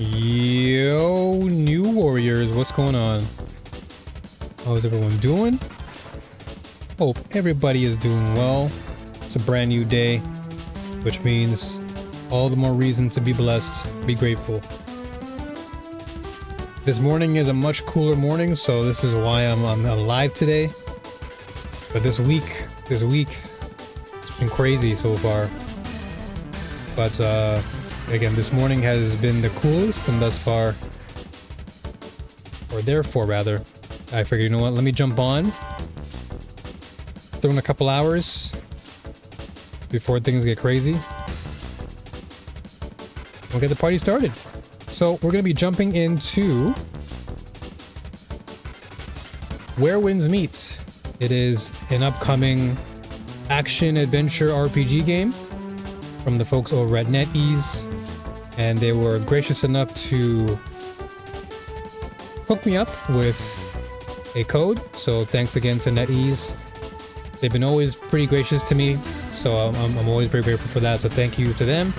Yo, new warriors, what's going on? How's everyone doing? Hope everybody is doing well. It's a brand new day, which means all the more reason to be blessed, be grateful. This morning is a much cooler morning, so this is why I'm alive today. But this week, it's been crazy so far. But again, this morning has been the coolest, and thus far, or therefore rather, I figured, you know what, let me jump on, throw in a couple hours before things get crazy. We'll get the party started. So we're going to be jumping into Where Winds Meet. It is an upcoming action-adventure RPG game from the folks over at NetEase, and they were gracious enough to hook me up with a code, so thanks again to NetEase. They've been always pretty gracious to me, so I'm always very grateful for that, so thank you to them.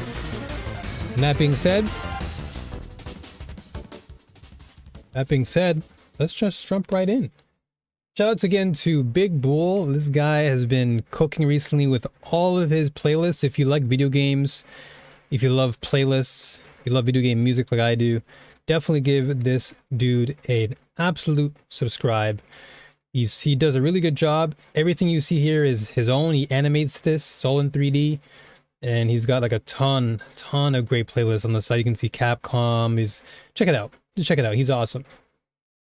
And that being said, let's just jump right in. Shoutouts again to Big Bull. This guy has been cooking recently with all of his playlists. If you like video games, if you love playlists, if you love video game music like I do, definitely give this dude an absolute subscribe. He does a really good job. Everything you see here is his own. He animates this. It's all in 3D. And he's got like a ton of great playlists on the site. You can see Capcom. Check it out. Just check it out. He's awesome.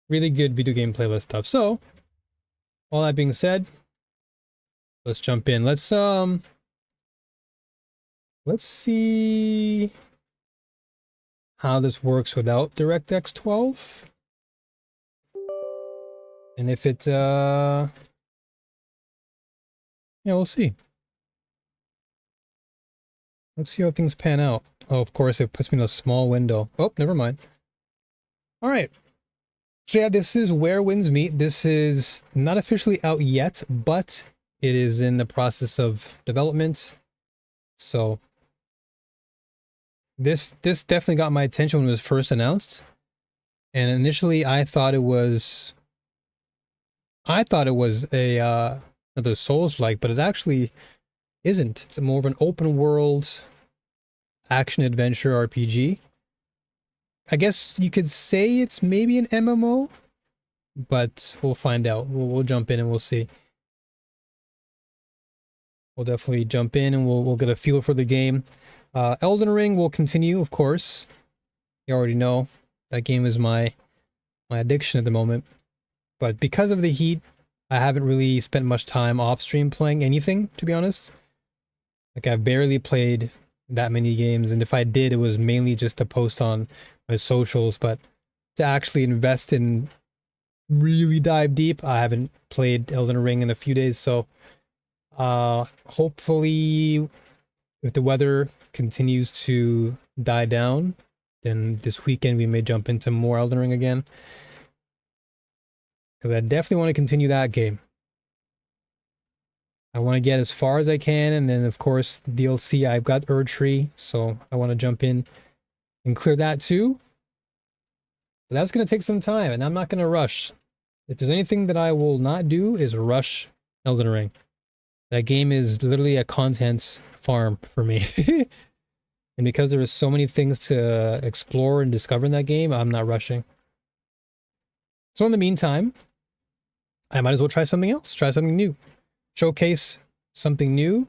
Really good video game playlist stuff. So, all that being said, let's jump in. Let's see how this works without DirectX 12. And if it yeah, we'll see. Let's see how things pan out. Oh, of course, it puts me in a small window. Oh, never mind. All right. So yeah, this is Where Winds Meet. This is not officially out yet, but it is in the process of development. So this definitely got my attention when it was first announced. And initially I thought it was a another Souls-like, but it actually isn't. It's more of an open world action adventure RPG. I guess you could say it's maybe an MMO, but we'll find out. We'll jump in and we'll see. We'll definitely jump in and we'll get a feel for the game. Elden Ring will continue, of course. You already know that game is my addiction at the moment. But because of the heat, I haven't really spent much time off stream playing anything, to be honest. Like, I've barely played that many games, and if I did, it was mainly just to post on my socials, but to actually invest in really dive deep, I haven't played Elden Ring in a few days. So hopefully if the weather continues to die down, then this weekend we may jump into more Elden Ring again, because I definitely want to continue that game. I want to get as far as I can, and then of course DLC, I've got Erdtree, so I want to jump in and clear that too. But that's going to take some time, and I'm not going to rush. If there's anything that I will not do is rush Elden Ring. That game is literally a content farm for me. And because there are so many things to explore and discover in that game, I'm not rushing. So in the meantime, I might as well try something else, try something new. Showcase something new,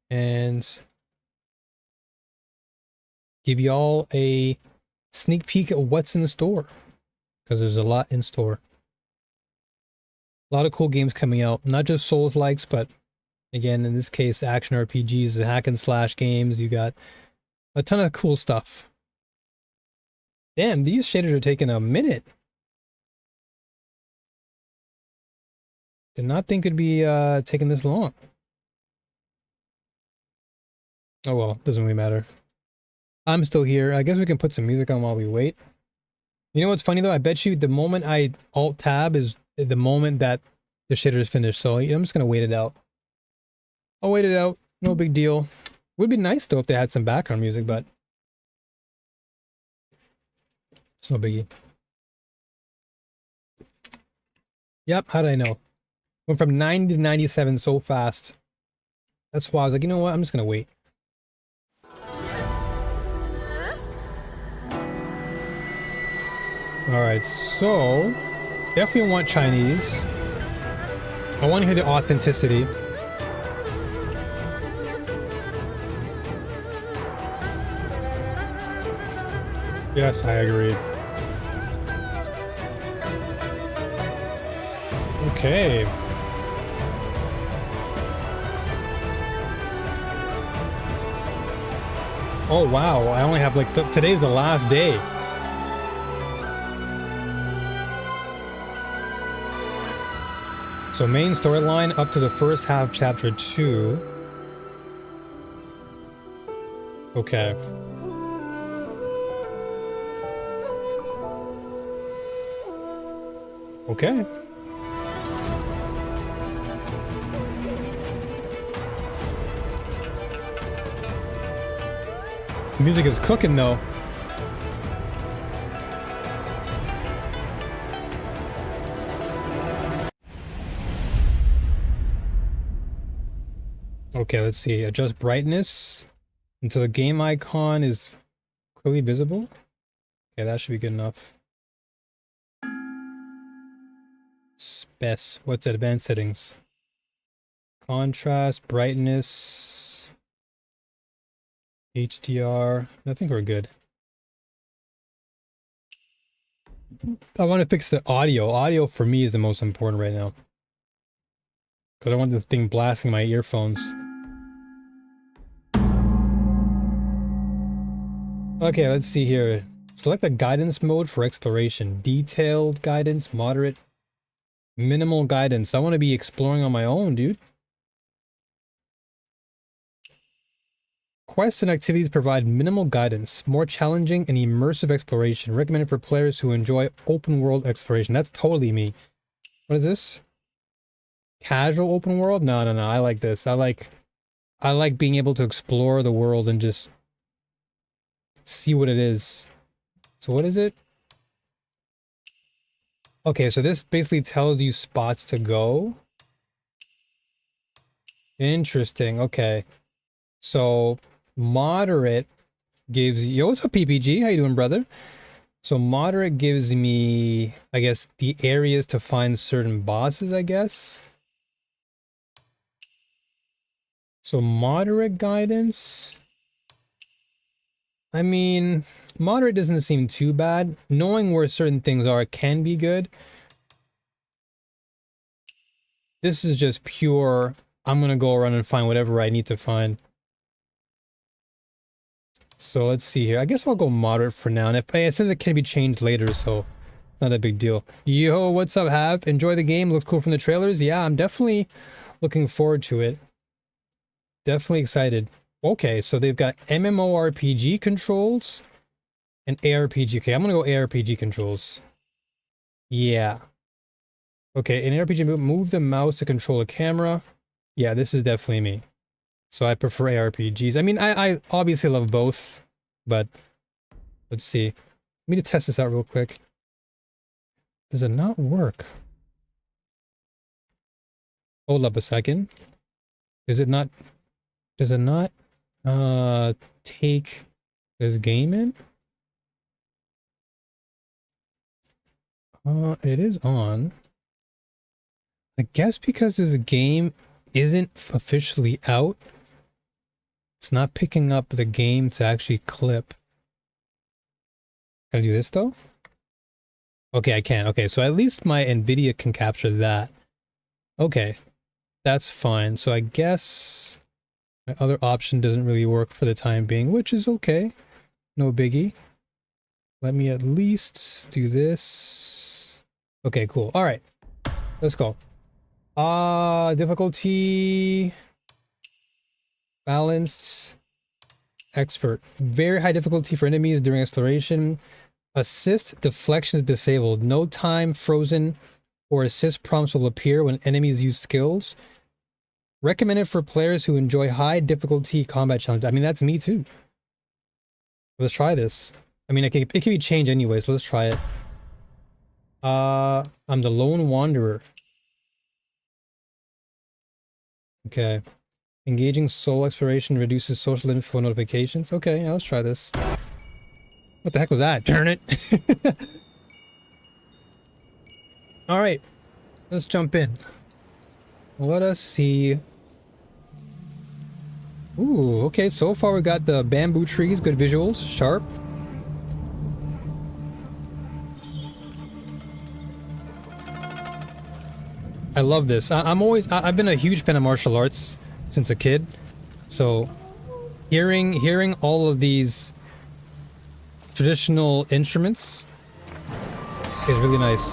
and give y'all a sneak peek at what's in store, because there's a lot in store. A lot of cool games coming out, not just Souls-likes, but again, in this case, action RPGs, hack and slash games. You got a ton of cool stuff. Damn, these shaders are taking a minute. Did not think it'd be taking this long. Oh well, doesn't really matter. I'm still here. I guess we can put some music on while we wait. You know what's funny though? I bet you the moment I alt tab is the moment that the shader is finished. So I'm just gonna wait it out. I'll wait it out. No big deal. Would be nice though if they had some background music, but It's no biggie. Yep, how did I know? Went from 90 to 97 so fast. That's why I was like, you know what? I'm just gonna wait. Alright, so definitely want Chinese. I want to hear the authenticity. Yes, I agree. Okay. Oh wow, I only have like today's the last day. So main storyline up to the first half of chapter 2. Okay. Okay. Music is cooking though. Okay, let's see. Adjust brightness until the game icon is clearly visible. Okay, that should be good enough. What's advanced settings? Contrast, brightness, HDR. I think we're good. I want to fix the audio. Audio for me is the most important right now. Because I want this thing blasting my earphones. Okay, let's see here. Select the guidance mode for exploration. Detailed guidance, moderate, minimal guidance. I want to be exploring on my own, dude. Quests and activities provide minimal guidance, more challenging and immersive exploration. Recommended for players who enjoy open world exploration. That's totally me. What is this? Casual open world? No, no, no. I like this. I like being able to explore the world and just see what it is. So what is it? Okay, so this basically tells you spots to go. Interesting. Okay. So moderate gives you, yo, what's up, PPG? How you doing, brother? So moderate gives me, I guess, the areas to find certain bosses, I guess. So moderate guidance. I mean, moderate doesn't seem too bad. Knowing where certain things are can be good. This is just pure, I'm gonna go around and find whatever I need to find. So let's see here. I guess I'll go moderate for now. And if it says it can be changed later, so not a big deal. Yo, what's up, Hav? Enjoy the game. Looks cool from the trailers. Yeah, I'm definitely looking forward to it. Definitely excited. Okay, so they've got MMORPG controls and ARPG. Okay, I'm gonna go ARPG controls. Yeah. Okay, in ARPG, move the mouse to control a camera. Yeah, this is definitely me. So I prefer ARPGs. I mean, I obviously love both, but let's see. Let me just test this out real quick. Does it not work? Hold up a second. Does it not take this game in? It is on. I guess because this game isn't officially out, it's not picking up the game to actually clip. Can I do this though? Okay, I can. Okay, so at least my NVIDIA can capture that. Okay, that's fine. So I guess my other option doesn't really work for the time being, which is okay. No biggie. Let me at least do this. Okay, cool. All right, let's go. Difficulty balanced, expert. Very high difficulty for enemies during exploration. Assist deflection is disabled. No time frozen or assist prompts will appear when enemies use skills. Recommended for players who enjoy high difficulty combat challenges. I mean, that's me too. Let's try this. I mean, it can be changed anyway, so let's try it. I'm the lone wanderer. Okay. Engaging soul exploration reduces social info notifications. Okay, yeah, let's try this. What the heck was that? Turn it. All right, let's jump in. Let us see. Ooh, okay, so far we got the bamboo trees, good visuals, sharp. I love this. I've been a huge fan of martial arts since a kid. So hearing all of these traditional instruments is really nice.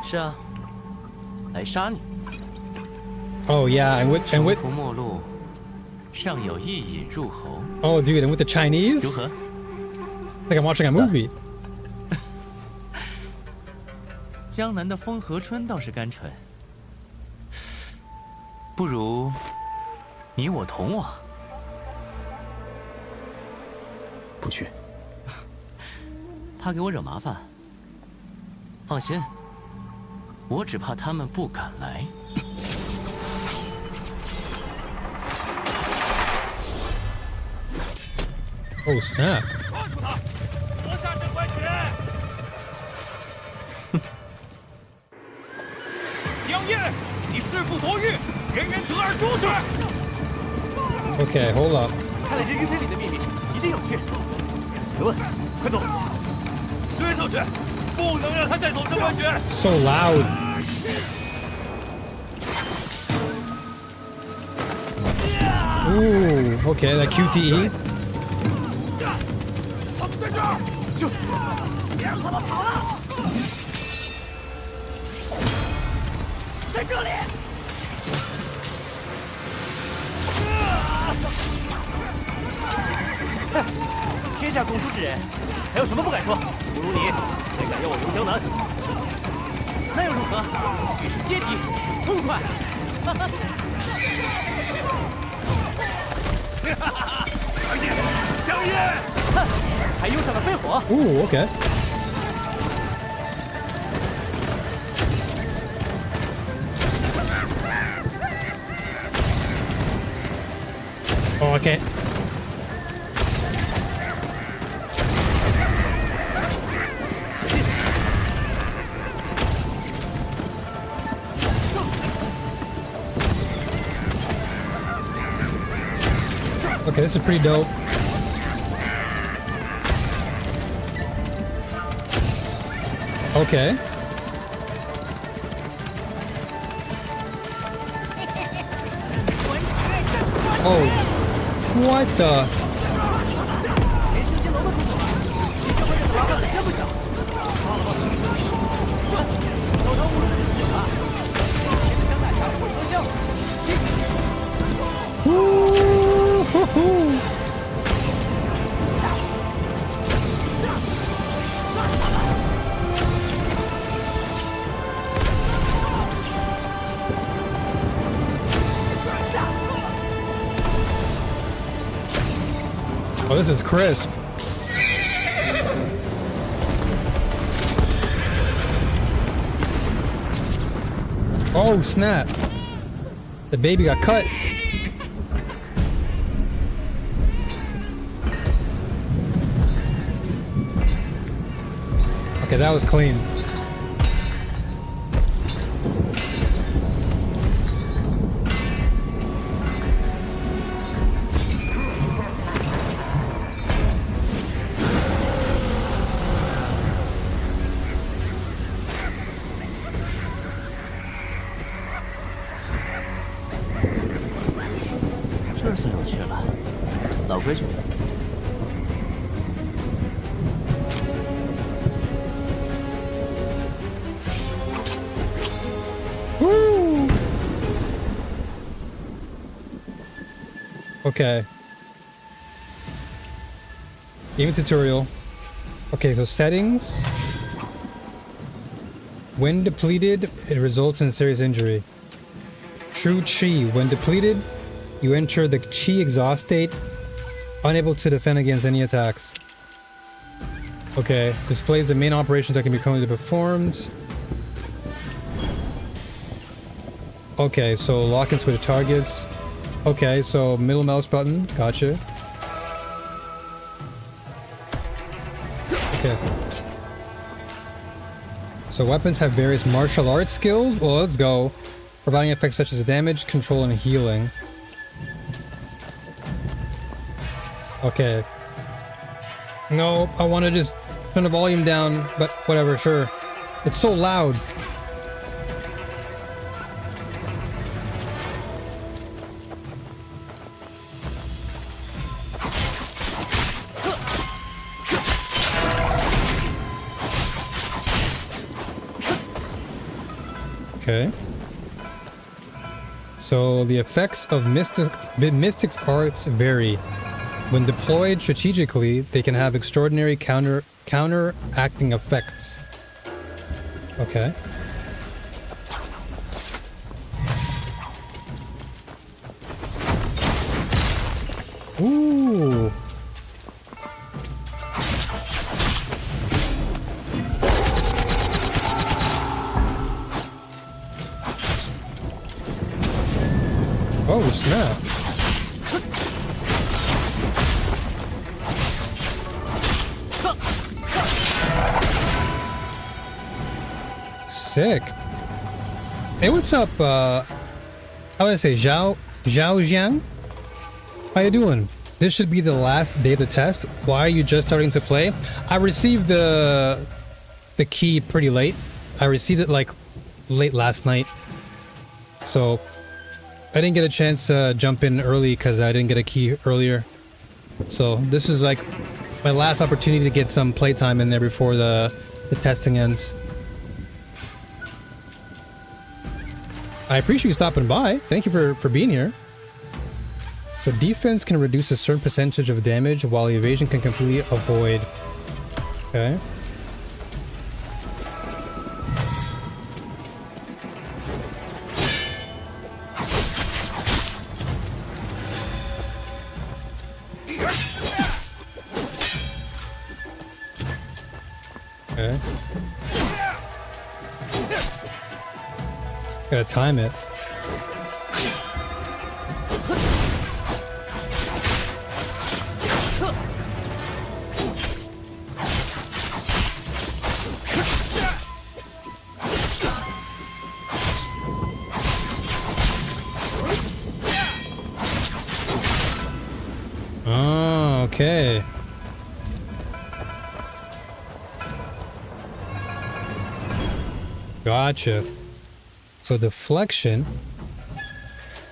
是啊，来杀你。 Oh yeah, and with 浮末路尚有一引入侯。 oh dude, and with the Chinese, 如何？ like I'm watching a movie. 江南的风和春倒是甘醇，不如你我同往。不去。怕给我惹麻烦？放心，我只怕他们不敢来。 Oh snap! 抓住他，夺下这块血！江夜，你弑父夺玉，人人得而诛之。Okay, hold up. 看来这玉佩里的秘密一定有趣。请问，快走！追上去，不能让他带走这块血。So loud. Ooh, okay, that QTE. 他们在这儿，就别让他们跑了，在这里。天下共主之人，还有什么不敢说？不如你，还敢要我游江南？那又如何？举世皆敌，痛快！二弟，江夜，哼，还用上了飞火。 Ooh, okay. Oh, okay. Okay, this is pretty dope. Okay. Oh, what the? Woo-hoo-hoo. Oh, this is crisp. Oh, snap. The baby got cut. Okay, that was clean. Woo! Okay. Game tutorial. Okay, so settings. When depleted, it results in serious injury. True Chi. When depleted, you enter the Chi exhaust state, unable to defend against any attacks. Okay, displays the main operations that can be currently performed. Okay, so lock and switch targets. Okay, so middle mouse button. Gotcha. Okay. So weapons have various martial arts skills. Well, let's go. Providing effects such as damage, control, and healing. Okay. No, I want to just turn the volume down, but whatever, sure. It's so loud. Okay. So the effects of Mystic's arts vary. When deployed strategically, they can have extraordinary counteracting effects. Okay. Ooh. Oh, snap. Sick. Hey, what's up? I want to say Zhao Jiang. How you doing? This should be the last day of the test. Why are you just starting to play? I received the key pretty late. I received it like late last night. So I didn't get a chance to jump in early because I didn't get a key earlier. So this is like my last opportunity to get some playtime in there before the testing ends. I appreciate you stopping by. Thank you for being here. So defense can reduce a certain percentage of damage while evasion can completely avoid. Okay. Okay. Gotta time it. Oh, okay. Gotcha. So deflection.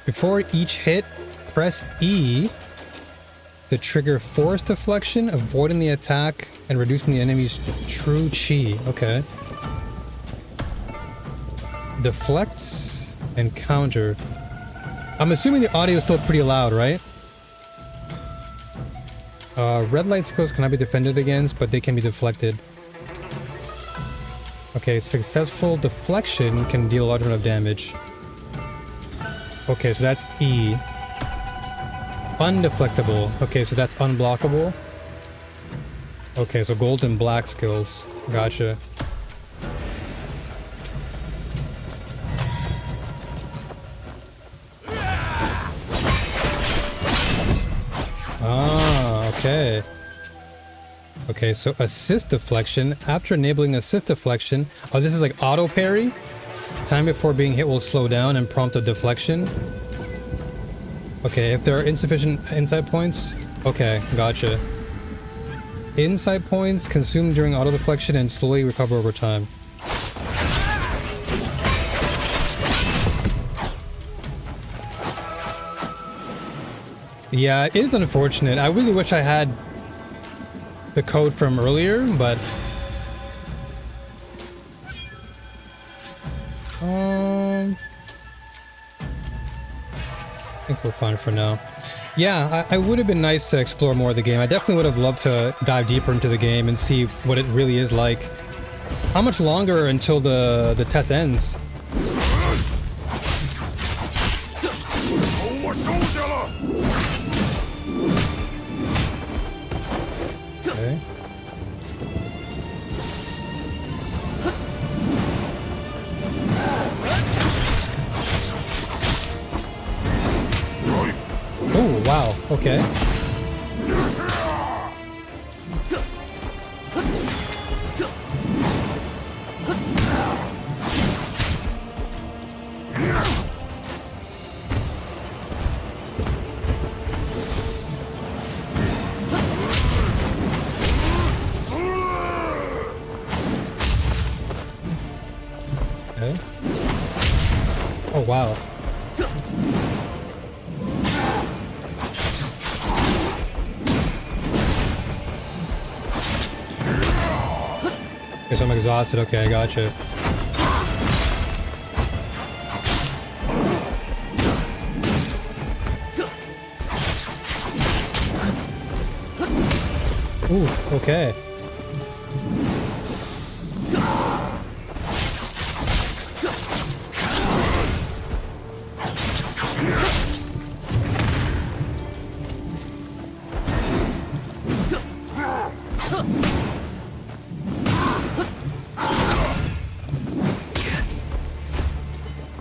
Before each hit, press E to trigger force deflection, avoiding the attack and reducing the enemy's true chi. Okay. Deflects and counter. I'm assuming the audio is still pretty loud, right? Red light skills cannot be defended against, but they can be deflected. Okay, successful deflection can deal a large amount of damage. Okay, so that's E. Undeflectable. Okay, so that's unblockable. Okay, so gold and black skills. Gotcha. Ah, okay. Okay, so assist deflection. After enabling assist deflection, oh, this is like auto parry. Time before being hit will slow down and prompt a deflection. Okay, if there are insufficient insight points. Okay, gotcha. Insight points consumed during auto deflection and slowly recover over time. Yeah, it is unfortunate. I really wish I had the code from earlier, but I think we're fine for now. Yeah, I would have been nice to explore more of the game. I definitely would have loved to dive deeper into the game and see what it really is like. How much longer until the test ends? Okay. Oh, wow. Okay. Okay. Oh, wow. Guess I'm exhausted. Okay, I gotcha. Oof, okay.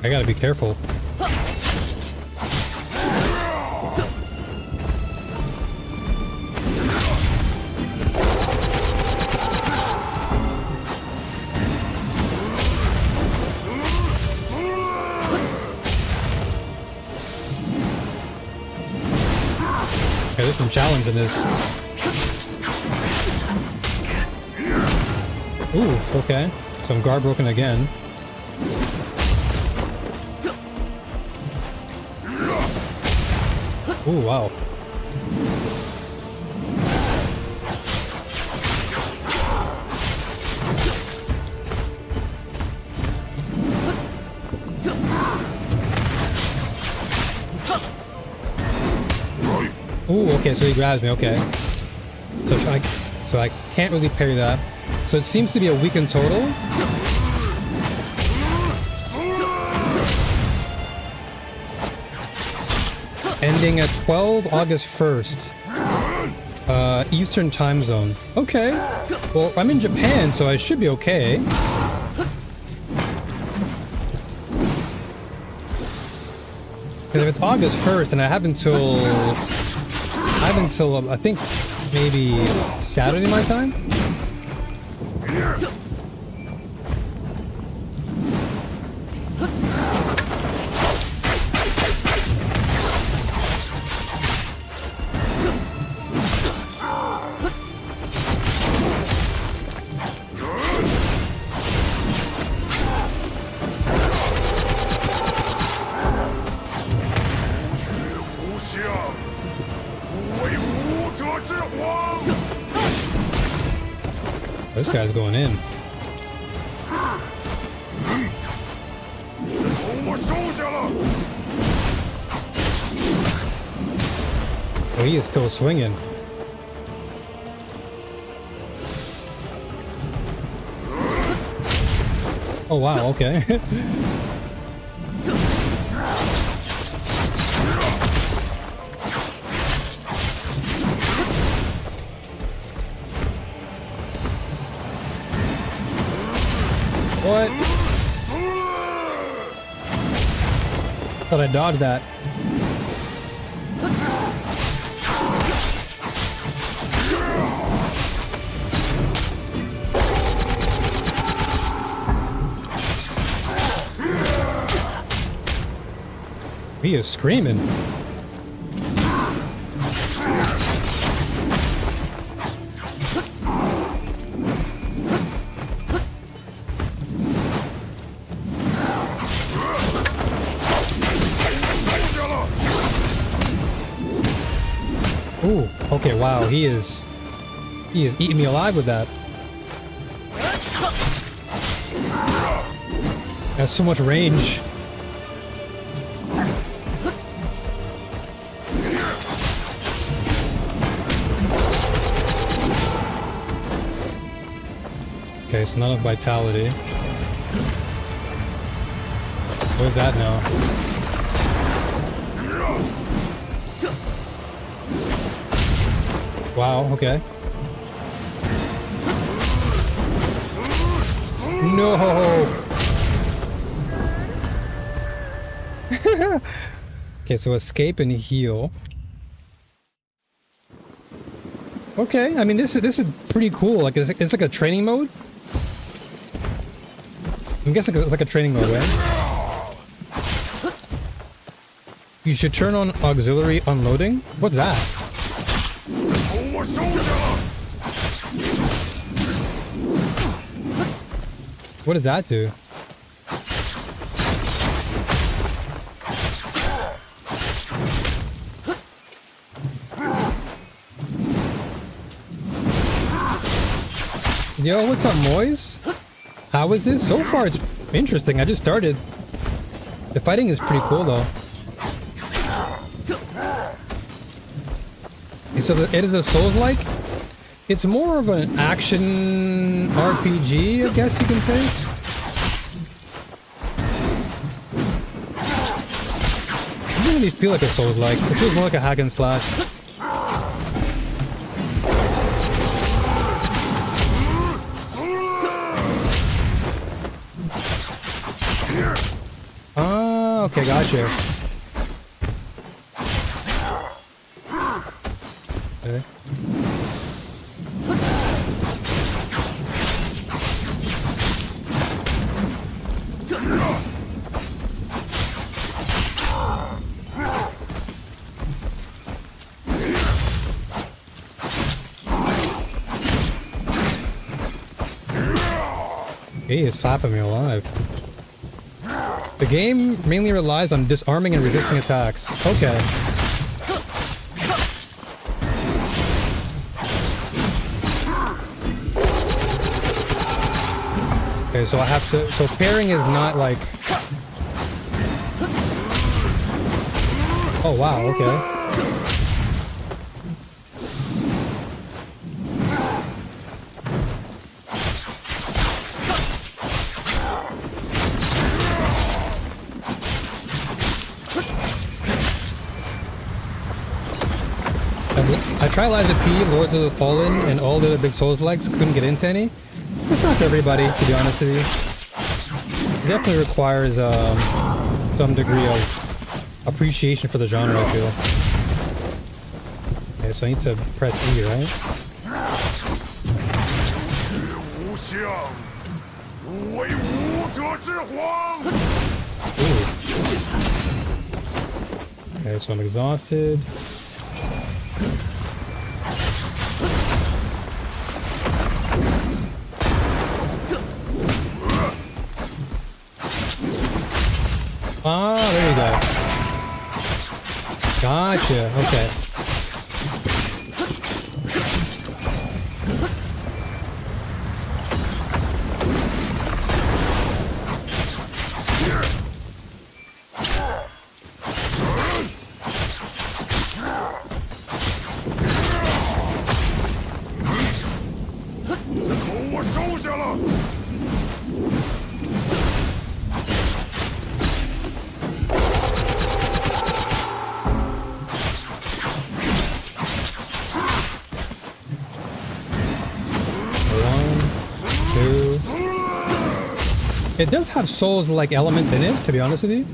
I gotta be careful. Okay, there's some challenge in this. Oof, okay. So I'm guard broken again. Ooh, wow. Ooh, okay, so he grabs me, okay. So I can't really parry that. So it seems to be a week in total. Ending at 12 August 1st. Eastern time zone. Okay. Well, I'm in Japan, so I should be okay. Because if it's August 1st, and I have until I think maybe Saturday my time. This guy's going in. Oh, he is still swinging. Oh wow, okay. What? Thought I dodged that. He is screaming. Ooh, okay, wow, he is eating me alive with that. That's so much range. Okay, so none of vitality. What is that now? Wow, okay. No! Okay, so escape and heal. Okay, I mean this is pretty cool. Like it's like a training mode. I'm guessing it's like a training mode, right? You should turn on auxiliary unloading. What's that? What did that do? Yo, what's up, Moise? How is this? So far, it's interesting. I just started. The fighting is pretty cool, though. So it is a Souls-like? It's more of an action RPG, I guess you can say. It doesn't really feel like a Souls-like. It feels more like a hack and slash. Ah, okay, gotcha. Okay. He is slapping me alive. The game mainly relies on disarming and resisting attacks. Okay. Okay, so I have to... So pairing is not like... Oh, wow, okay. I tried Lies of P, Lords of the Fallen, and all the other big Souls-likes, couldn't get into any. It's not for everybody, to be honest with you. It definitely requires some degree of appreciation for the genre, I feel. Okay, so I need to press E, right? Ooh. Okay, so I'm exhausted. Ah, there you go. Gotcha. Okay. It does have Souls-like elements in it, to be honest with you.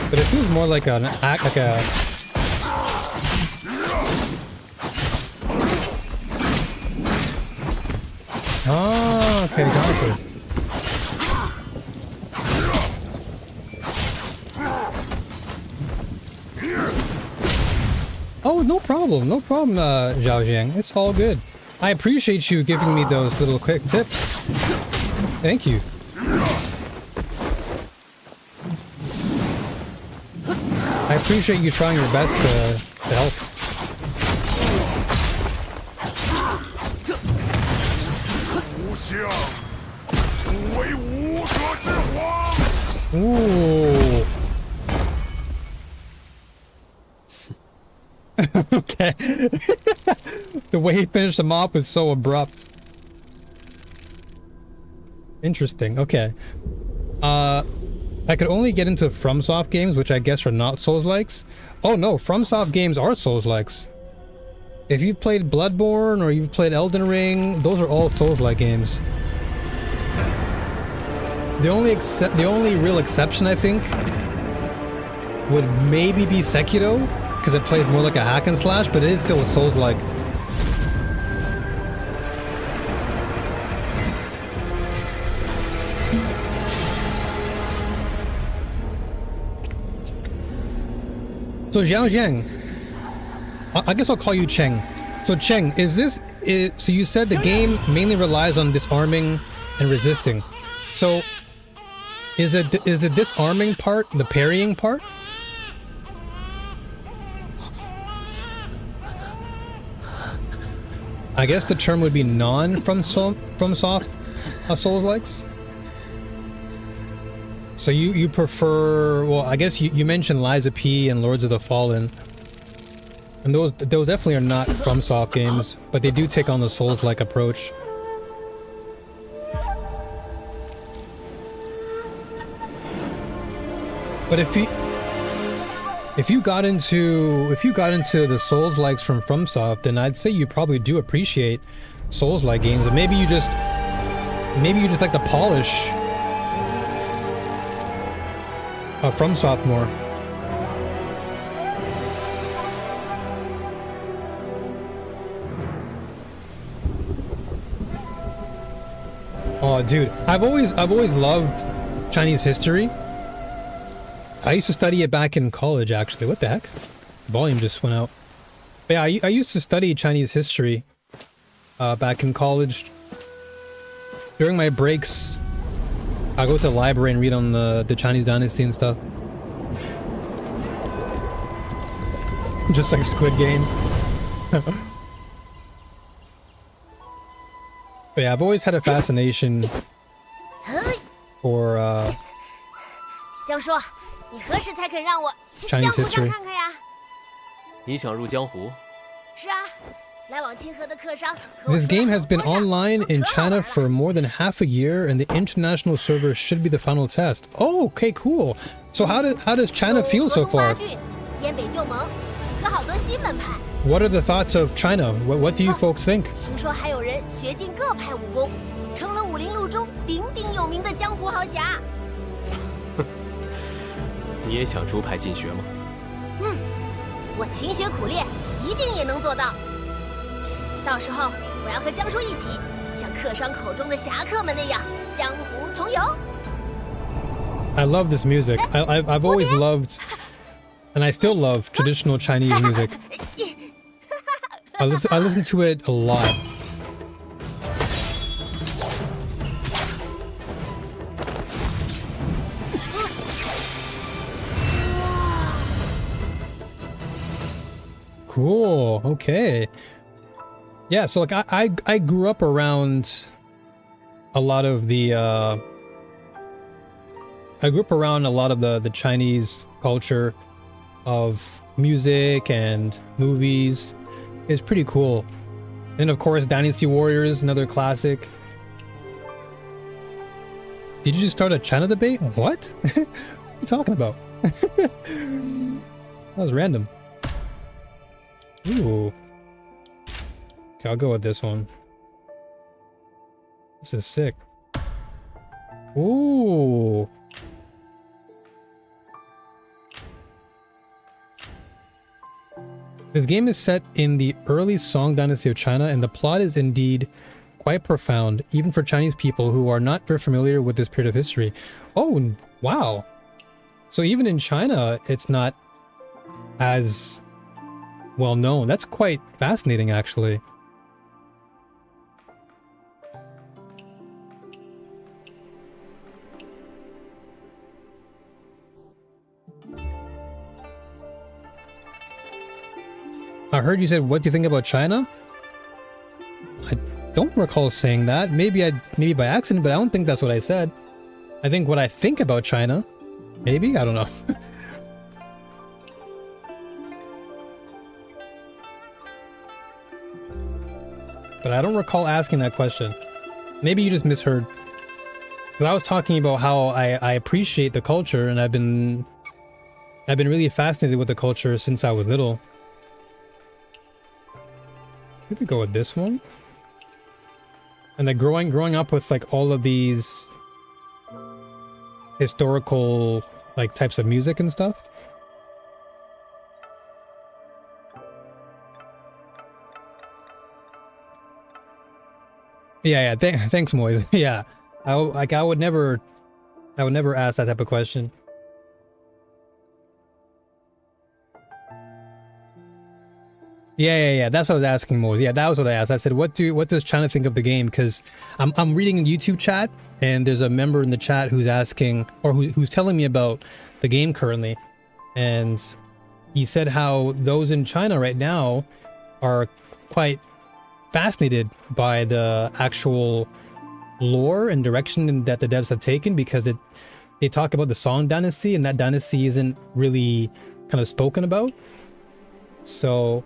But it feels more like an act, like a... Oh, okay, gotcha. Oh, no problem, Zhao Jiang. It's all good. I appreciate you giving me those little quick tips. Thank you. I appreciate you trying your best to help. Ooh. Okay. The way he finished him off was so abrupt. Interesting. Okay. I could only get into FromSoft games, which I guess are not Souls-likes. Oh no, FromSoft games are Souls-likes. If you've played Bloodborne or you've played Elden Ring, those are all Souls-like games. The only real exception, I think, would maybe be Sekiro, because it plays more like a hack and slash, but it is still a Souls-like. So Zhao Jiang, I guess I'll call you Cheng. So Cheng, so you said the game mainly relies on disarming and resisting. So is the disarming part the parrying part? I guess the term would be non-FromSoft Souls-likes. So you prefer, well, I guess you mentioned Lies of P and Lords of the Fallen. And those definitely are not FromSoft games, but they do take on the Souls-like approach. But if you got into the Souls-likes from FromSoft, then I'd say you probably do appreciate Souls-like games, and maybe you just like the polish FromSoft more. Oh, dude, I've always loved Chinese history. I used to study it back in college, actually. What the heck? Volume just went out. But yeah, I used to study Chinese history back in college. During my breaks, I go to the library and read on the Chinese dynasty and stuff. Just like Squid Game. But yeah, I've always had a fascination for Chinese history. 你想入江湖？ This game has been online in China for more than half a year, and the international server should be the final test. Oh, okay, cool. So how does China feel so far? What are the thoughts of China? What do you folks think? 听说还有人学尽各派武功，成了武林路中鼎鼎有名的江湖豪侠。你也想出派进学吗？我勤学苦练，一定也能做到。到时候我要和江叔一起，像客商口中的侠客们那样，江湖同游。I love this music. I've always loved, and I still love traditional Chinese music. I listen to it a lot. Cool. Okay. Yeah, so like I grew up around a lot of the the Chinese culture of music and movies. It's pretty cool. And of course, Dynasty Warriors, another classic. Did you just start a China debate? What? What are you talking about? That was random. Ooh. Okay, I'll go with this one. This is sick. Ooh. This game is set in the early Song dynasty of China, and the plot is indeed quite profound, even for Chinese people who are not very familiar with this period of history. Oh, wow. So even in China, it's not as well known. That's quite fascinating, actually. I heard you said, what do you think about China? I don't recall saying that. Maybe by accident, but I don't think that's what I said. I think what I think about China. Maybe? I don't know. But I don't recall asking that question. Maybe you just misheard. Because I was talking about how I appreciate the culture, and I've been I've been really fascinated with the culture since I was little. Here we go with this one. And like growing up with like all of these historical like types of music and stuff. Yeah, thanks, Moise. Yeah, I would never ask that type of question. Yeah. That's what I was asking, Moise. Yeah, that was what I asked. I said, what does China think of the game? Because I'm reading a YouTube chat, and there's a member in the chat who's asking, or who's telling me about the game currently, and he said how those in China right now are quite fascinated by the actual lore and direction that the devs have taken, because they talk about the Song Dynasty, and that dynasty isn't really kind of spoken about. So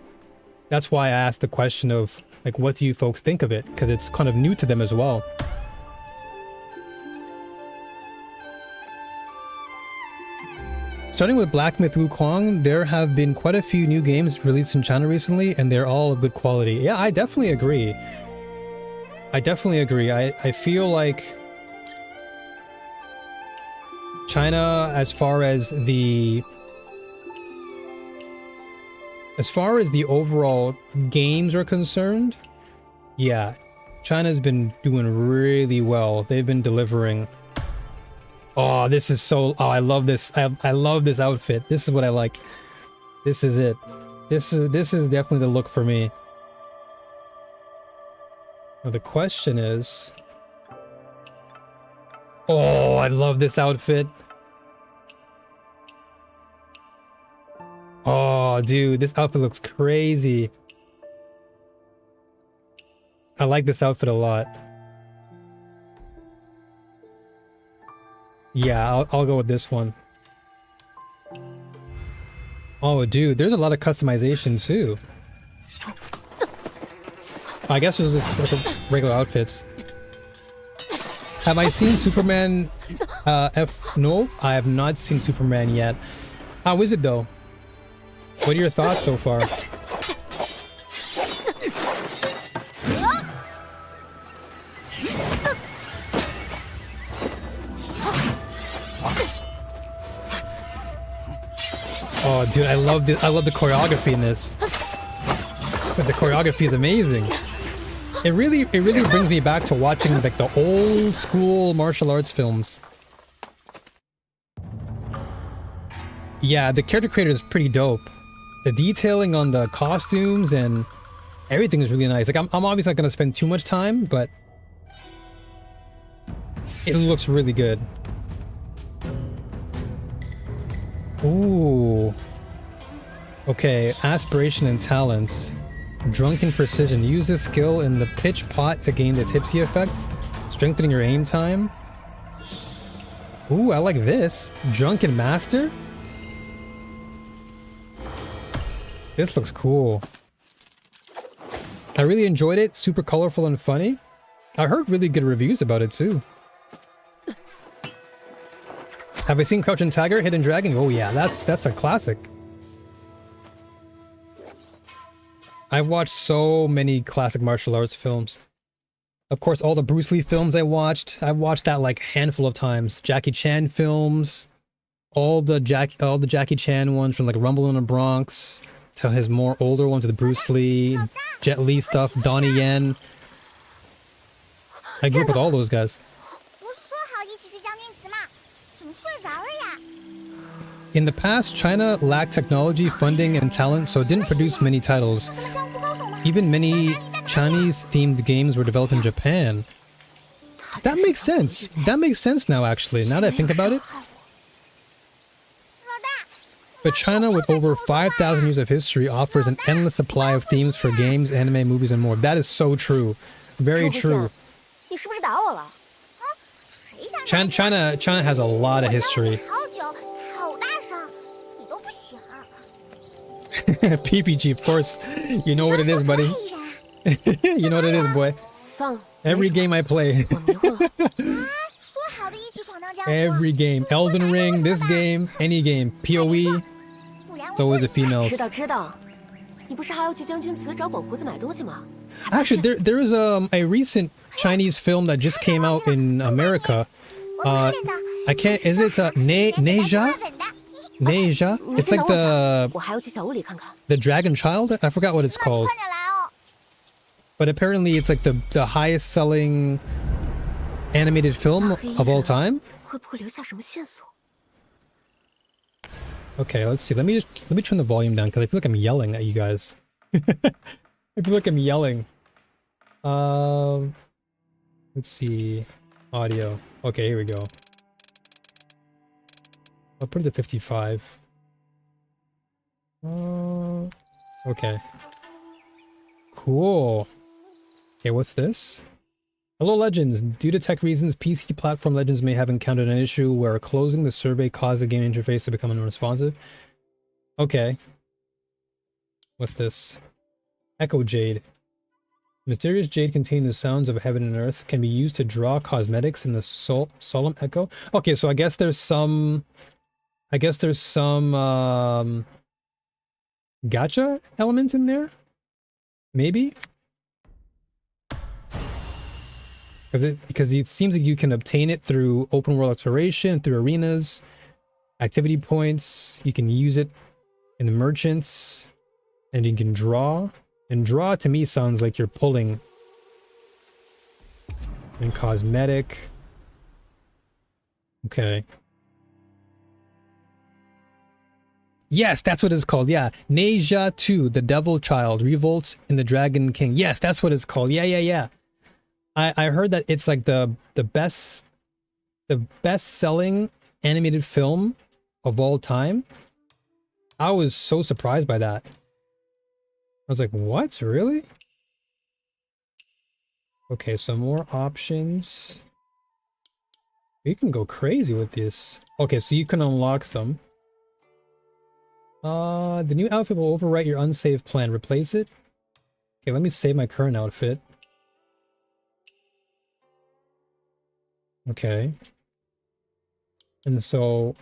that's why I asked the question of like, what do you folks think of it? Because it's kind of new to them as well. Starting with Black Myth Wukong, there have been quite a few new games released in China recently, and they're all of good quality. Yeah, I definitely agree. I feel like China, as far as the overall games are concerned, yeah, China's been doing really well. They've been delivering. Oh, this is so... Oh, I love this. I love this outfit. This is what I like. This is it. This is definitely the look for me. Now the question is... Oh, I love this outfit. Oh, dude, this outfit looks crazy. I like this outfit a lot. Yeah, I'll go with this one. Oh, dude, there's a lot of customization too. I guess there's just regular outfits. Have I seen Superman F? No, I have not seen Superman yet. How is it though? What are your thoughts so far? Oh, dude, I love this. I love the choreography in this. The choreography is amazing. It really brings me back to watching like the old school martial arts films. Yeah, the character creator is pretty dope. The detailing on the costumes and everything is really nice. Like I'm obviously not gonna spend too much time, but it looks really good. Ooh. Okay, aspiration and talents. Drunken precision. Use this skill in the pitch pot to gain the tipsy effect. Strengthening your aim time. Ooh, I like this. Drunken master. This looks cool. I really enjoyed it. Super colorful and funny. I heard really good reviews about it too. Have I seen Crouching Tiger, Hidden Dragon? Oh yeah, that's a classic. I've watched so many classic martial arts films. Of course, all the Bruce Lee films I've watched that like handful of times. Jackie Chan films, all the Jackie Chan ones from like Rumble in the Bronx to his more older ones with Bruce Lee, Jet Li stuff, Donnie Yen. I grew up with all those guys. In the past, China lacked technology, funding, and talent, so it didn't produce many titles. Even many Chinese-themed games were developed in Japan. That makes sense. That makes sense now, actually, now that I think about it. But China, with over 5,000 years of history, offers an endless supply of themes for games, anime, movies, and more. That is so true. Very true. China has a lot of history. PPG, of course. You know what it is, buddy. You know what it is, boy. Every game I play. Every game, Elden Ring, this game, any game, PoE, it's always the females. 知道知道，你不是还要去将军祠找狗婆子买东西吗？ Actually, there is a recent Chinese film that just came out in America. I can't. Is it Neja? Neja? It's like 我还要去小屋里看看。 the Dragon Child. I forgot what it's called. But apparently, it's like the highest selling animated film of all time. 会不会留下什么线索？ Okay, let's see. Let me turn the volume down because I feel like I'm yelling at you guys. I feel like I'm yelling. Let's see. Audio. Okay, here we go. I'll put it to 55. Okay. Cool. Okay, what's this? Hello, Legends. Due to tech reasons, PC platform Legends may have encountered an issue where closing the survey caused the game interface to become unresponsive. Okay. What's this? Echo Jade. Mysterious jade containing the sounds of heaven and earth can be used to draw cosmetics in the solemn echo. Okay, so I guess there's some gacha element in there? Maybe? Because it seems like you can obtain it through open world exploration, through arenas, activity points. You can use it in the merchants, and you can draw. And draw to me sounds like you're pulling. And cosmetic. Okay. Yes, that's what it's called. Yeah. Neja 2, the Devil Child, revolts in the Dragon King. Yes, that's what it's called. Yeah. I heard that it's like the best selling animated film of all time. I was so surprised by that. I was like, what? Really? Okay, some more options. You can go crazy with this. Okay, so you can unlock them. The new outfit will overwrite your unsaved plan. Replace it. Okay, let me save my current outfit. Okay. And so...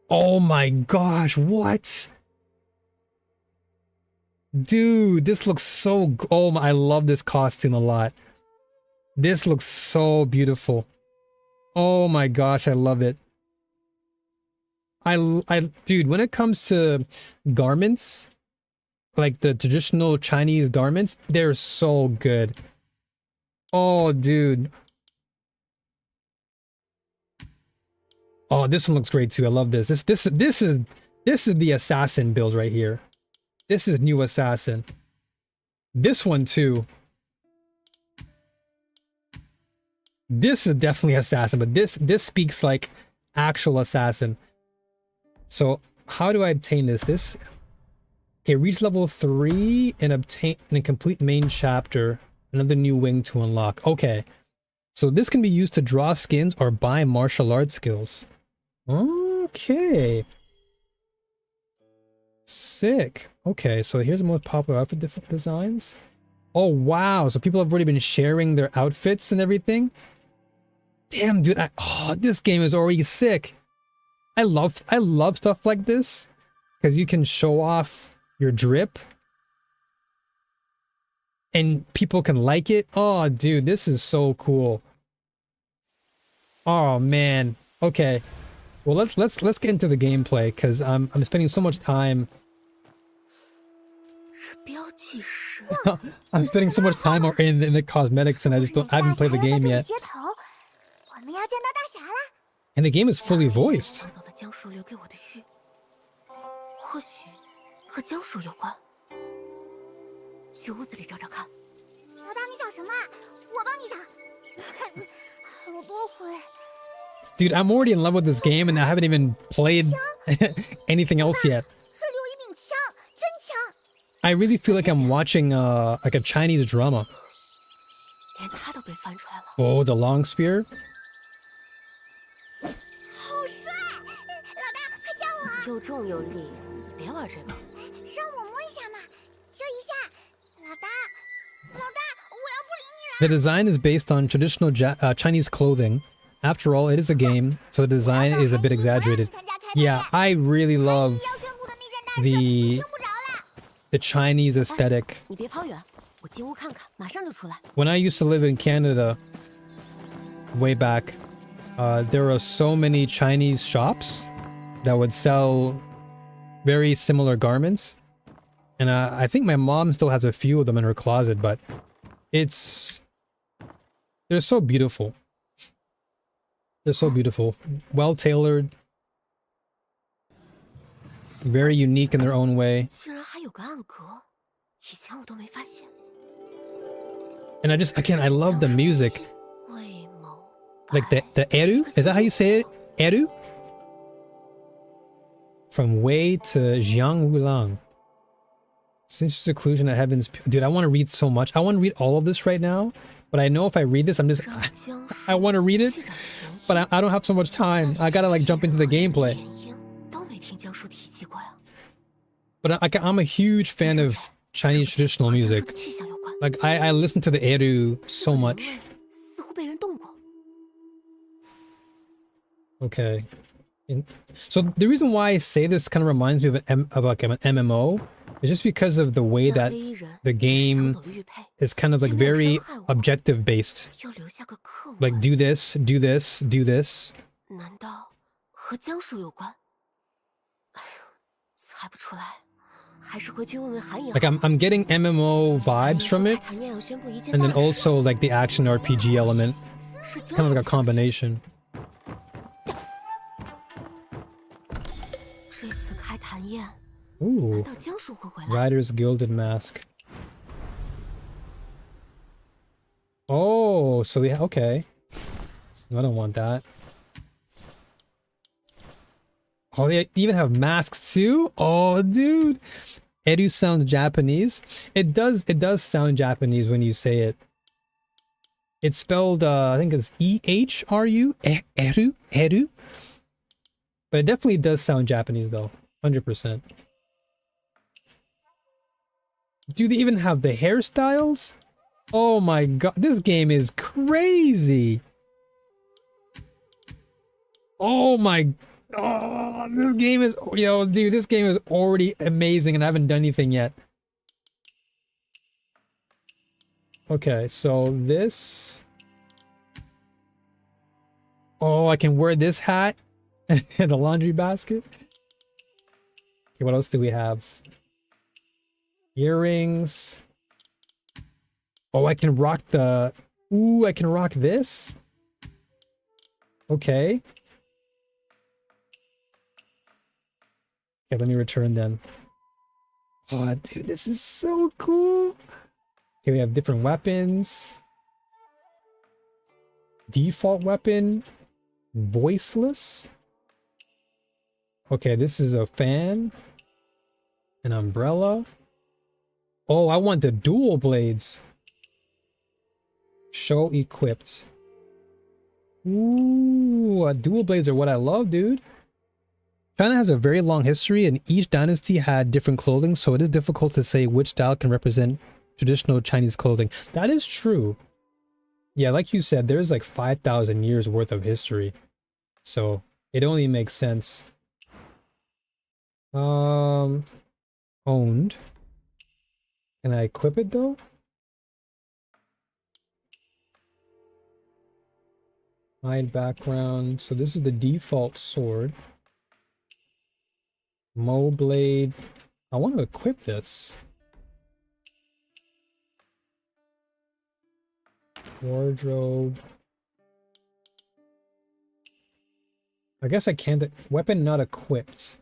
Oh my gosh, what? Dude, this looks so... Oh my, I love this costume a lot. This looks so beautiful. Oh my gosh, I love it. Dude, when it comes to garments, like the traditional Chinese garments, they're so good. Oh, dude. Oh, this one looks great too. I love this. This is the assassin build right here. This is new assassin. This one too. This is definitely assassin, but this speaks like actual assassin. So how do I obtain this? Okay, reach level 3 and obtain and complete main chapter. Another new wing to unlock. Okay. So this can be used to draw skins or buy martial arts skills. Okay. Sick. Okay, so here's the most popular outfit designs. Oh, wow. So people have already been sharing their outfits and everything. Damn, dude. This game is already sick. I love stuff like this because you can show off your drip and people can like it. Oh, dude, this is so cool. Oh man. Okay. Well, let's get into the gameplay because I'm spending so much time. I'm spending so much time in the cosmetics, and I haven't played the game yet. And the game is fully voiced. Dude, I'm already in love with this game and I haven't even played anything else yet. I really feel like I'm watching like a Chinese drama. Oh, the long spear. The design is based on traditional Chinese clothing. After all, it is a game, so the design is a bit exaggerated. Yeah, I really love the Chinese aesthetic. 你别跑远，我进屋看看，马上就出来。 When I used to live in Canada way back, there were so many Chinese shops that would sell very similar garments. And I think my mom still has a few of them in her closet, but they're so beautiful. They're so beautiful. Well tailored. Very unique in their own way. 竟然还有个暗格，以前我都没发现。 And I love the music. 魏某 Like the eru? Is that how you say it? Eru? From Wei to Jiang Wulang. Since seclusion at heavens. Dude, I want to read so much. I want to read all of this right now. But I know if I read this, I want to read it. But I don't have so much time. I gotta like jump into the gameplay. 都没听江叔提及过呀。 But I'm a huge fan of Chinese traditional music. 去向有关， Like I listen to the eru so much. 似乎被人动过。 Okay. So the reason why I say this kind of reminds me of like an MMO is just because of the way that the game is kind of like very objective based. 又留下个课文， Like do this, do this, do this. 难道和江叔有关？哎呦，猜不出来，还是回去问问韩爷好。 Like I'm getting MMO vibes from it, 谈院要宣布一件 and 大 then 事， also like the action RPG element. 是 It's 江 kind of 叔 like a 的消息。 combination. 这次开坛宴， Ooh, 难道江叔会回来？ Rider's Gilded Mask. Oh, so they okay. I don't want that. Oh, they even have masks too? Oh, dude. Edu sounds Japanese. It does sound Japanese when you say it. It's spelled I think it's E-H-R-U? Eru? Eru? But it definitely does sound Japanese though. 100%. Do they even have the hairstyles? Oh my god, this game is crazy. Oh my, oh, this game is, yo, dude, this game is already amazing and I haven't done anything yet. Okay, so this. Oh, I can wear this hat and the laundry basket. Okay, what else do we have? Earrings. Oh, I can rock the... Ooh, I can rock this? Okay. Okay, let me return then. Oh, dude, this is so cool. Okay, we have different weapons. Default weapon. Voiceless. Okay, this is a fan. An umbrella. Oh, I want the dual blades. Show equipped. Ooh, dual blades are what I love, dude. China has a very long history and each dynasty had different clothing, so it is difficult to say which style can represent traditional Chinese clothing. That is true. Yeah, like you said, there's like 5,000 years worth of history. So it only makes sense. Owned. Can I equip it though? Hide background. So this is the default sword. Mo blade. I want to equip this. Wardrobe. I guess I can't. Weapon not equipped.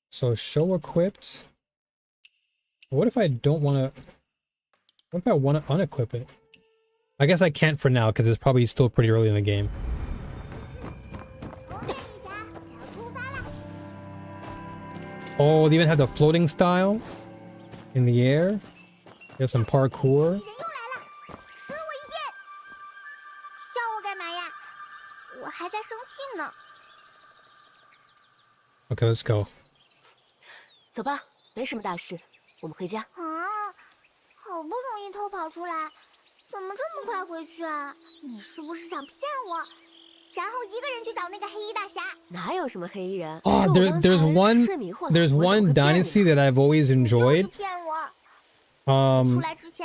So show equipped. What if I don't want to... What if I want to unequip it? I guess I can't for now because it's probably still pretty early in the game. Oh, they even have the floating style in the air. They have some parkour. Okay, let's go. 走吧，没什么大事，我们回家。啊，里偷跑出来，怎么这么快回去啊？你是不是想骗我？然后一个人去找那个黑衣大侠？哪有什么黑衣人？ Oh, there's one dynasty that I've always enjoyed. 骗我！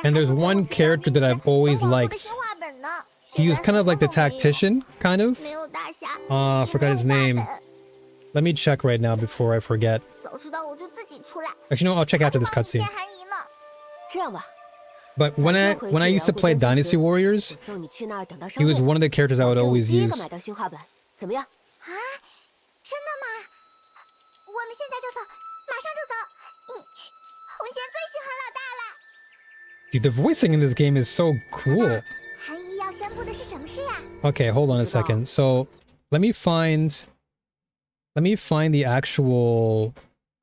And there's one character that I've always liked. He was kind of like the tactician, kind of. 没有大侠。 I forgot his name. Let me check right now before I forget. 早知道我就自己出来。 Actually, no, I'll check after this cutscene. 骗韩姨呢？这样吧， But when I used to play Dynasty Warriors, 我送你去那儿等到上 he 路。 was one of the characters I would 保证 always 第一个 use. 买到新画本，怎么样？啊，真的吗？我们现在就走，马上就走。红贤最喜欢老大了。 Dude, the voicing in this game is so cool. 韩姨要宣布的是什么事呀？ Okay, hold on a second. So let me find the actual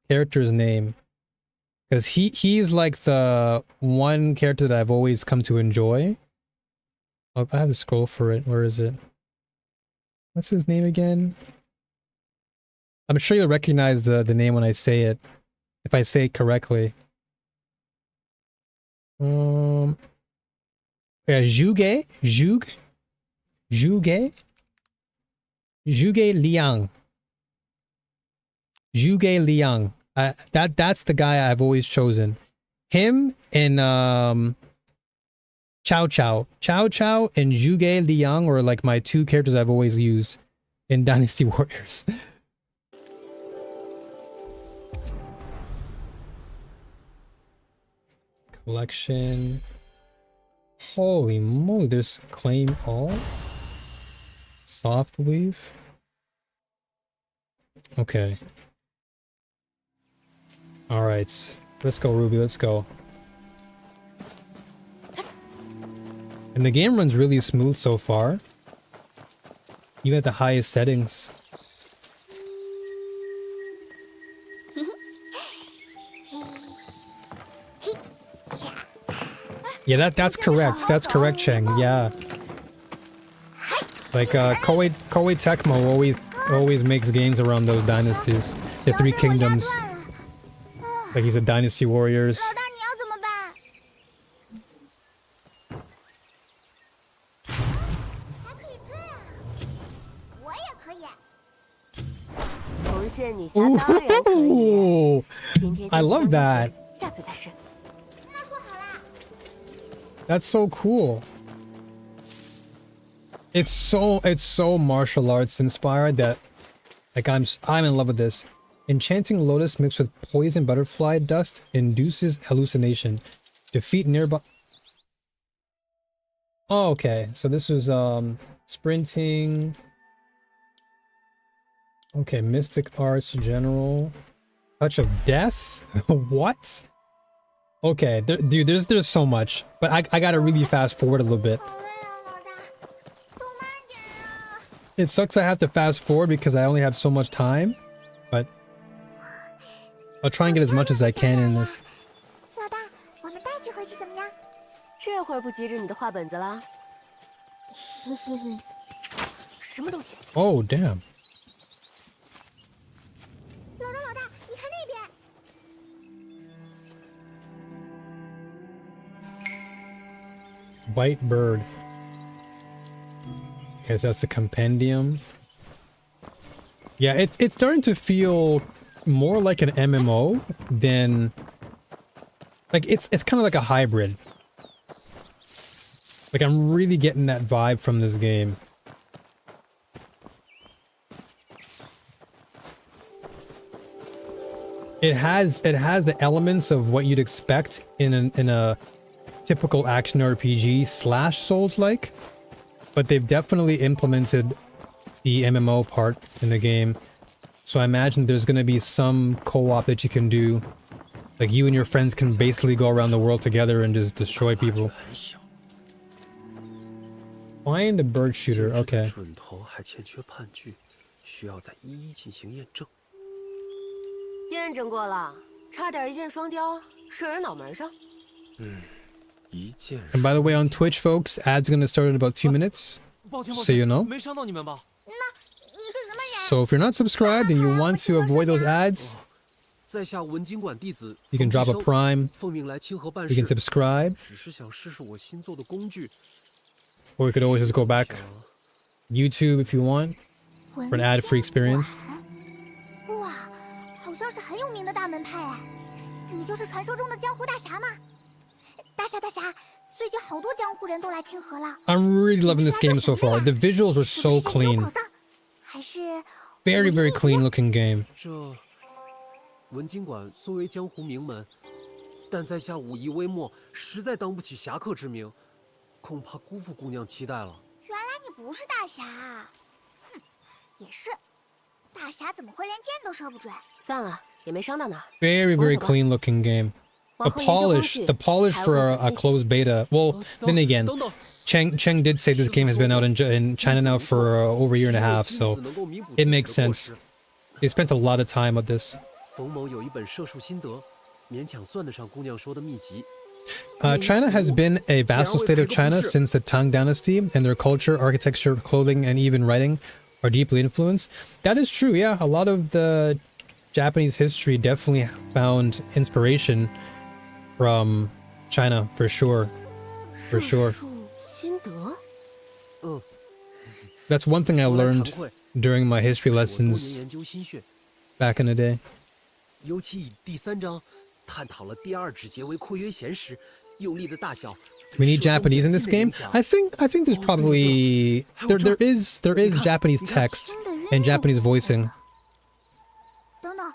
character's name. Because he's like the one character that I've always come to enjoy. Oh, I have to scroll for it. Where is it? What's his name again? I'm sure you'll recognize the name when I say it. If I say it correctly. Yeah, Zhuge Liang. Zhuge Liang. That's the guy I've always chosen. Him and Cao Cao and Zhuge Liang were like my two characters I've always used in Dynasty Warriors. Collection. Holy moly, there's claim all. Soft weave. Okay. All right, let's go, Ruby. Let's go. And the game runs really smooth so far. You at the highest settings. Yeah, that's correct. That's correct, Cheng. Yeah. Like Koei Tecmo always makes games around those dynasties. The Three Kingdoms. Like he's a Dynasty Warriors. 老大，你要怎么办？还可以这样，我也可以。红线女侠当然可以。 Ooh, 今天 I love that. 下次再试。那说好啦。 That's so cool. It's so martial arts inspired that like I'm in love with this. Enchanting lotus mixed with poison butterfly dust induces hallucination. Defeat nearby. Oh, okay. So this is sprinting. Okay, mystic arts general. Touch of death? What? Okay, dude, there's so much. But I gotta really fast forward a little bit. 好累啊，老大，走慢点啊。 It sucks I have to fast forward because I only have so much time. But I'll try and get as much as I can in this. 老大，我们带这回去怎么样？这会儿不急着你的画本子了。嘿嘿嘿，什么东西？ Oh, damn. 老大，你看那边。 White bird. Okay, so that's the compendium. Yeah, it's starting to feel more like an MMO than like it's kind of like a hybrid. Like I'm really getting that vibe from this game. It has the elements of what you'd expect in a typical action RPG / Souls-like, but they've definitely implemented the MMO part in the game. So I imagine there's going to be some co-op that you can do. Like you and your friends can basically go around the world together and just destroy people. Find the bird shooter. Okay. 准头还欠缺判据，需要再一一进行验证。验证过了，差点一箭双雕，射人脑门上。一件 And by the way, on Twitch, folks, ads going to start in about 2 minutes. 抱歉， So you know. 没伤到你们吧？你是什么人？ So if you're not subscribed and you want to avoid those ads, 在下文经馆弟子。 You can drop a prime. 奉命来清河办 You can 事。 subscribe. 只是想试试我新做的工具。 Or you could always just go back YouTube if you want for an ad-free experience. 哇，好像是很有名的大门派哎！你就是传说中的江湖大侠吗？大侠，最近好多江湖人都来清河了。 I'm really loving this game so far. The visuals are so clean. 还是 Very, very clean looking game. 这文经馆虽为江湖名门，但在下武艺微末，实在当不起侠客之名，恐怕辜负姑娘期待了。原来你不是大侠啊！哼，也是，大侠怎么会连箭都射不准？算了，也没伤到哪儿。 Very, very clean looking game. The polish for a closed beta. Well, then again, Cheng did say this game has been out in China now for over a year and a half, so it makes sense. They spent a lot of time on this. 冯某有一本射术心得，勉强算得上姑娘说的秘籍。 China has been a vassal state of China since the Tang Dynasty, and their culture, architecture, clothing, and even writing are deeply influenced. That is true, yeah. A lot of the Japanese history definitely found inspiration from China, for sure. For sure. 心得。 That's one thing I 说来惭 learned 愧， during my history 是我多年 lessons 研究心血， back in the day. 尤其以第3章探讨了第2指节为括约弦时，用力的大小。 We need Japanese in this game. I think there's probably there is Japanese text and Japanese voicing. 等等，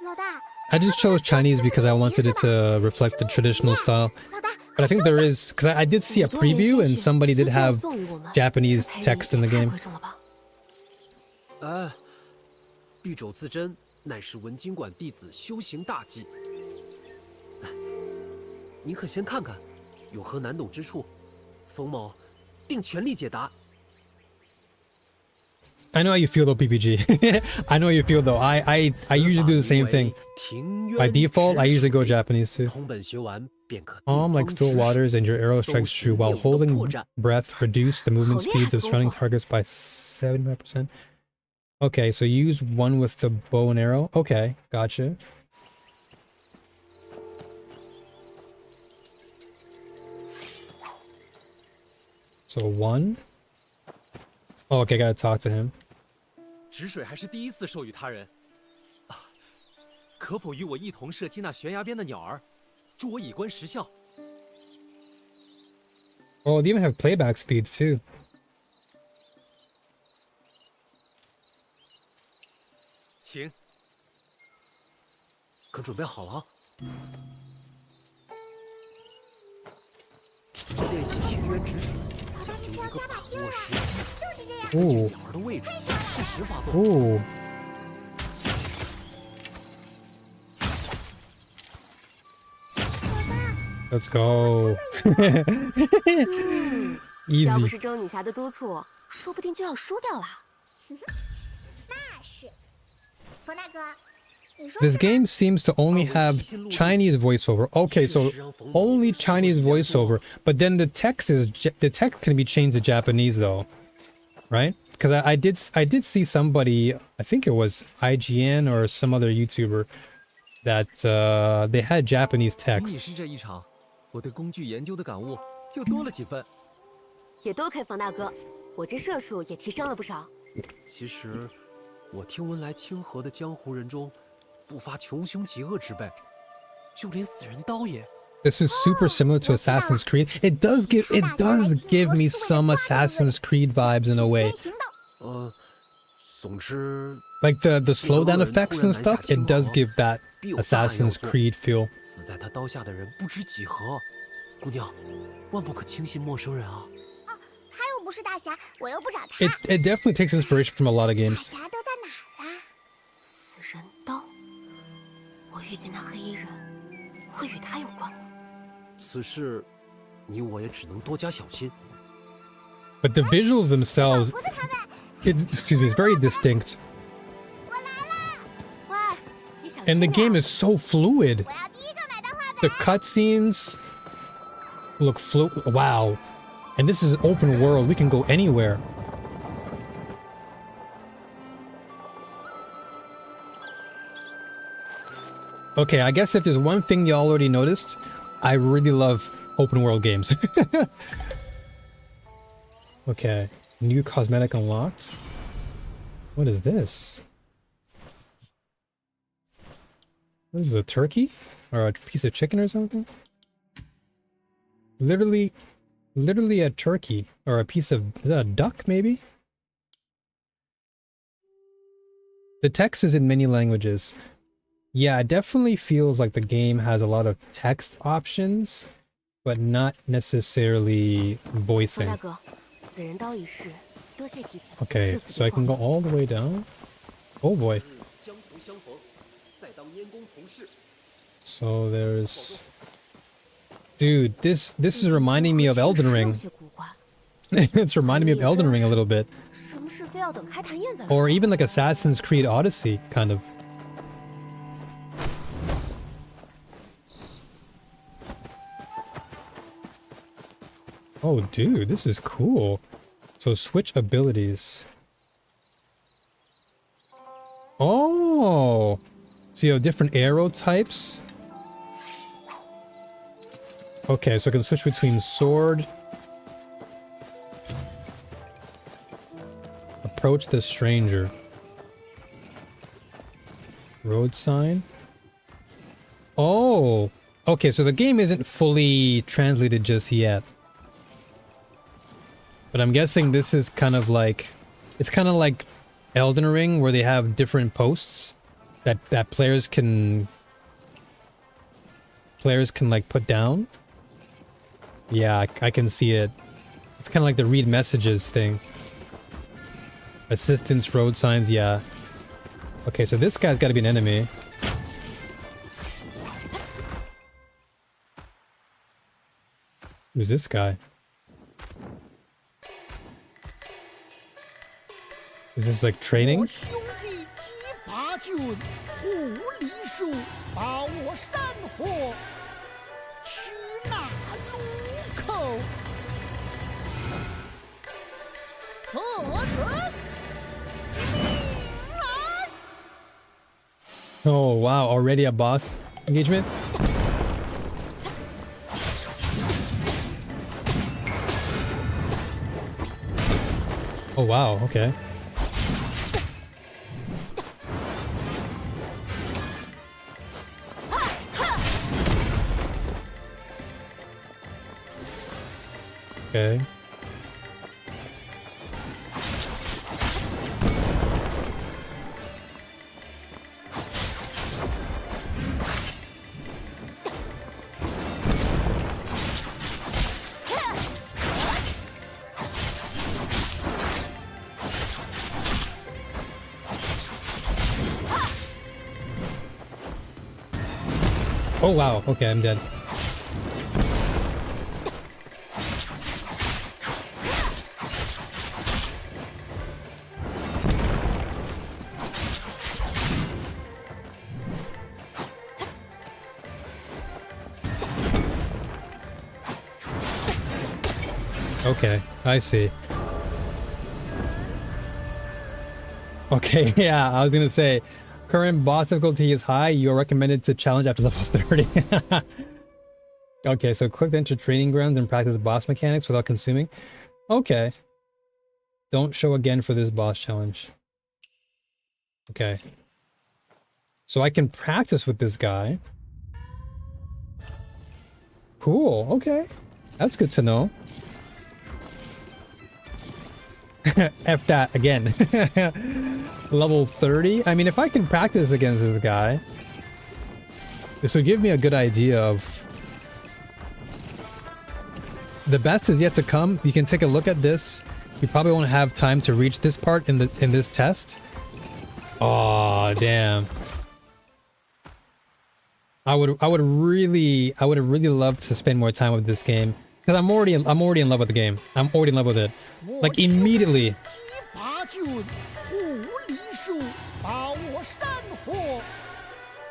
老大， I just chose Chinese because I wanted it to reflect the traditional style. 老大， But I think there is, because I did see a preview and somebody did have Japanese text in the game. 敝帚自珍乃是文经馆弟子修行大忌。您可先看看，有何难懂之处，冯某定全力解答。 I know how you feel though, PPG. I know how you feel though. I usually do the same thing. By default, I usually go Japanese too. 同本学完便可。 Calm like still waters and your arrow strikes true. While holding breath, reduce the movement speeds of surrounding targets by 75%. Okay, so use one with the bow and arrow. Okay, gotcha. So one. Oh, okay, gotta talk to him. 止水还是第一次授予他人，可否与我一同射击那悬崖边的鸟儿，助我以观实效？ Oh, they even have playback speeds too. 请。可准备好了？练习平原止水，讲究一个把握时机，根据鸟儿的位置，适时发动。 Ooh. Let's go. 要不 Easy. 是周女侠的督促，说不定就要输掉了。那是。冯大哥，你说 This game seems to only have Chinese voiceover. Okay, so only Chinese voiceover, but then the text can be changed to Japanese though, right? Because I did see somebody, I think it was IGN or some other YouTuber, that they had Japanese 你也 text. 是这一场，我对工具研究的感悟又多了几分。也多亏冯大哥，我这射术也提升了不少。其实，我听闻来清河的江湖人中，不乏穷凶极恶之辈，就连死人刀也。 This is super similar to Assassin's Creed. It does give me some Assassin's Creed vibes in a way. 总之， Like the slowdown effects and stuff, it does give that Assassin's Creed feel. 死在他刀下的人不知几何。姑娘，万不可轻信陌生人啊！ 他又不是大侠，我又不找他。 It definitely takes inspiration from a lot of 大 games. 侠都在哪儿啊？死人刀，我遇见那黑衣人，会与他有关吗？ 此事，你我也只能多加小心。 But the visuals themselves, excuse me, it's very distinct. 我来啦！喂，你小心 And the 点 game is so fluid. 我要第一个买到画板。 The cutscenes look wow. And this is open world. We can go anywhere. Okay, I guess if there's one thing y'all already noticed, I really love open world games. Okay, new cosmetic unlocked. What is this? What is this, a turkey? Or a piece of chicken or something? Literally a turkey. Or a piece of... is that a duck, maybe? The text is in many languages. Yeah, it definitely feels like the game has a lot of text options, but not necessarily 王 voicing. 大哥，死人刀一事，多谢提醒。 Okay, 就此 so I 别 can 忘 go all the way down. Oh boy. 江湖相逢，再当燕公同事。 So there's... Dude, this is 最近 reminding me of 清河 Elden 确实有 Ring. 些古怪， It's reminding me of Elden Ring a little bit. 什么事非要等开坛宴再说？ Or even like Assassin's Creed Odyssey, kind of. Oh, dude, this is cool. So switch abilities. Oh! So you have different arrow types? Okay, so I can switch between sword... Approach the stranger. Road sign. Oh! Okay, so the game isn't fully translated just yet. But I'm guessing this is kind of like... It's kind of like Elden Ring, where they have different posts that players can... Players can, like, put down. Yeah, I can see it. It's kind of like the read messages thing. Assistance, road signs, yeah. Okay, so this guy's got to be an enemy. Who's this guy? Is this like training? 我兄弟几把军，护梨树，把我山河，去那路口。啧，命来！ Oh wow, already a boss engagement? Oh wow, okay. Okay. Oh wow, okay, I'm dead. Okay, I see. Okay, yeah, I was gonna say, current boss difficulty is high. You're recommended to challenge after level 30. Okay, so click to enter training grounds and practice boss mechanics without consuming. Okay. Don't show again for this boss challenge. Okay. So I can practice with this guy. Cool, okay. That's good to know. F that again. Level 30? I mean, if I can practice against this guy, this would give me a good idea of... The best is yet to come. You can take a look at this. You probably won't have time to reach this part in this test. Oh, damn. I would have really loved to spend more time with this game. Because I'm already in love with the game. I'm already in love with it. Like immediately.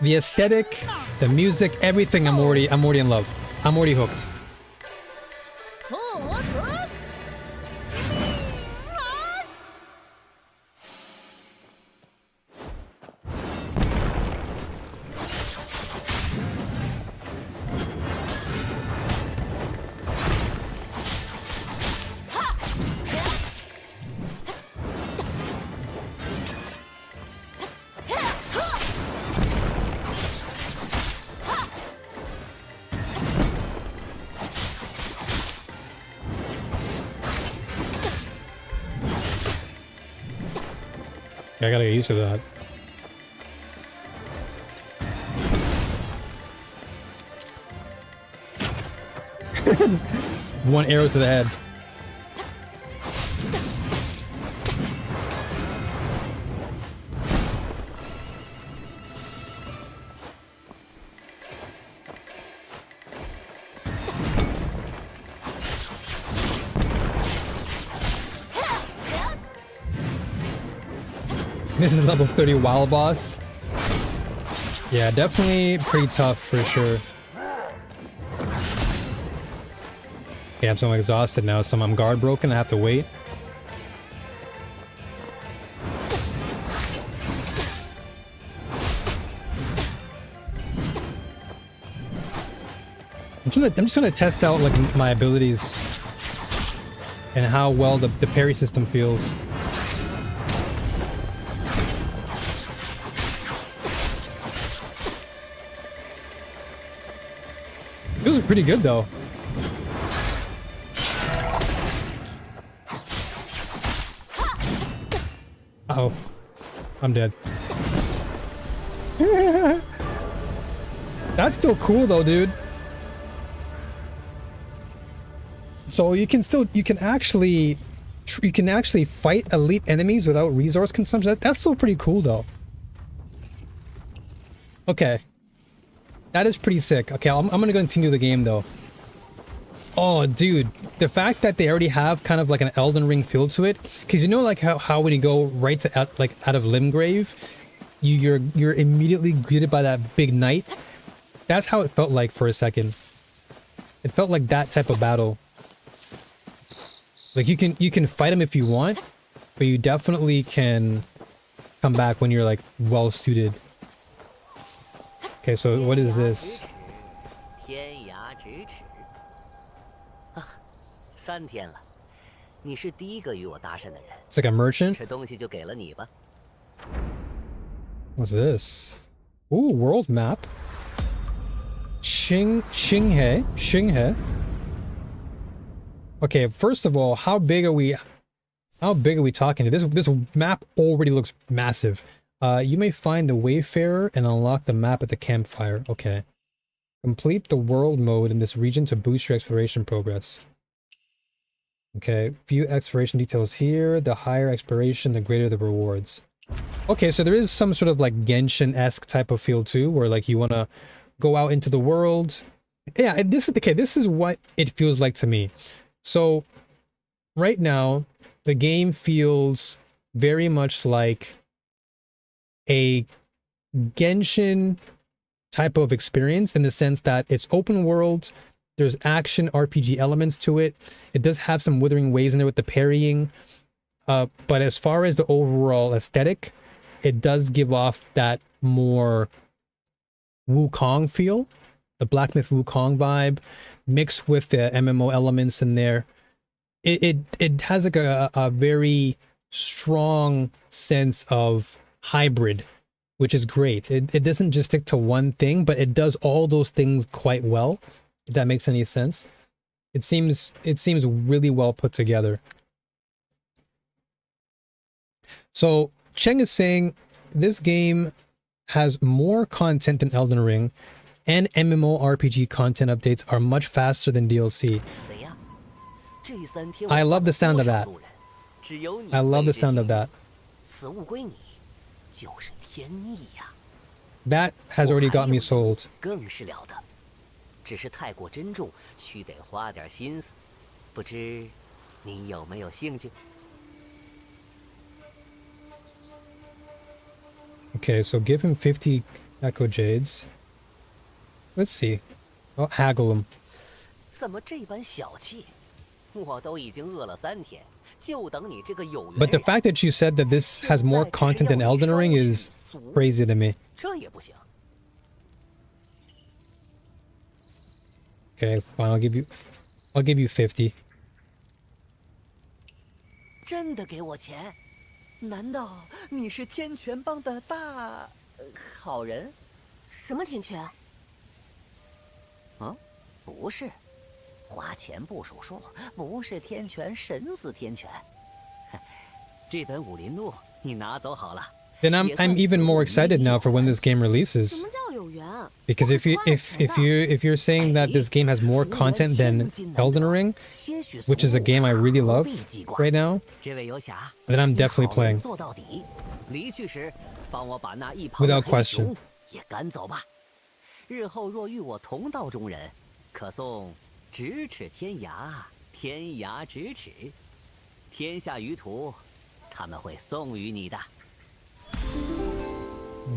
The aesthetic, the music, everything, I'm already in love. I'm already hooked. I gotta get used to that. One arrow to the head. This is level 30 wild boss. Yeah, definitely pretty tough for sure. Okay, I'm so exhausted now, so I'm guard broken. I have to wait. I'm just gonna test out like my abilities and how well the parry system feels. Feels pretty good though. Oh, I'm dead. That's still cool though, dude. So you can actually fight elite enemies without resource consumption. That's still pretty cool though. Okay. That is pretty sick. Okay, I'm gonna continue the game though. Oh, dude, the fact that they already have kind of like an Elden Ring feel to it, because you know, like how when you go right to out of Limgrave, you're immediately greeted by that big knight. That's how it felt like for a second. It felt like that type of battle. Like you can fight him if you want, but you definitely can come back when you're like well suited. Okay, so what is this? 3天了，你是第一个与我搭讪的人。 It's like a merchant. 这东西就给了你吧。 What's this? Ooh, world map. Xinghe. Okay, first of all, how big are we talking? This map already looks massive. You may find the Wayfarer and unlock the map at the campfire. Okay. Complete the world mode in this region to boost your exploration progress. Okay, view exploration details here. The higher exploration, the greater the rewards. Okay, so there is some sort of like Genshin-esque type of feel too, where like you want to go out into the world. Yeah, this is what it feels like to me. So right now, the game feels very much like a Genshin type of experience in the sense that it's open world. There's action RPG elements to it. It does have some Withering Waves in there with the parrying. But as far as the overall aesthetic, it does give off that more Wukong feel. The Black Myth Wukong vibe mixed with the MMO elements in there. It has like a very strong sense of hybrid, which is great. It doesn't just stick to one thing, but it does all those things quite well. If that makes any sense. It seems really well put together. So Cheng is saying this game has more content than Elden Ring, and MMORPG content updates are much faster than DLC. I love the sound of that. I love the sound of that. That has already got me sold. 只是太过珍重，须得花点心思。不知您有没有兴趣？ Okay, so give him 50 Echo Jades. Let's see. I'll haggle him. 怎么这般小气？我都已经饿了3天，就等你这个有缘人。 But the fact that you said that this has more content than Elden Ring is crazy to me. 这也不行。 Okay, fine. I'll give you 50. 真的给我钱？难道你是天泉帮的大好人？什么天权？嗯，不是，花钱不数数，不是天泉，神似天泉。这本武林录你拿走好了。 Then I'm even more excited now for when this game 什 releases. 么叫有缘？ Because if you're saying that this game has more content than Elden Ring, which is a game I really love right now, 这位游侠， then I'm definitely 好人 playing. 做到底。离去时，帮我把那一旁 Without 的黑 question. 熊也赶走吧。日后若遇我同道中人，可送咫尺天涯，天涯咫尺，天下余途，他们会送予你的。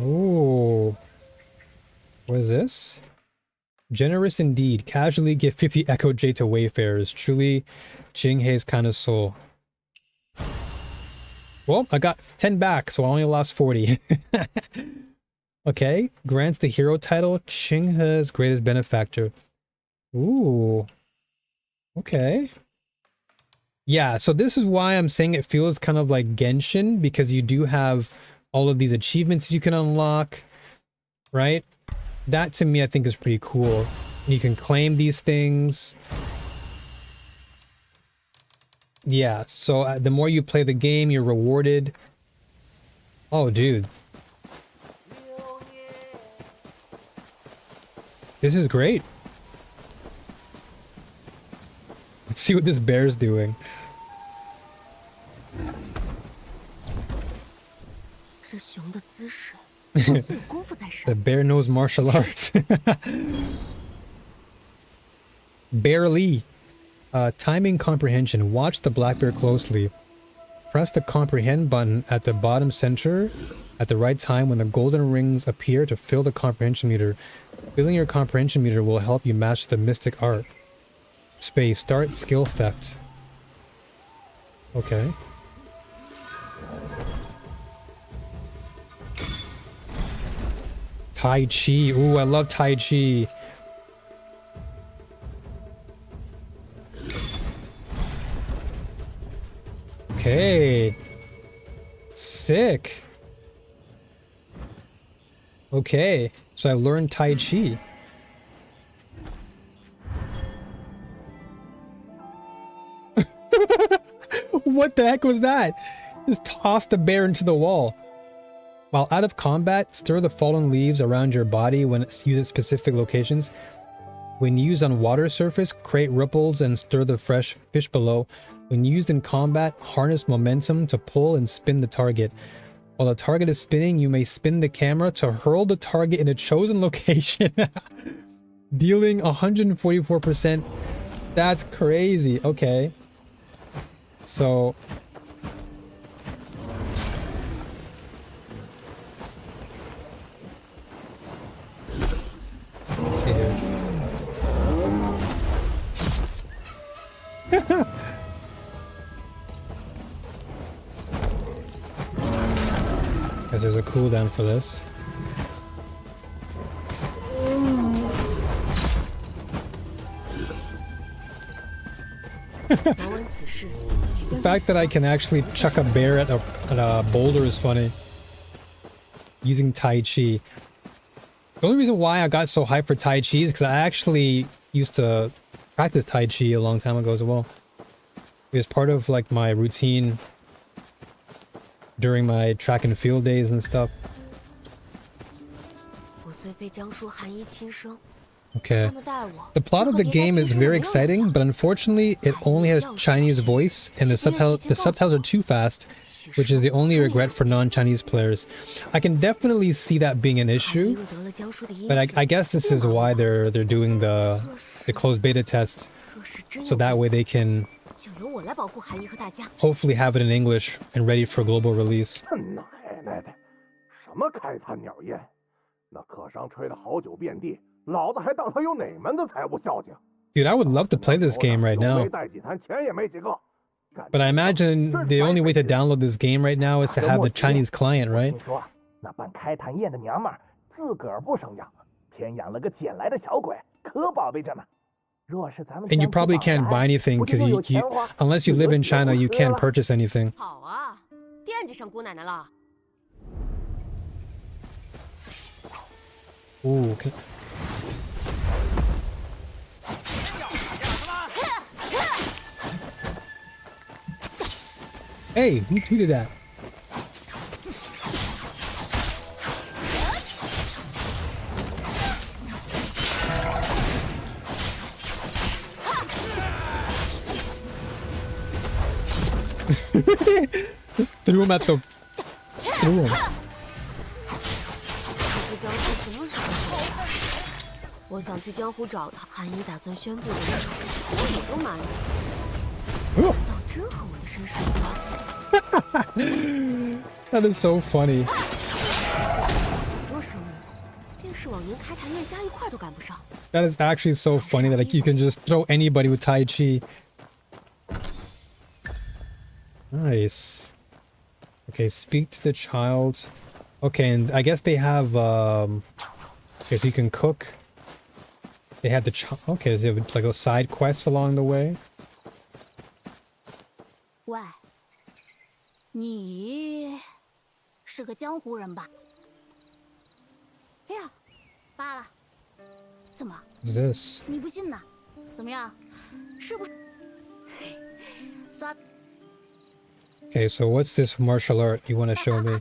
Ooh. What is this? Generous indeed. Casually give 50 Echo J to wayfarers. Truly Jinghei's kind of soul. Well, I got 10 back, so I only lost 40. Okay. Grants the hero title. Jinghei's greatest benefactor. Ooh. Okay. Yeah, so this is why I'm saying it feels kind of like Genshin, because you do have all of these achievements you can unlock, right? That to me I think is pretty cool. You can claim these things. Yeah, so the more you play the game, you're rewarded. Oh, dude. This is great. Let's see what this bear's doing. 这熊的姿势，貌似有功夫在 The 身。 bear knows martial arts. Barely. Timing comprehension. Watch the black bear closely. Press the comprehend button at the bottom center at the right time when the golden rings appear to fill the comprehension meter. Filling your comprehension meter will help you match the mystic art. Space. Start skill theft. Okay. Tai Chi. Ooh, I love Tai Chi. Okay. Sick. Okay. So I've learned Tai Chi. What the heck was that? Just toss the bear into the wall. While out of combat, stir the fallen leaves around your body when it's used at specific locations. When used on water surface, create ripples and stir the fresh fish below. When used in combat, harness momentum to pull and spin the target. While the target is spinning, you may spin the camera to hurl the target in a chosen location. Dealing 144%. That's crazy. Okay. So... let's see here. Because there's a cooldown for this. The fact that I can actually chuck a bear at a boulder is funny. Using Tai Chi. The only reason why I got so hyped for Tai Chi is because I actually used to practice Tai Chi a long time ago as well. It was part of like my routine during my track and field days and stuff. Okay. The plot of the game is very exciting, but unfortunately it only has Chinese voice and the subtitles are too fast, which is the only regret for non-Chinese players. I can definitely see that being an issue, but I guess this is why they're doing the closed beta test, so that way they can hopefully have it in English and ready for global release. Dude, I would love to play this game right now. But I imagine the only way to download this game right now is to have the Chinese client, right? And you probably can't buy anything because unless you live in China, you can't purchase anything. Ooh, okay. Hey, who did that? Threw him at the... Threw him. 这江湖什么时候回来？我想去江湖找他。韩一打算宣布的时候，我也都瞒着。倒真和我的身世有关。 That is so funny. 很多生物，便是往年开坛院加一块都赶不上。 That is actually so funny that like you can just throw anybody with Tai Chi. Nice. Okay, speak to the child. Okay, and I guess they have okay, so you can cook. They have the okay, they have like a side quests along the way. 喂，你是个江湖人吧？哎呀，罢了。怎么？ What's this? 你不信呢？怎么样？是不是？刷。 Okay, so what's this martial art you want to show me?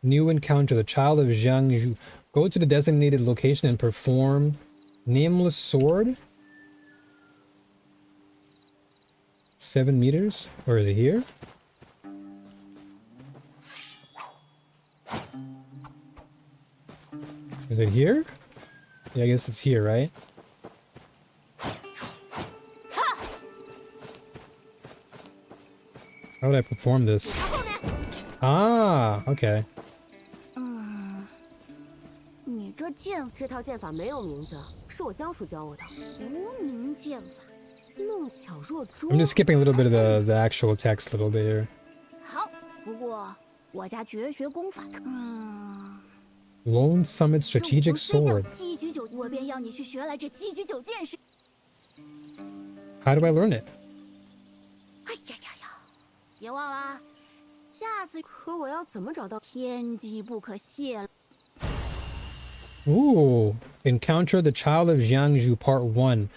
New encounter, the child of Zhang Yu. Go to the designated location and perform nameless sword. 7 meters? Or is it here? Is it here? Yeah, I guess it's here, right? How would I perform this? Ah, okay. 你这剑这套剑法没有名字，是我江叔教我的。无名剑法，弄巧若拙。 I'm just skipping a little bit of the actual text a little bit here. 好。不过我家绝学功法，Lone Summit 这 Strategic 无非叫 Sword. 鸡居九，我便要你去学来这鸡居九剑式。 How do I learn it? 哎呀呀呀！别忘了，下次可我要怎么找到？天机不可泄露。 Ooh, encounter the child of Jiangju part 1.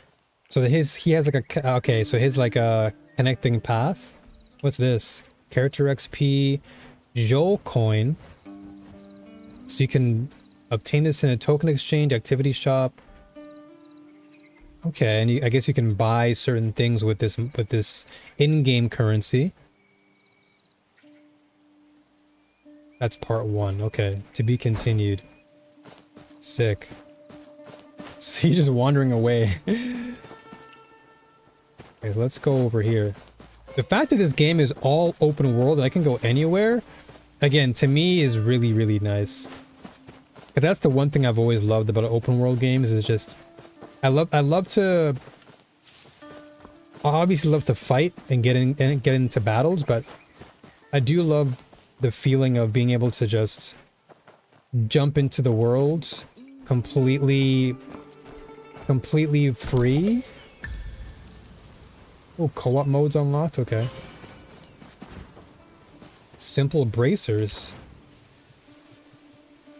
So he has like a okay, so his like a connecting path. What's this? Character XP, Zhou coin. So you can obtain this in a token exchange activity shop. Okay, and I guess you can buy certain things with this in-game currency. That's part 1. Okay, to be continued. Sick. So he's just wandering away. Okay, let's go over here. The fact that this game is all open world and I can go anywhere, again, to me is really, really nice. But that's the one thing I've always loved about open world games is just I obviously love to fight and get into battles, but I do love the feeling of being able to just jump into the world completely free. Oh, co-op mode's unlocked, okay. Simple bracers.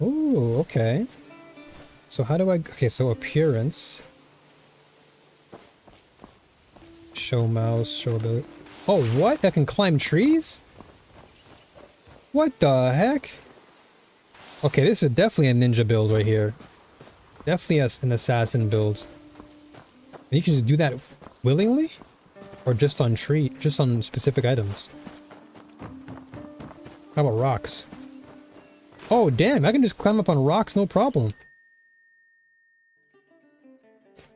Oh, okay. So how do I... Okay, so appearance. Show mouse, show the... Oh, what? I can climb trees? What the heck? Okay, this is definitely a ninja build right here. Definitely an assassin build. And you can just do that willingly? Or just on specific items? How about rocks? Oh, damn, I can just climb up on rocks, no problem.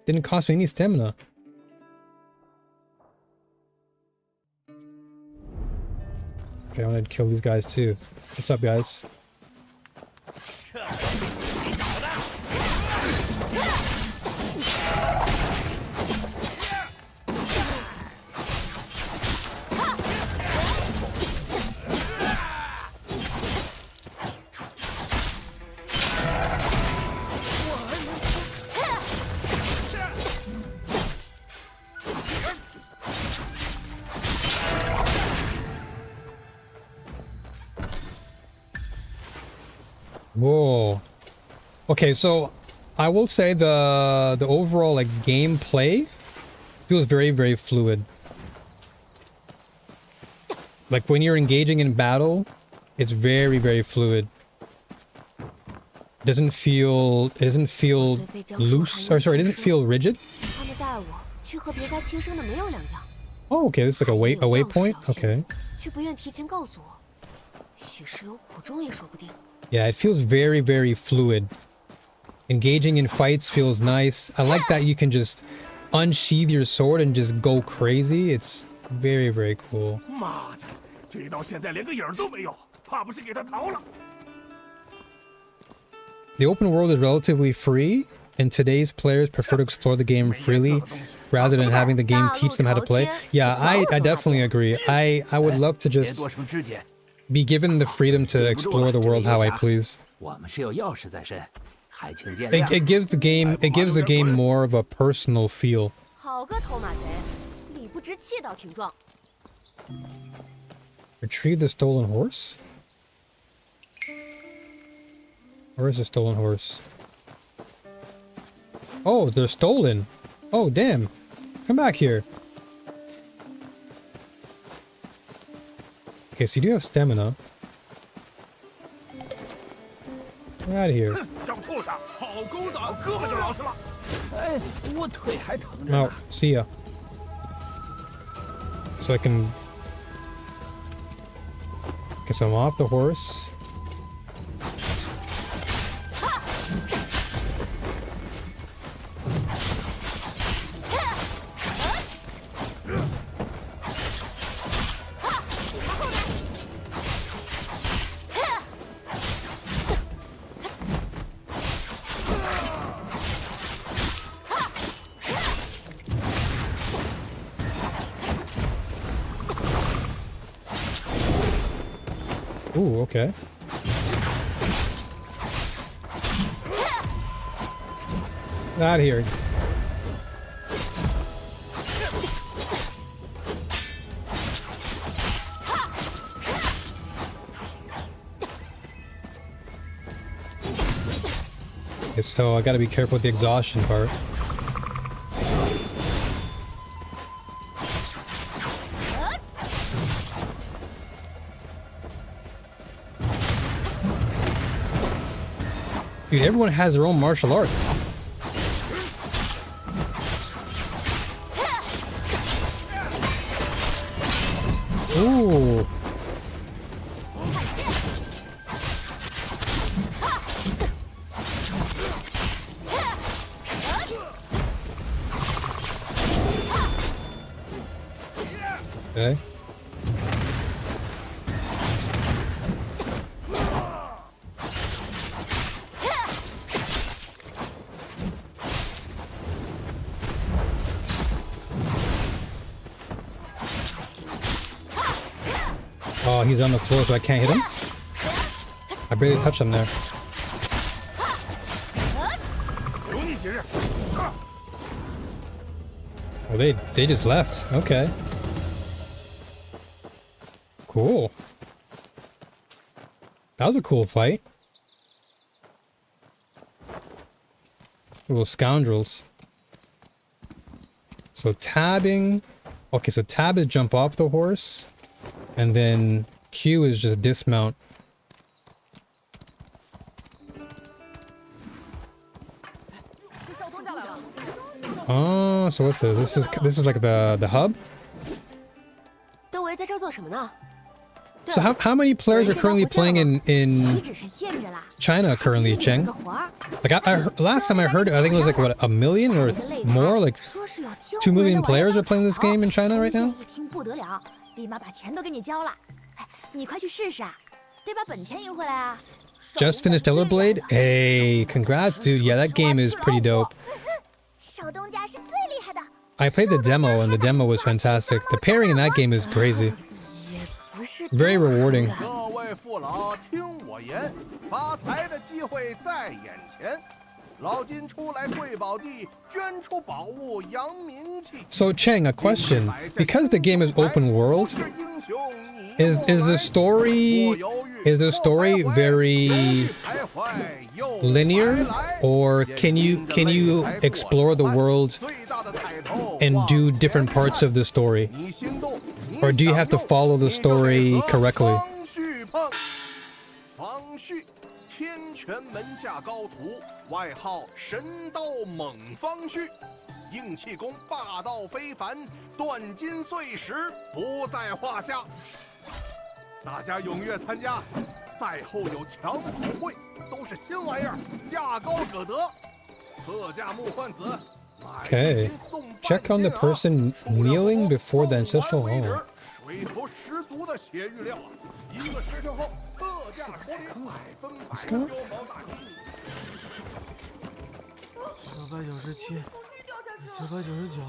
Didn't cost me any stamina. Okay, I want to kill these guys too. What's up, guys? Whoa. Okay, so I will say the overall like gameplay feels very, very fluid. Like when you're engaging in battle, it's very, very fluid. It doesn't feel loose, or sorry, it doesn't feel rigid. 他们带我去和别家亲生的没有两样。Oh, okay, this is like a waypoint. Okay. 却不愿提前告诉我，许是有苦衷也说不定。 Yeah, it feels very, very fluid. Engaging in fights feels nice. I like that you can just unsheath your sword and just go crazy. It's very, very cool. 妈的，追到现在连个影儿都没有，怕不是给他逃了。 The open world is relatively free, and today's players prefer to explore the game freely rather than having the game teach them how to play. Yeah, I definitely agree. I would love to 别 just 多生枝节， be given the freedom to explore the world how I please. 我们是有要事在身，还请见 It, 谅。 it gives the game more of a personal feel. 好个头马贼，理不直气倒挺壮。 Retrieve the stolen horse? Where is the stolen horse? Oh, they're stolen. Oh, damn. Come back here. Okay, so you do have stamina. Get out of here. 小畜生，好勾当，胳膊就老实了。哎，我腿还疼着呢。 Oh, see ya. So I can... Okay, so I'm off the horse. Ooh, okay. Out of here. Okay, so I gotta be careful with the exhaustion part. Dude, everyone has their own martial art. Ooh. Okay. Oh, he's on the floor, so I can't hit him? I barely touched him there. 留你几日。 Oh, they just left. Okay. Cool. That was a cool fight. Little scoundrels. So tabbing. Okay, so tab is jump off the horse. And then Q is just dismount. Oh, so what's this? This is like the hub? 都围在这儿做什么呢？ So how many players are currently playing in 你只是见着啦。 China currently, 个 Cheng? 活儿， Like last time I heard it, I think it was like what, a million or more? Like 说是要交 2 million 回来 players are playing this game in China right now? 一听不得了，立马把钱都给你交了。哎，你快去试试啊，得把本钱赢回来啊！ Just finished Stellar Blade? Hey, congrats, dude. Yeah, that game is pretty dope. 手东家是最厉害的。 I played the demo, and the demo was fantastic. The pairing in that game is crazy. 不是 Very rewarding. 各位父老，听我言，发财的机会在眼前。老金出来贵宝地，捐出宝物扬名气。 So, Cheng, a question. Because the game is open world, is the story very linear, or can you explore the world and do different parts of the story, or do you have to follow the story correctly? 方旭，天天泉门下高徒，外号神刀猛方旭，硬气功霸道非凡，断金碎石不在话下。大家踊跃参加，赛后有抢普会，都是新玩意儿，价高者得。特价木换子。Okay. Check on the person kneeling before the ancestral home. 水头十足的血玉料啊！一个时辰后，特价处理100分百貂毛大鸡。997、999。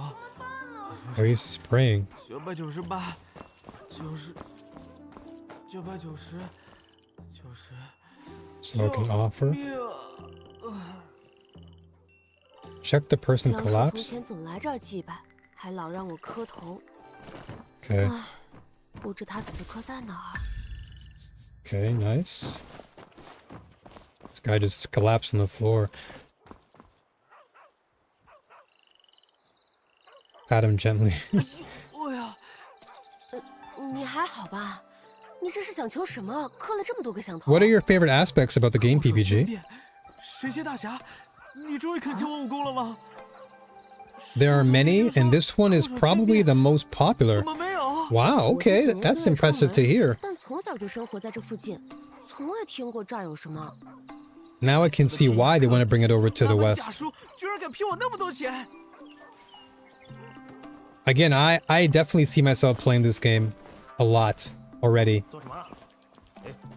Oh, he's praying. 998、990、So I can offer. Check the person 江叔从 collapse. 前总来这儿祭拜，还老让我磕头。 Okay. 唉，不知他此刻在哪儿。 Okay, nice. This guy just collapsed on the floor. Pat him gently. 我呀，你还好吧？你这是想求什么？磕了这么多个响头。 What are your favorite aspects about the game, PPG? 神仙大侠，你终于肯教我武功了吗？ There are many, and this one is probably the most popular. 怎么没有？ Wow, okay, that's impressive to hear. 但从小就生活在这附近，从未听过这儿有什么。 Now I can see why they want to bring it over to the 那本 west. 假书居然敢骗我那么多钱！ Again, I definitely see myself playing this game a lot already. 做什么？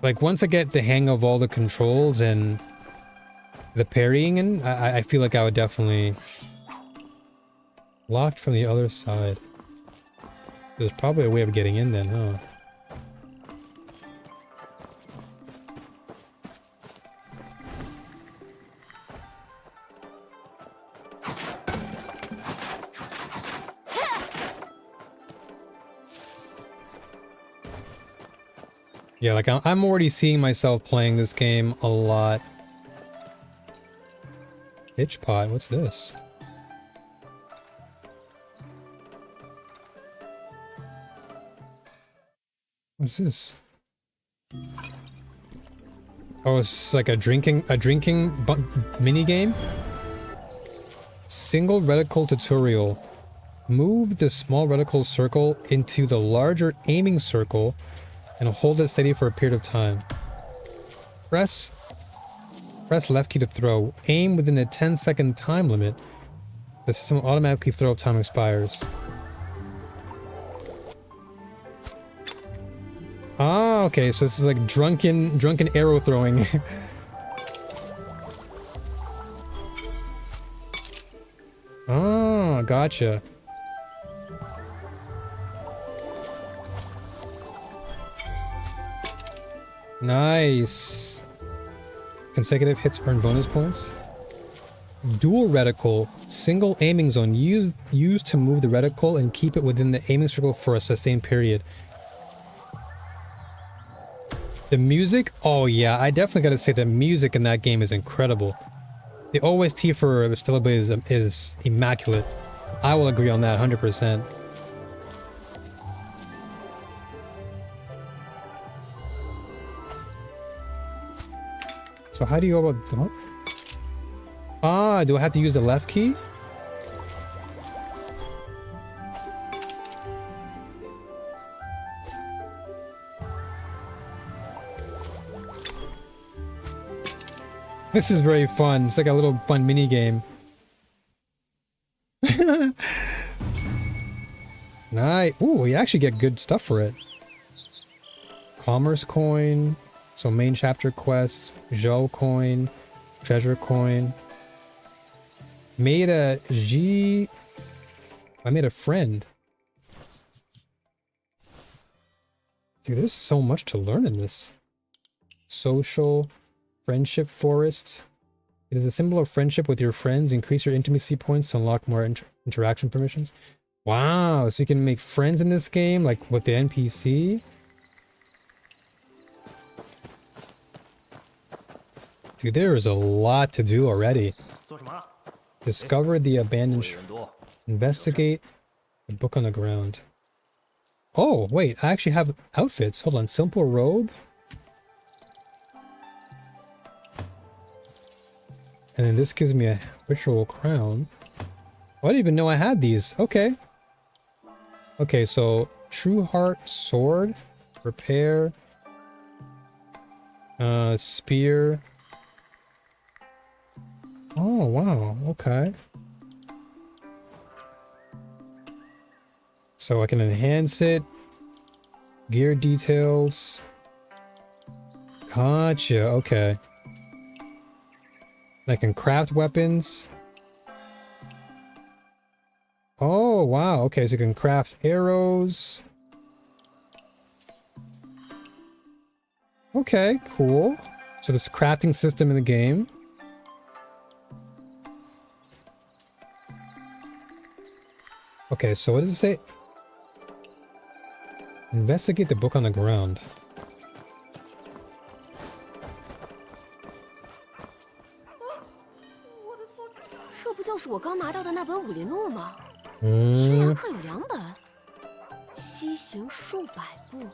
Like once I get the hang of all the controls and the parrying, and I feel like I would definitely locked from the other side. There's probably a way of getting in then, huh? Yeah, like I'm already seeing myself playing this game a lot. Hitch pot, what's this? What's this? Oh, it's like a drinking mini game. Single reticle tutorial. Move the small reticle circle into the larger aiming circle and hold it steady for a period of time. Press left key to throw. Aim within a 10-second time limit. The system will automatically throw if time expires. Ah, okay, so this is like drunken arrow throwing. Ah, gotcha. Nice. Consecutive hits earn bonus points. Dual reticle. Single aiming zone. Used to move the reticle and keep it within the aiming circle for a sustained period. The music? Oh yeah, I definitely gotta say the music in that game is incredible. The OST for Stellar Blade is immaculate. I will agree on that 100%. So how do you go about that? Ah, do I have to use the left key? This is very fun. It's like a little fun mini game. Nice. Ooh, you actually get good stuff for it. Commerce coin. So main chapter quests. Zhou coin. Treasure coin. Made a G. I made a friend. Dude, there's so much to learn in this. Social. Friendship forest. It is a symbol of friendship with your friends. Increase your intimacy points to unlock more interaction permissions. Wow, so you can make friends in this game, like with the NPC. Dude, there is a lot to do already. Discover the abandoned investigate the book on the ground. Oh, wait, I actually have outfits. Hold on, simple robe. And then this gives me a ritual crown. I didn't even know I had these. Okay. Okay, so True Heart Sword, Repair, Spear. Oh, wow. Okay. So I can enhance it. Gear details. Gotcha. Okay. I can craft weapons. Oh, wow. Okay, so you can craft arrows. Okay, cool. So there's a crafting system in the game. Okay, so what does it say? Investigate the book on the ground. 这不就是我刚拿到的那本武林录吗？天涯嗯课有2本，西行数百步，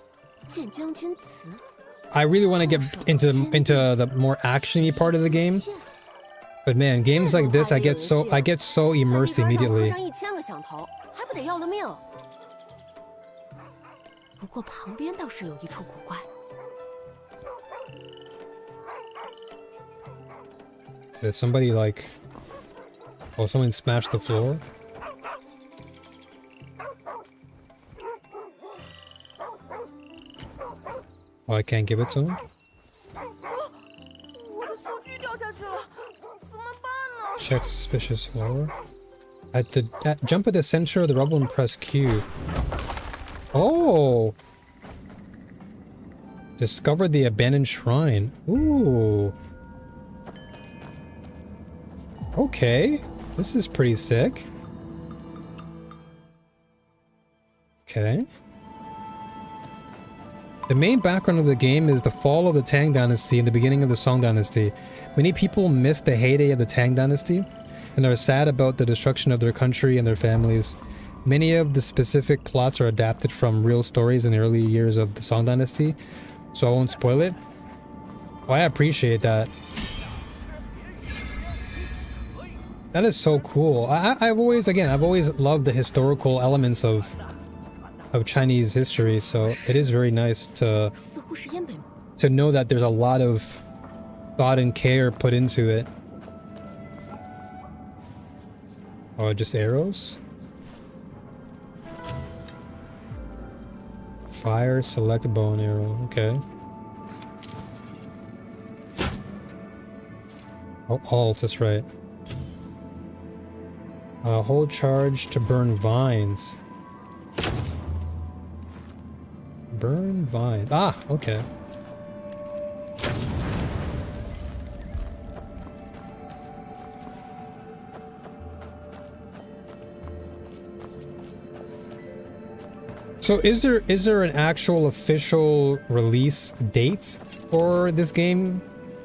见将军词。 I really want to get into the more actiony part of the game, but man, games like this, I get so immersed immediately. 上1000个响头，还不得要了命？不过旁边倒是有一处古怪。 Did somebody like... Oh, someone smashed the floor? Oh, I can't give it to him? 我的素具掉下去了，怎么办呢？ Check suspicious floor. Jump at the center of the rubble and press Q. Oh! Discover the abandoned shrine. Ooh. Okay. This is pretty sick. Okay. The main background of the game is the fall of the Tang Dynasty and the beginning of the Song Dynasty. Many people miss the heyday of the Tang Dynasty and are sad about the destruction of their country and their families. Many of the specific plots are adapted from real stories in the early years of the Song Dynasty, so I won't spoil it. Oh, I appreciate that. That is so cool. I've always loved the historical elements of Chinese history, so it is very nice to know that there's a lot of thought and care put into it. Oh, just arrows? Fire, select bow and arrow. Okay. Oh, alt, that's right. Hold charge to burn vines. Burn vines. Ah, okay. So is there an actual official release date for this game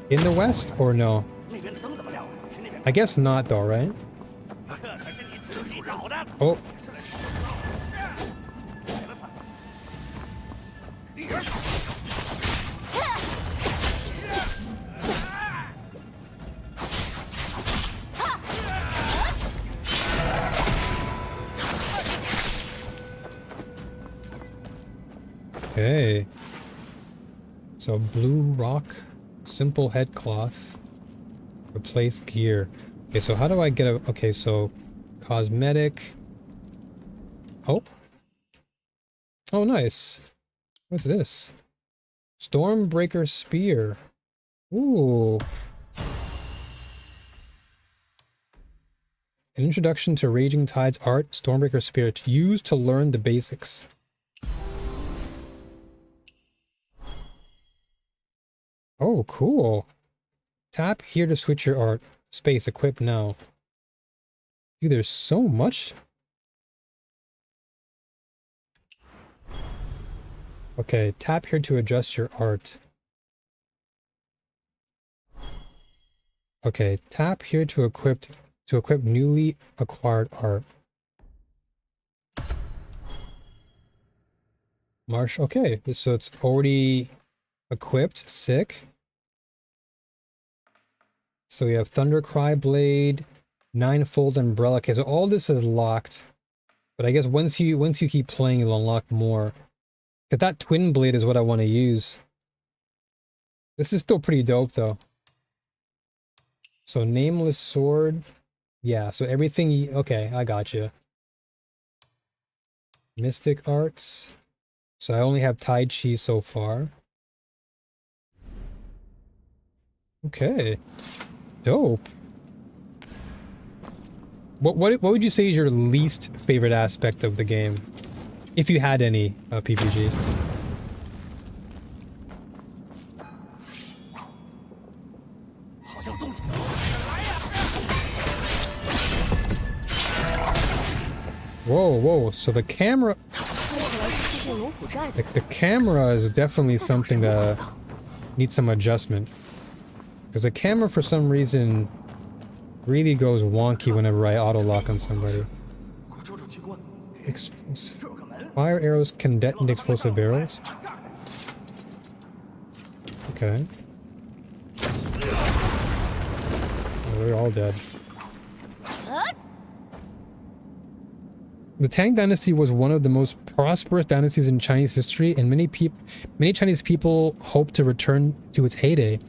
in the West or no? I guess not though, right? Oh. Okay. So blue rock, simple head cloth, replace gear. Okay, so how do I get a... Okay, so cosmetic. Oh. Oh, nice. What's this? Stormbreaker spear. Ooh. An introduction to Raging Tide's art, Stormbreaker spear, used to learn the basics. Oh, cool. Tap here to switch your art. Space, equip now. Dude, there's so much. Okay, tap here to adjust your art. Okay, tap here to equip newly acquired art. Marsh, okay, so it's already equipped, sick. So we have Thundercry Blade, Ninefold Umbrella. Okay, so all this is locked. But I guess once you keep playing, you'll unlock more. Because that Twin Blade is what I want to use. This is still pretty dope, though. So Nameless Sword. Yeah, so everything... Okay, I got you. Mystic Arts. So I only have Tai Chi so far. Okay. Dope. What would you say is your least favorite aspect of the game? If you had any PPG. Whoa, whoa, so the camera... the camera is definitely something that needs some adjustment. Because the camera, for some reason, really goes wonky whenever I auto-lock on somebody. Explosive. Fire arrows can detonate explosive barrels. Okay. Oh, they're all dead. The Tang Dynasty was one of the most prosperous dynasties in Chinese history, and many Chinese people hope to return to its heyday.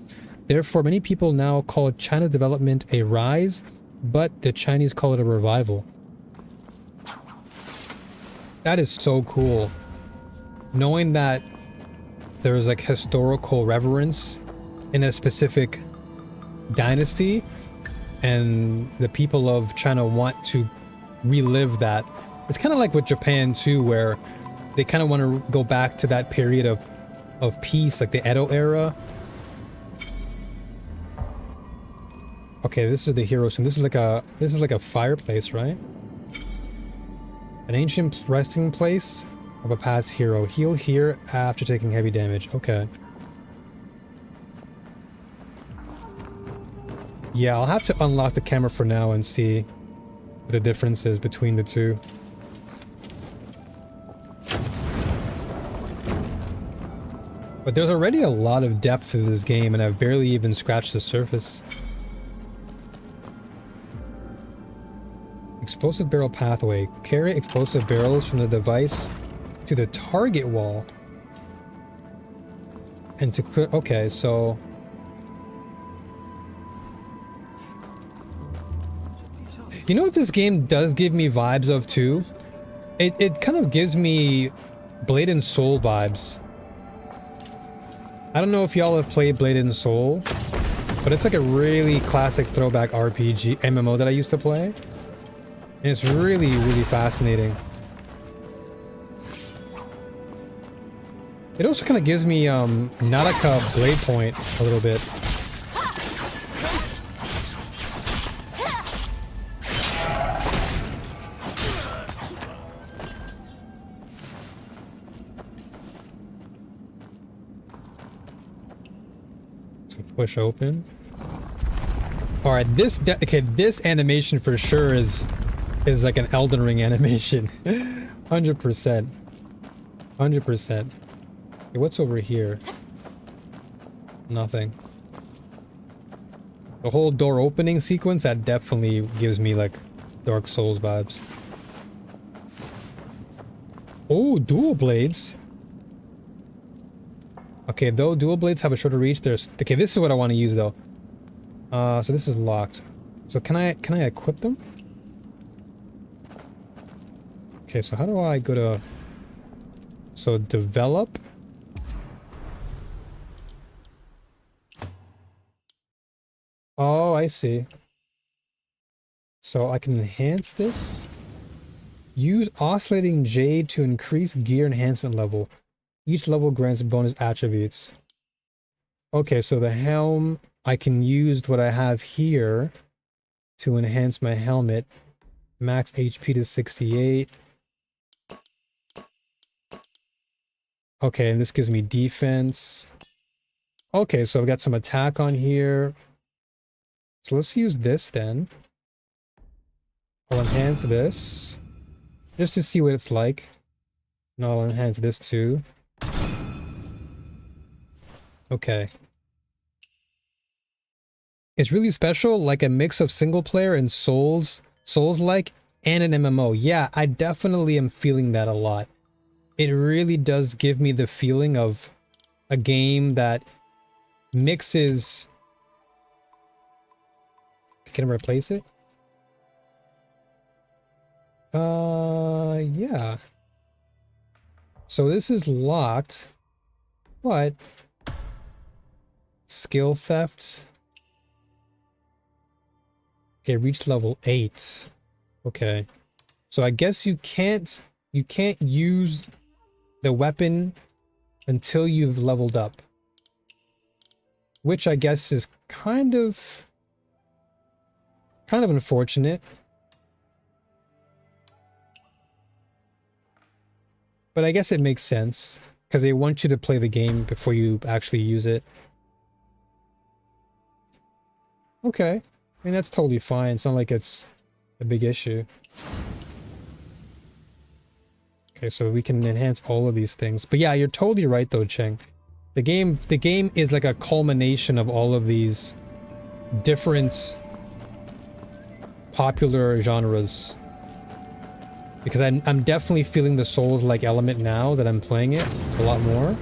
Therefore, many people now call China's development a rise, but the Chinese call it a revival. That is so cool. Knowing that there's like historical reverence in a specific dynasty, and the people of China want to relive that. It's kind of like with Japan too, where they kind of want to go back to that period of peace, like the Edo era. Okay, this is the hero room. This is like a fireplace, right? An ancient resting place of a past hero. Heal here after taking heavy damage. Okay. Yeah, I'll have to unlock the camera for now and see what the difference is between the two. But there's already a lot of depth to this game, and I've barely even scratched the surface. Explosive barrel pathway. Carry explosive barrels from the device to the target wall. And to clear... Okay, so... You know what this game does give me vibes of too? It kind of gives me Blade and Soul vibes. I don't know if y'all have played Blade and Soul, but it's like a really classic throwback RPG MMO that I used to play. And it's really, really fascinating. It also kind of gives me Nautica Blade Point a little bit. Push open. All right, this animation for sure is like an Elden Ring animation. 100%. 100%. Okay, what's over here? Nothing. The whole door opening sequence, that definitely gives me like Dark Souls vibes. Oh, dual blades. Okay, though dual blades have a shorter reach, there's... Okay, this is what I want to use, though. So this is locked. So can I equip them? Okay, so how do I go to... So, develop? Oh, I see. So I can enhance this? Use oscillating jade to increase gear enhancement level. Each level grants bonus attributes. Okay, so the helm, I can use what I have here to enhance my helmet. Max HP to 68. Okay, and this gives me defense. Okay, so I've got some attack on here. So let's use this then. I'll enhance this. Just to see what it's like. And I'll enhance this too. Okay. It's really special, like a mix of single player and Souls-like, and an MMO. Yeah, I definitely am feeling that a lot. It really does give me the feeling of a game that mixes... Can I replace it? Yeah. So this is locked, but skill theft. Okay, reach level 8. Okay. So I guess you can't use the weapon until you've leveled up. Which I guess is kind of unfortunate. But I guess it makes sense because they want you to play the game before you actually use it. Okay. I mean, that's totally fine. It's not like it's a big issue. Okay, so we can enhance all of these things. But yeah, you're totally right though, Cheng. The game is like a culmination of all of these different popular genres. Because I'm definitely feeling the Souls-like element now that I'm playing it a lot more.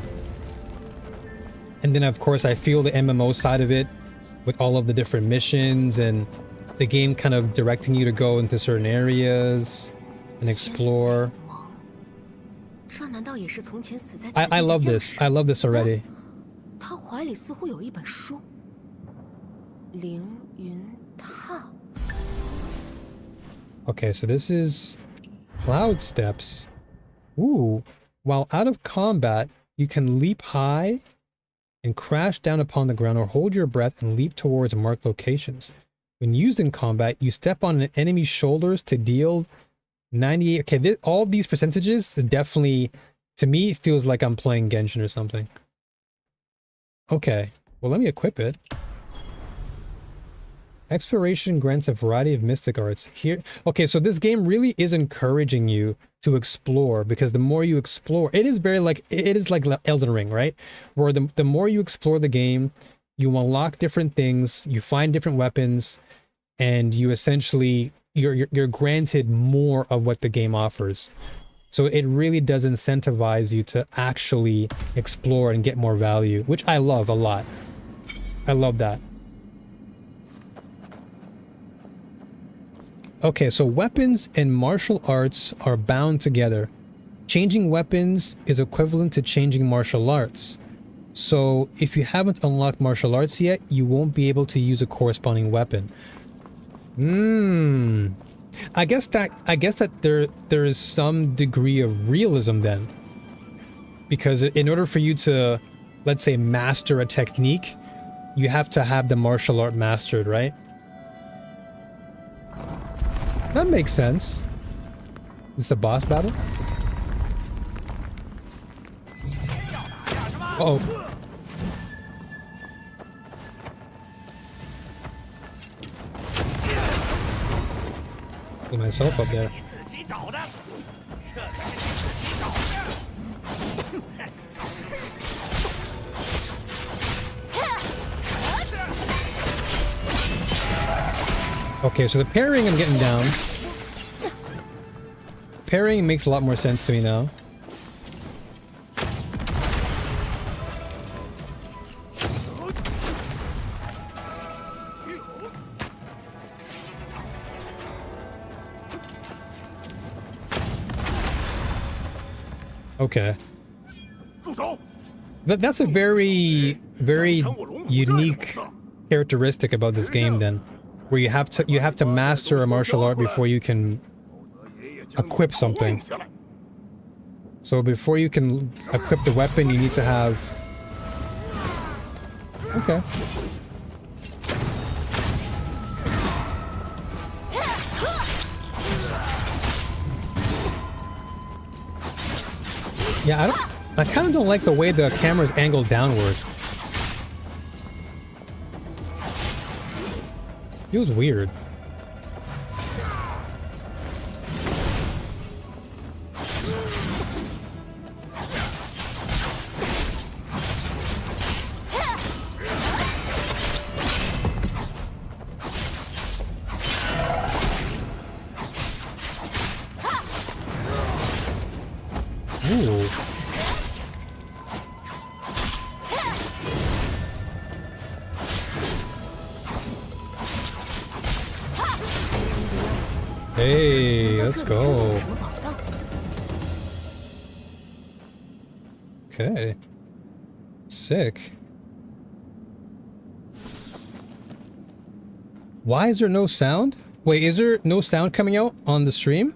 And then of course I feel the MMO side of it with all of the different missions and the game kind of directing you to go into certain areas and explore. I love this. I love this already. Okay, so this is Cloud Steps. Ooh. While out of combat, you can leap high and crash down upon the ground or hold your breath and leap towards marked locations. When used in combat, you step on an enemy's shoulders to deal 98... Okay, all these percentages definitely, to me, feels like I'm playing Genshin or something. Okay, well, let me equip it. Exploration grants a variety of mystic arts. Here, okay, so this game really is encouraging you to explore, because the more you explore, it is like Elden Ring, right? Where the more you explore the game, you unlock different things, you find different weapons, and you essentially you're granted more of what the game offers. So it really does incentivize you to actually explore and get more value, which I love a lot. I love that. Okay, so weapons and martial arts are bound together. Changing weapons is equivalent to changing martial arts. So if you haven't unlocked martial arts yet, you won't be able to use a corresponding weapon. I guess that there is some degree of realism then. Because in order for you to, let's say, master a technique, you have to have the martial art mastered, right? That makes sense. Is this a boss battle? Uh-oh. Put myself up there. Okay, so the parrying I'm getting down. Parrying makes a lot more sense to me now. Okay. That's a very unique characteristic about this game then, where you have to master a martial art before you can equip something. So before you can equip the weapon, you need to have... Okay. Yeah, I kind of don't like the way the camera's angled downward. Feels weird. Ooh. Hey, let's go. Okay. Sick. Why is there no sound? Wait, is there no sound coming out on the stream?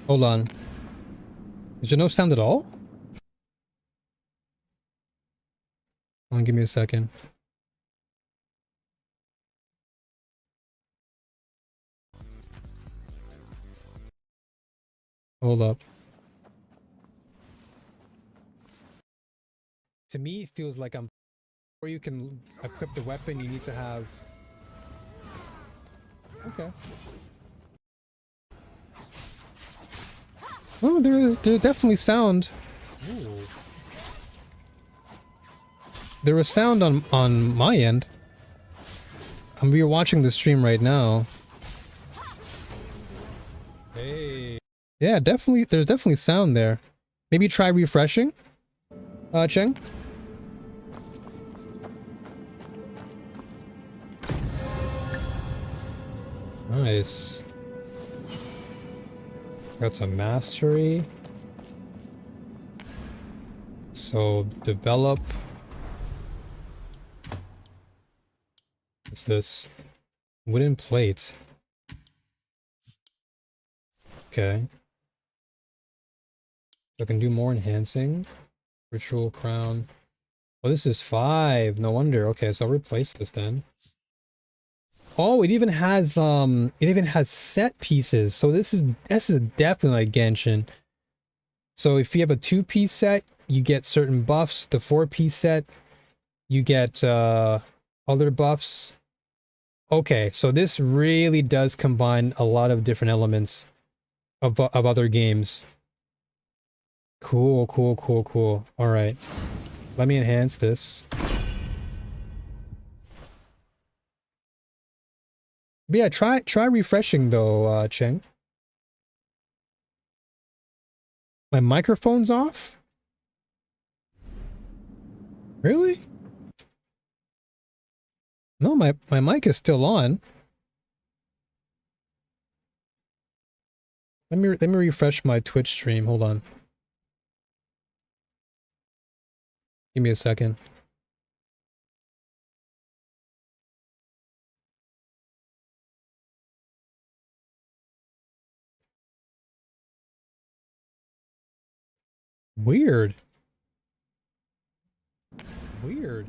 Hold on. Is there no sound at all? Hold on, give me a second. Hold up. To me, it feels like before you can equip the weapon, you need to have... Okay. Oh, there's definitely sound. Ooh. There was sound on my end. We are watching the stream right now. Hey. Yeah, definitely. There's definitely sound there. Maybe try refreshing, Cheng. Nice. Got some mastery. So develop. What's this? Wooden plate. Okay. So I can do more enhancing. Ritual crown. Oh, this is 5. No wonder. Okay, so I'll replace this then. Oh, it even has set pieces. So this is definitely like Genshin. So if you have a 2-piece set, you get certain buffs. The 4-piece set, you get other buffs. Okay, so this really does combine a lot of different elements of other games. Cool, cool, cool, cool. All right. Let me enhance this. But yeah, try refreshing though, Cheng. My microphone's off? Really? No, my mic is still on. Let me refresh my Twitch stream. Hold on. Give me a second. Weird. Weird.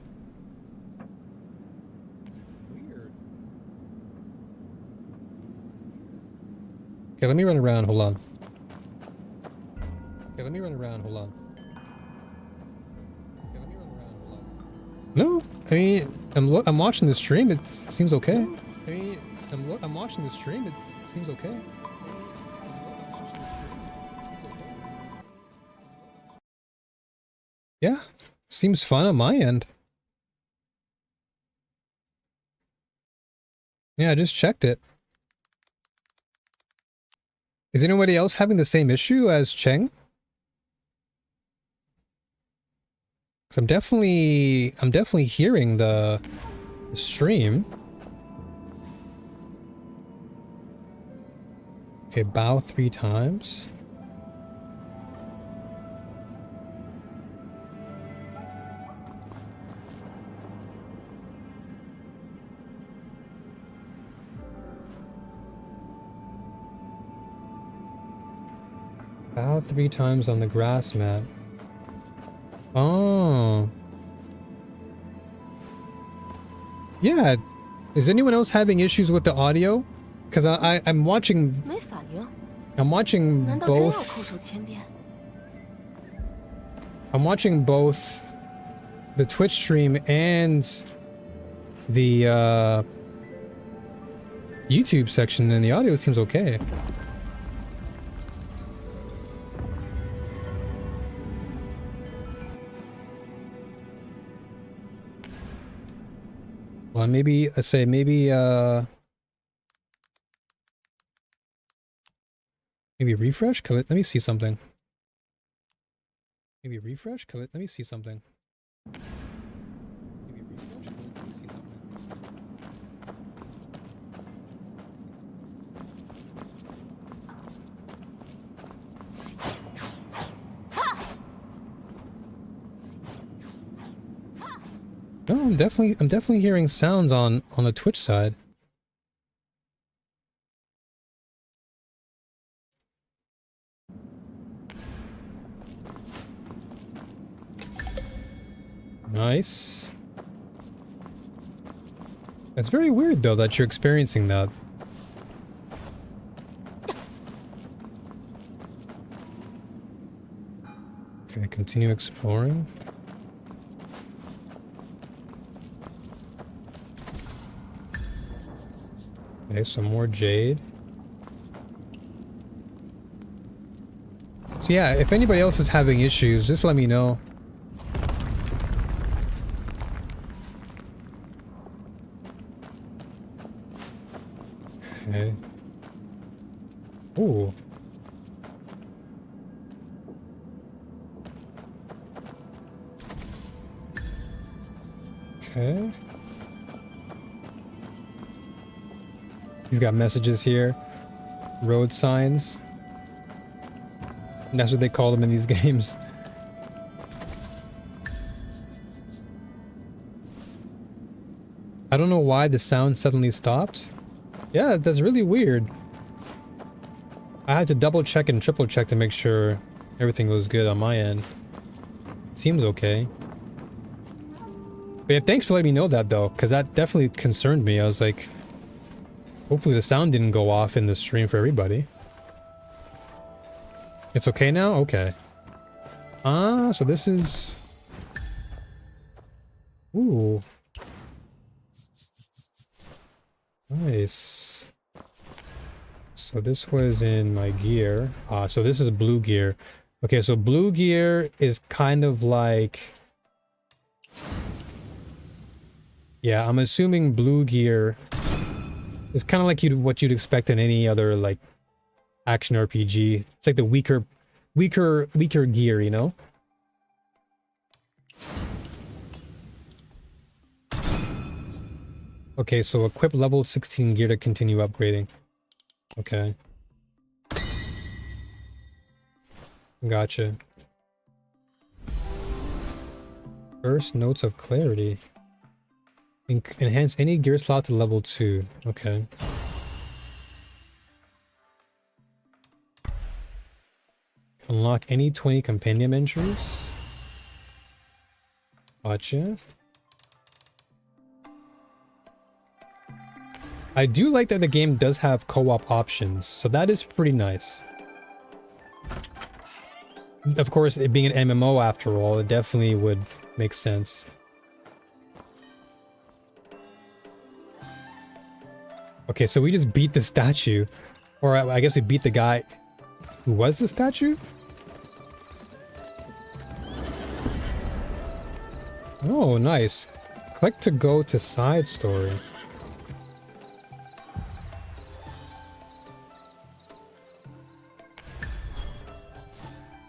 Weird. Okay, let me run around. Hold on. Okay, let me run around. Hold on. Okay, let me run around. Hold on. No, I mean, I'm watching the stream. It seems okay. I mean, I'm watching the stream. It seems okay. Yeah, seems fun on my end. Yeah, I just checked it. Is anybody else having the same issue as Cheng? Cause I'm definitely hearing the stream. Okay, bow 3 times. Bow 3 times on the grass mat. Oh. Yeah. Is anyone else having issues with the audio? Because I'm watching... I'm watching both... I'm watching both the Twitch stream and the YouTube section, and the audio seems okay. Well, maybe, let's say, maybe, Maybe refresh? Let me see something. Maybe refresh? Let me see something. Maybe refresh? Let me see something. No, I'm definitely hearing sounds on the Twitch side. Nice. It's very weird though that you're experiencing that. Okay, continue exploring. Okay, some more jade. So yeah, if anybody else is having issues, just let me know. Okay. Ooh. Okay. You've got messages here. Road signs. And that's what they call them in these games. I don't know why the sound suddenly stopped. Yeah, that's really weird. I had to double check and triple check to make sure everything was good on my end. It seems okay. But yeah, thanks for letting me know that though, because that definitely concerned me. I was like, hopefully the sound didn't go off in the stream for everybody. It's okay now? Okay. Ah, so this is... Ooh. Nice. So this was in my gear. So this is blue gear. Okay, so blue gear is kind of like... Yeah, I'm assuming blue gear is kind of like what you'd expect in any other, like, action RPG. It's like the weaker gear, you know? Okay, so equip level 16 gear to continue upgrading. Okay. Gotcha. First notes of clarity. Enhance any gear slot to level 2. Okay. Unlock any 20 compendium entries. Gotcha. I do like that the game does have co-op options, so that is pretty nice. Of course, it being an MMO after all, it definitely would make sense. Okay, so we just beat the statue. Or I guess we beat the guy who was the statue? Oh, nice. Click to go to side story.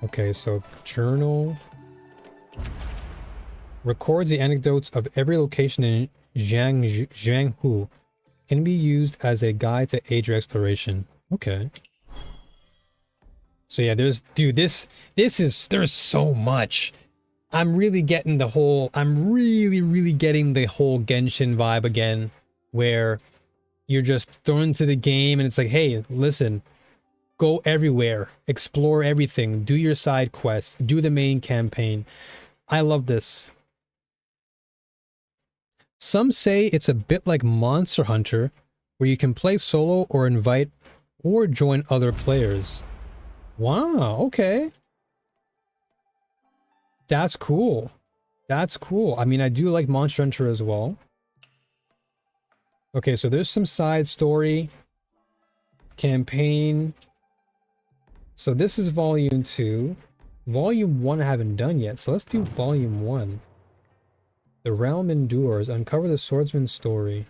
Okay, so journal. Records the anecdotes of every location in Jianghu. Can be used as a guide to aid your exploration. Okay. So yeah, there's so much. I'm really getting the whole, I'm really getting the whole Genshin vibe again, where you're just thrown into the game and it's like, hey, listen, go everywhere, explore everything, do your side quests, do the main campaign. I love this. Some say it's a bit like Monster Hunter, where you can play solo or invite or join other players. Wow, okay. That's cool. That's cool. I mean, I do like Monster Hunter as well. Okay, so there's some side story, campaign. So this is volume 2. Volume 1 I haven't done yet, so let's do volume 1. The Realm Endures. Uncover the swordsman's story.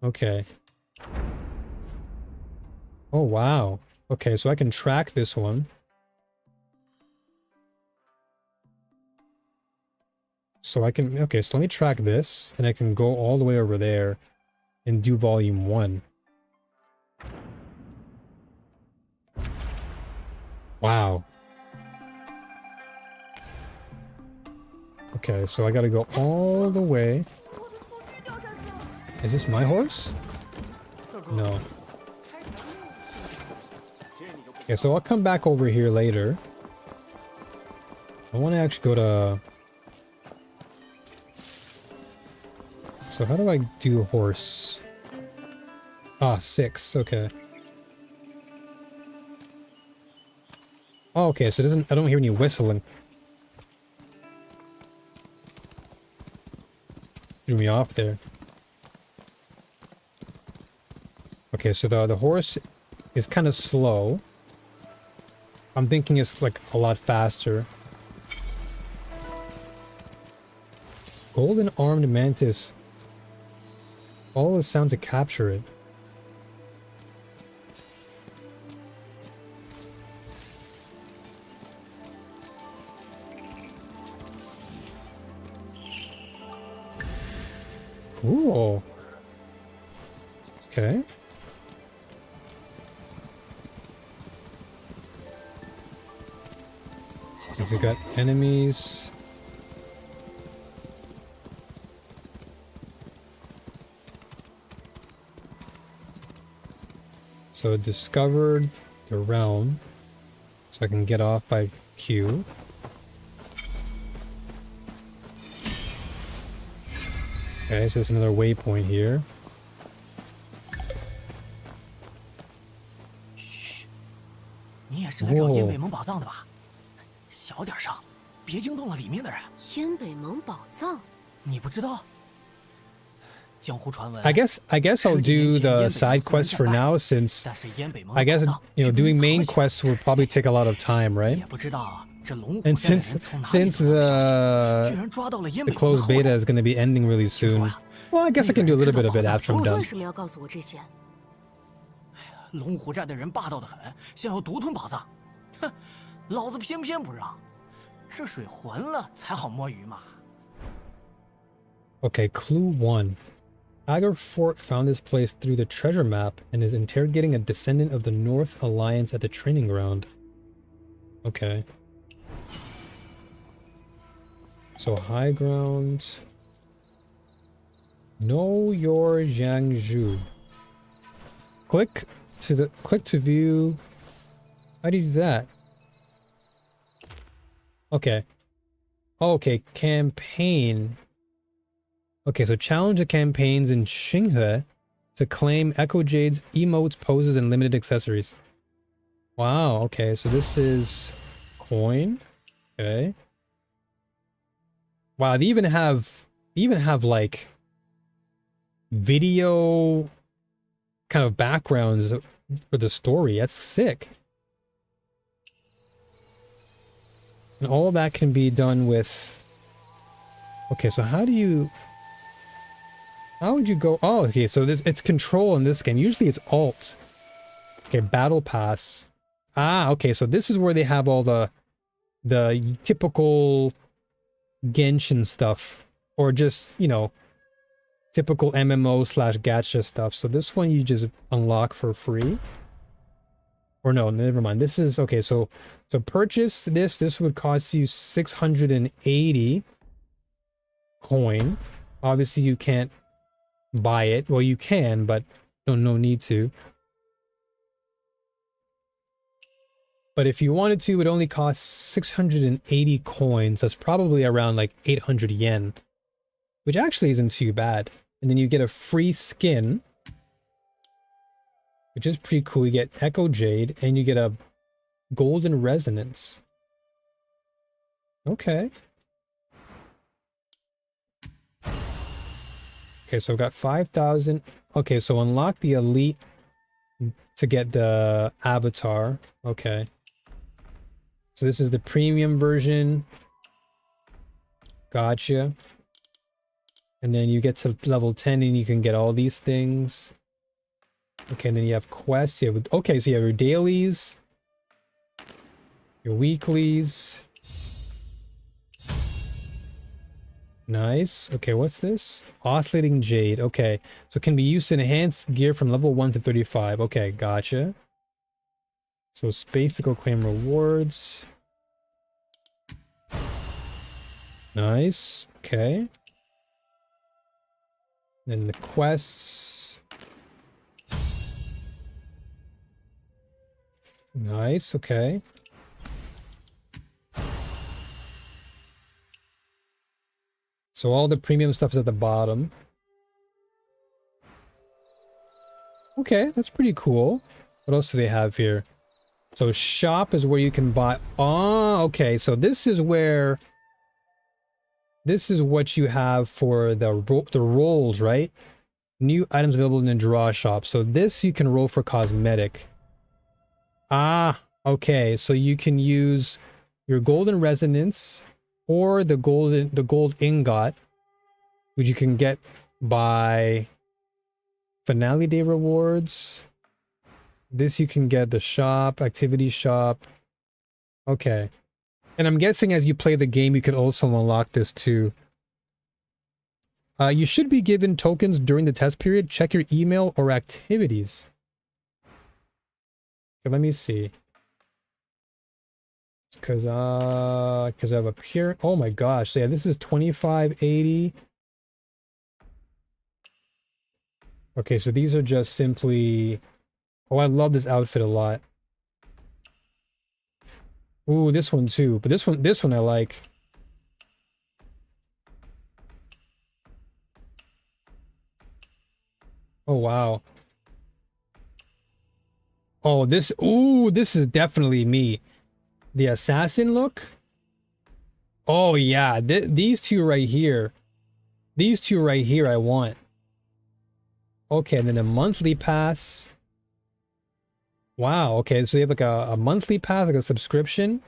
Okay. Oh, wow. Okay, so I can track this one. So I can, okay, so let me track this, and I can go all the way over there and do volume 1. Wow. Okay, so I gotta go all the way. Is this my horse? No. Okay, so I'll come back over here later. I want to actually go to... So how do I do horse? Ah, 6, okay. Oh, okay, so it doesn't... I don't hear any whistling. Threw me off there. Okay, so the horse is kind of slow. I'm thinking it's like a lot faster. Golden armed mantis. Follow the sound to capture it. Cool. Okay. Has it got enemies? So it discovered the realm. So I can get off by Q. Okay, so there's another waypoint here. 你也是来找燕北盟宝藏的吧？小点声，别惊动了里面的人。燕北盟宝藏？你不知道？江湖传闻。I guess I'll do the side quests for now, since I guess doing main quests will probably take a lot of time, right? 也不知道这龙虎 And 寨的 since 人从哪里 since 走的 the 居然抓到了燕 the 北盟的 closed 后 beta 代 is going to be ending really soon. Well, I guess I can do a little bit of it after I'm 为 done. 什么要告诉我这些？龙虎寨的人霸道的很，想要独吞宝藏。哼，老子偏偏不让。这水浑了才好摸鱼嘛。 Okay, clue 1. Agar Fort found this place through the treasure map and is interrogating a descendant of the North Alliance at the training ground. Okay. So high ground. Know your Jiangzhu. Click to view. How do you do that? Okay. Okay, campaign. Okay, so challenge the campaigns in Xinghe to claim Echo Jade's emotes, poses, and limited accessories. Wow, okay, so this is coin. Okay. Wow, they even have like video kind of backgrounds for the story. That's sick. And all of that can be done with... Okay, so how would you go? Oh, okay, so it's control in this game. Usually it's alt. Okay, battle pass. Ah, okay, so this is where they have all the typical Genshin stuff, or just, typical MMO / gacha stuff. So this one you just unlock for free. Or no, never mind. This is okay. So purchase this. This would cost you 680 coin. Obviously you can't buy it. Well, you can, but no need to. But if you wanted to, it only costs 680 coins. That's probably around like 800 yen, which actually isn't too bad. And then you get a free skin, which is pretty cool. You get Echo Jade and you get a golden resonance. Okay. Okay, so I've got 5,000. Okay, so unlock the elite to get the avatar. Okay. So this is the premium version. Gotcha. And then you get to level 10 and you can get all these things. Okay, and then you have quests. You have, okay, so you have your dailies, your weeklies. Nice. Okay, what's this? Oscillating Jade. Okay, so it can be used to enhance gear from level 1 to 35. Okay, gotcha. So space to go claim rewards. Nice. Okay. Then the quests. Nice. Okay. So all the premium stuff is at the bottom. Okay, that's pretty cool. What else do they have here? So shop is where you can buy. Oh, okay. So this is where. This is what you have for the rolls, right? New items available in the draw shop. So this you can roll for cosmetic. Ah, okay. So you can use your golden resonance or the gold ingot, which you can get by finale day rewards. This you can get the shop, activity shop. Okay. And I'm guessing as you play the game, you can also unlock this too. You should be given tokens during the test period. Check your email or activities. Okay, let me see. Because I have a pure. Oh my gosh! So yeah, this is 2580. Okay, so these are just simply. Oh, I love this outfit a lot. Ooh, this one too. But this one I like. Oh wow. Oh, this is definitely me. The assassin look? Oh yeah, these two right here. These two right here I want. Okay, and then a monthly pass. Wow, okay, so you have like a monthly pass, like a subscription.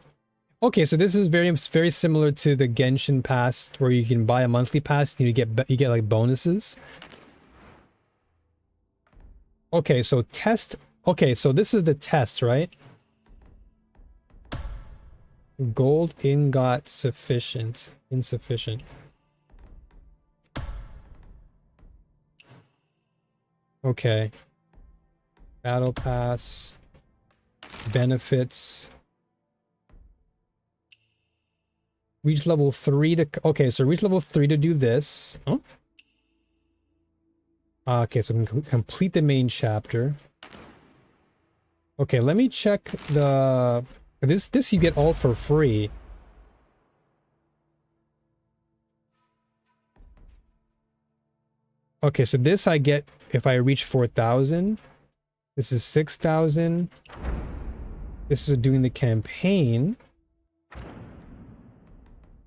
Okay, so this is very similar to the Genshin pass where you can buy a monthly pass and you get like bonuses. Okay, so test. Okay, so this is the test, right? Gold ingot insufficient. Okay. Battle pass. Benefits. Reach level 3 to... Okay, so reach level 3 to do this. Oh. Okay, so complete the main chapter. Okay, let me check the... This you get all for free. Okay, so this I get if I reach 4,000. This is 6,000. This is doing the campaign.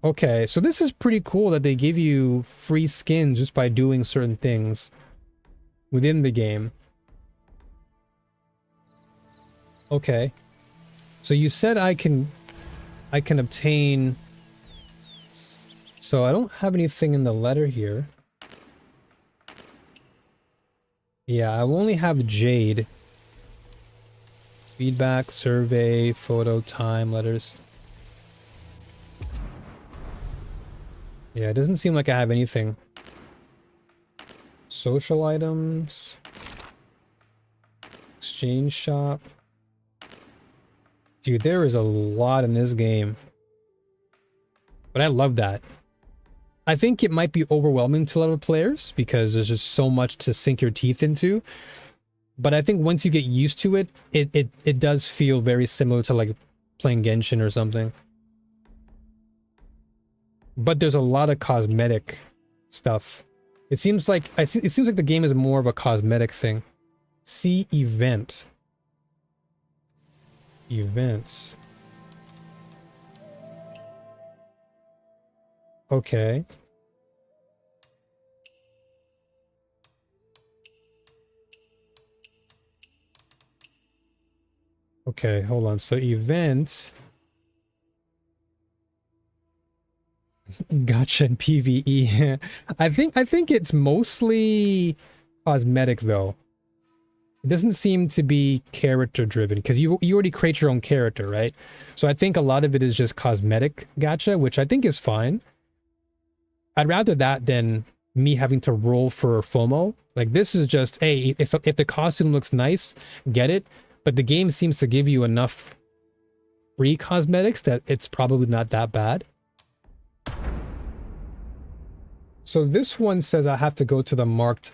Okay, so this is pretty cool that they give you free skins just by doing certain things within the game. Okay. So you said I can obtain... So I don't have anything in the letter here. Yeah, I only have Jade. Feedback, survey, photo, time, letters. Yeah, it doesn't seem like I have anything. Social items. Exchange shop. Dude, there is a lot in this game. But I love that. I think it might be overwhelming to a lot of players because there's just so much to sink your teeth into. But I think once you get used to it, it does feel very similar to like playing Genshin or something. But there's a lot of cosmetic stuff. It seems like the game is more of a cosmetic thing. See event. Events. Okay. Okay, hold on. So event. Gotcha and PvE. I think it's mostly cosmetic though. It doesn't seem to be character driven because you already create your own character, right? So I think a lot of it is just cosmetic gacha, which I think is fine. I'd rather that than me having to roll for FOMO. Like this is just, hey, if the costume looks nice, get it. But the game seems to give you enough free cosmetics that it's probably not that bad. So this one says I have to go to the marked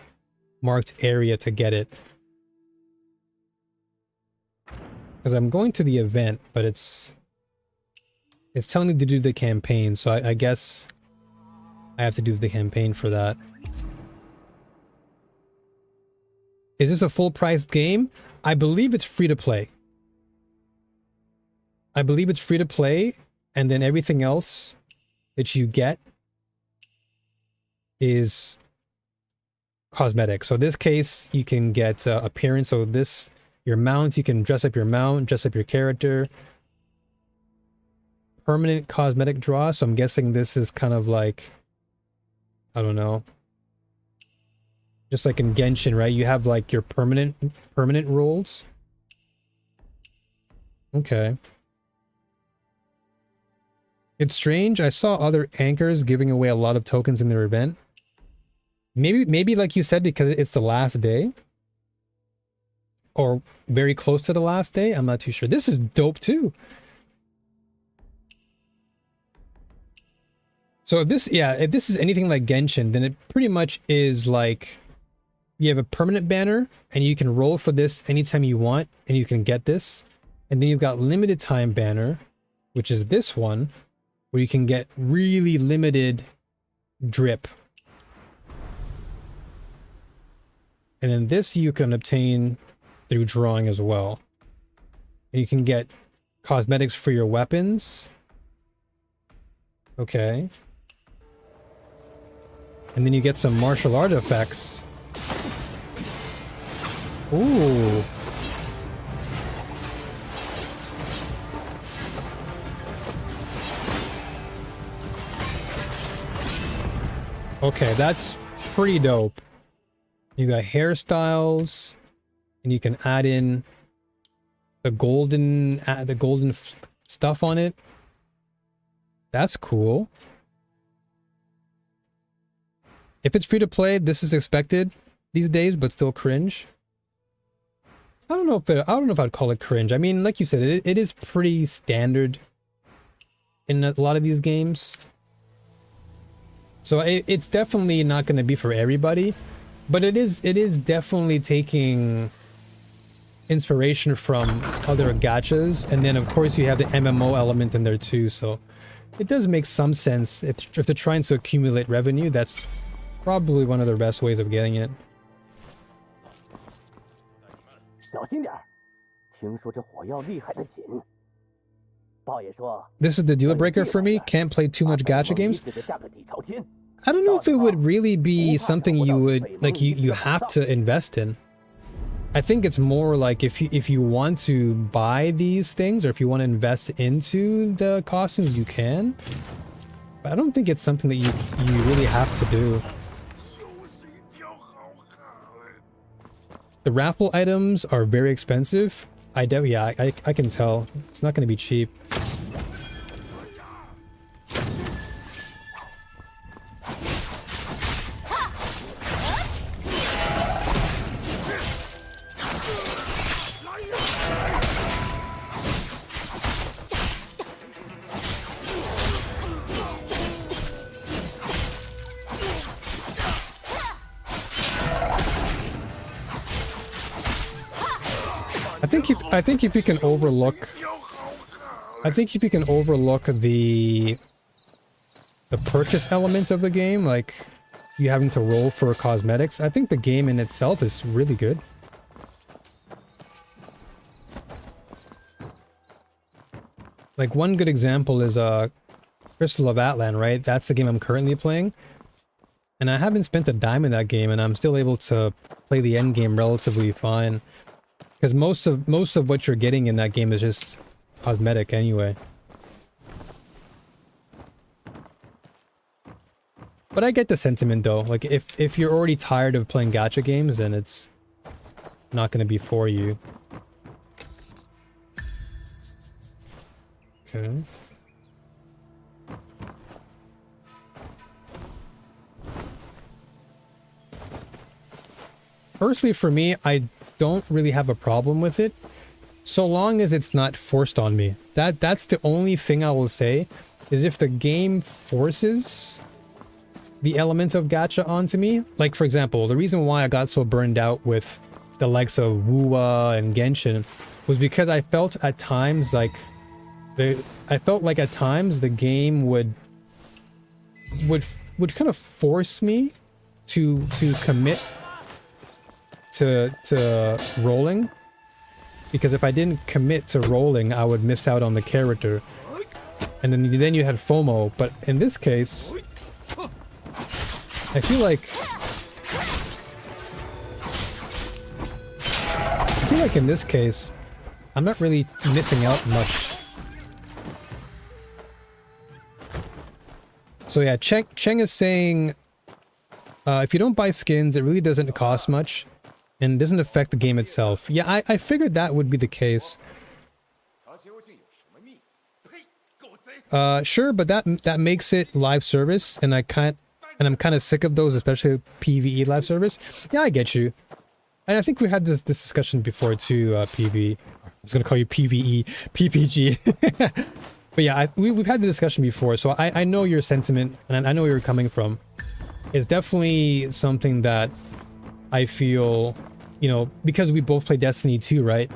area to get it. Because I'm going to the event, but it's telling me to do the campaign, so I guess I have to do the campaign for that. Is this a full-priced game? I believe it's free to play. I believe it's free to play, and then everything else that you get is cosmetic. So in this case, you can get appearance. So this, your mount, you can dress up your mount, dress up your character. Permanent cosmetic draw. So I'm guessing this is kind of like, I don't know. Just like in Genshin, right? You have like your permanent rolls. Okay. It's strange. I saw other anchors giving away a lot of tokens in their event. Maybe like you said, because it's the last day. Or very close to the last day. I'm not too sure. This is dope too. So if this is anything like Genshin, then it pretty much is like you have a permanent banner and you can roll for this anytime you want and you can get this. And then you've got limited time banner, which is this one, where you can get really limited drip. And then this you can obtain through drawing as well. And you can get cosmetics for your weapons. Okay. And then you get some martial art effects. Ooh. Okay, that's pretty dope. You got hairstyles, and you can add in the golden stuff on it. That's cool. If it's free to play, this is expected these days, but still cringe. I don't know if I'd call it cringe. I mean, like you said, it is pretty standard in a lot of these games. So it's definitely not going to be for everybody, but it is definitely taking inspiration from other gachas, and then of course you have the MMO element in there too. So it does make some sense. If they're trying to accumulate revenue, that's probably one of the best ways of getting it. This is the deal breaker for me. Can't play too much gacha games. I don't know if it would really be something you would like. You have to invest in. I think it's more like if you want to buy these things, or if you want to invest into the costumes, you can. But I don't think it's something that you really have to do. The raffle items are very expensive. I can tell. It's not going to be cheap. I think if you can overlook the purchase elements of the game, like you having to roll for cosmetics, I think the game in itself is really good. Like one good example is Crystal of Atlan, right? That's the game I'm currently playing. And I haven't spent a dime in that game, and I'm still able to play the end game relatively fine. Because most of what you're getting in that game is just cosmetic anyway. But I get the sentiment though. Like if you're already tired of playing gacha games, then not going to be for you. Okay. Personally, for me, I don't really have a problem with it, so long as it's not forced on me. That's the only thing I will say, is if the game forces the element of gacha onto me. Like, for example, the reason why I got so burned out with the likes of Wuwa and Genshin was because I felt at times like the game would kind of force me to commit to rolling, because if I didn't commit to rolling, I would miss out on the character, and then you had FOMO. But in this case, I feel like in this case, I'm not really missing out much. So yeah, Cheng is saying, if you don't buy skins, it really doesn't cost much and doesn't affect the game itself. Yeah, I figured that would be the case. Sure, but that makes it live service, and I'm kind of sick of those, especially PvE live service. Yeah, I get you. And I think we had this discussion before too, PvE. I was gonna call you PvE, PPG. But yeah, we've had the discussion before, so I know your sentiment, and I know where you're coming from. It's definitely something that I feel, you know, because we both play Destiny 2, right?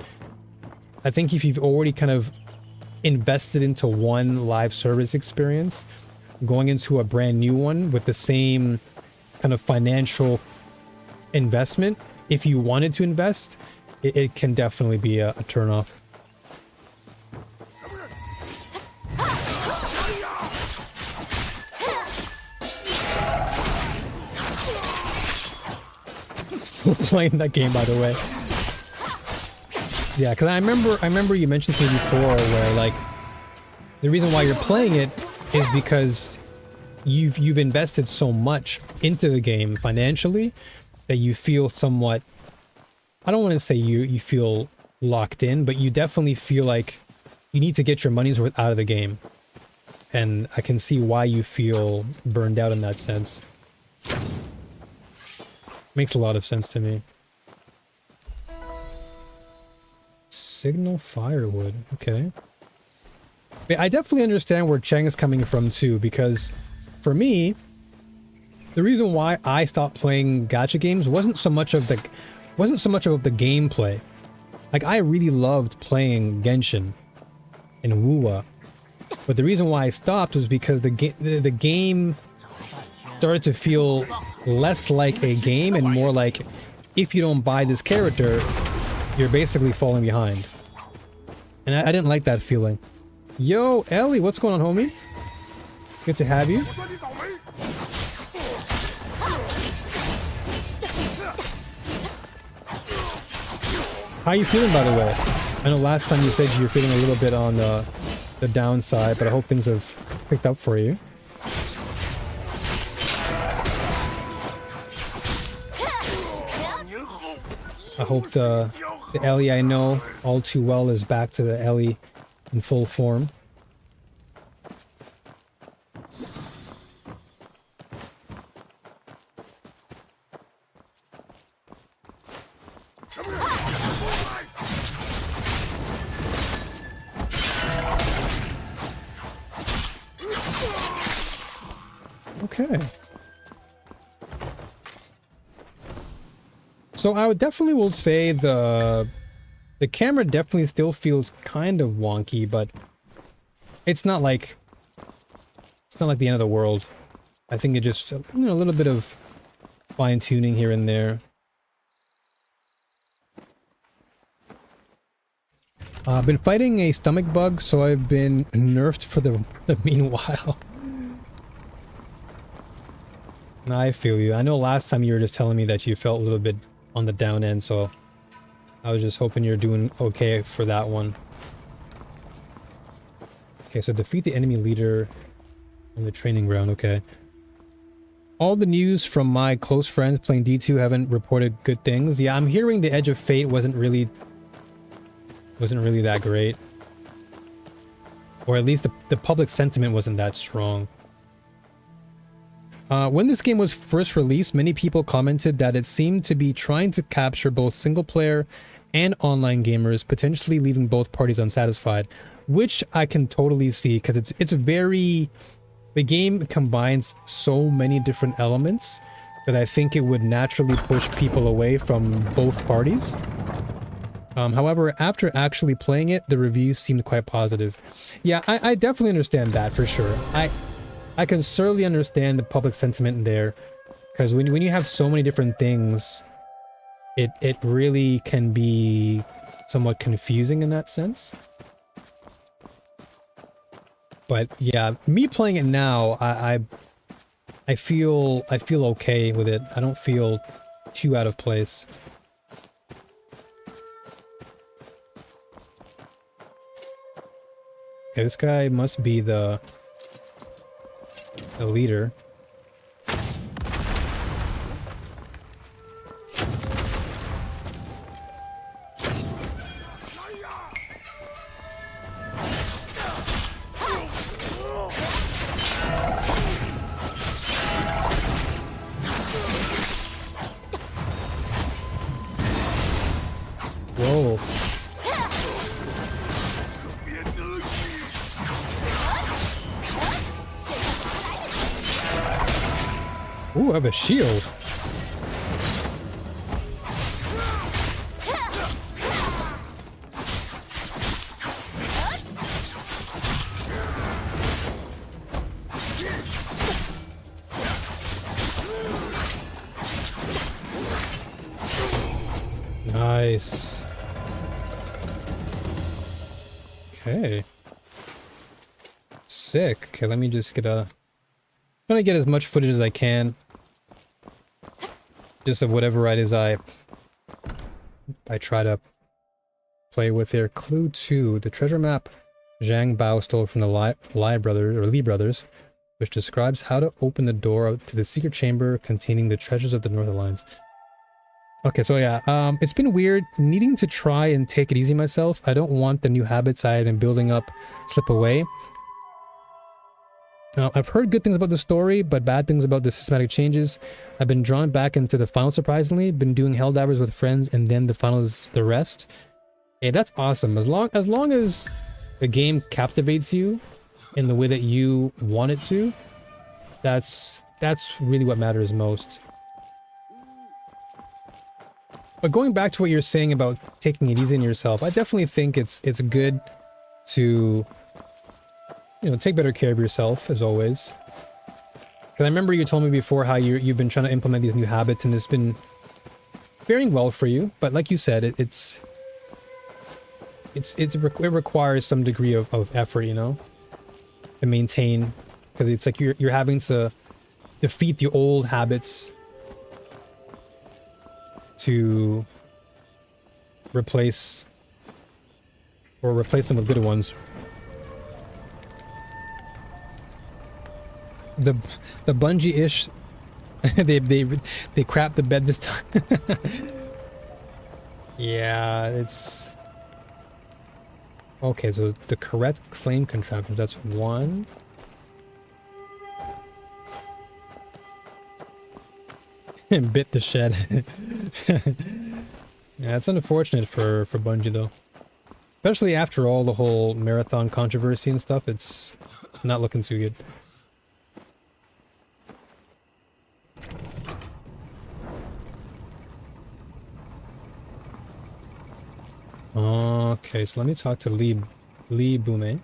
I think if you've already kind of invested into one live service experience, going into a brand new one with the same kind of financial investment, if you wanted to invest, it can definitely be a turnoff. Still playing that game, by the way. Yeah, because I remember you mentioned to me before where, like, the reason why you're playing it is because you've invested so much into the game financially that you feel somewhat, I don't want to say you feel locked in, but you definitely feel like you need to get your money's worth out of the game. And I can see why you feel burned out in that sense. Makes a lot of sense to me. Signal firewood, okay. I definitely understand where Cheng is coming from too, because for me, the reason why I stopped playing gacha games wasn't so much of the gameplay. Like, I really loved playing Genshin and Wuwa, but the reason why I stopped was because the game started to feel less like a game and more like, if you don't buy this character, you're basically falling behind. And I didn't like that feeling. Yo, Ellie, what's going on, homie? Good to have you. How are you feeling, by the way? I know last time you said you were feeling a little bit on the downside, but I hope things have picked up for you. I hope the Ellie I know all too well is back to the Ellie in full form. Okay. So I would definitely will say the camera definitely still feels kind of wonky, but it's not like the end of the world. I think it just, you know, a little bit of fine tuning here and there. I've been fighting a stomach bug, so I've been nerfed for the meanwhile. I feel you. I know last time you were just telling me that you felt a little bit on the down end, so I was just hoping you're doing okay for that one. Okay, so defeat the enemy leader on the training ground, okay. All the news from my close friends playing D2 haven't reported good things. Yeah, I'm hearing the Edge of Fate wasn't really that great. Or at least the public sentiment wasn't that strong. When this game was first released, many people commented that it seemed to be trying to capture both single-player and online gamers, potentially leaving both parties unsatisfied, which I can totally see because it's very... The game combines so many different elements that I think it would naturally push people away from both parties. However, after actually playing it, the reviews seemed quite positive. Yeah, I definitely understand that for sure. I can certainly understand the public sentiment there, because when you have so many different things, it really can be somewhat confusing in that sense. But yeah, me playing it now, I feel okay with it. I don't feel too out of place. Okay, this guy must be the leader. Whoa. Ooh, I have a shield. Nice. Okay. Sick. Okay, let me just get a... I'm trying to get as much footage as I can. Just of whatever it is I try to play with here. Clue 2. The treasure map Zhang Bao stole from the Li brothers, which describes how to open the door to the secret chamber containing the treasures of the North Alliance. Okay, so yeah, it's been weird needing to try and take it easy myself. I don't want the new habits I have been building up slip away. I've heard good things about the story, but bad things about the systematic changes. I've been drawn back into the final, surprisingly. Been doing Helldivers with friends, and then the final is the rest. Hey, that's awesome. As long as the game captivates you in the way that you want it to, that's really what matters most. But going back to what you're saying about taking it easy on yourself, I definitely think it's good to, you know, take better care of yourself, as always. Because I remember you told me before how you've been trying to implement these new habits, and it's been faring well for you. But like you said, it requires some degree of effort, you know, to maintain. Because it's like you're having to defeat the old habits to replace them with good ones. The Bungie-ish, they crap the bed this time. Yeah, it's okay. So the correct flame contraption, that's one. And bit the shed. Yeah, it's unfortunate for Bungie though, especially after all the whole marathon controversy and stuff. It's not looking too good. Okay, so let me talk to Li Bume.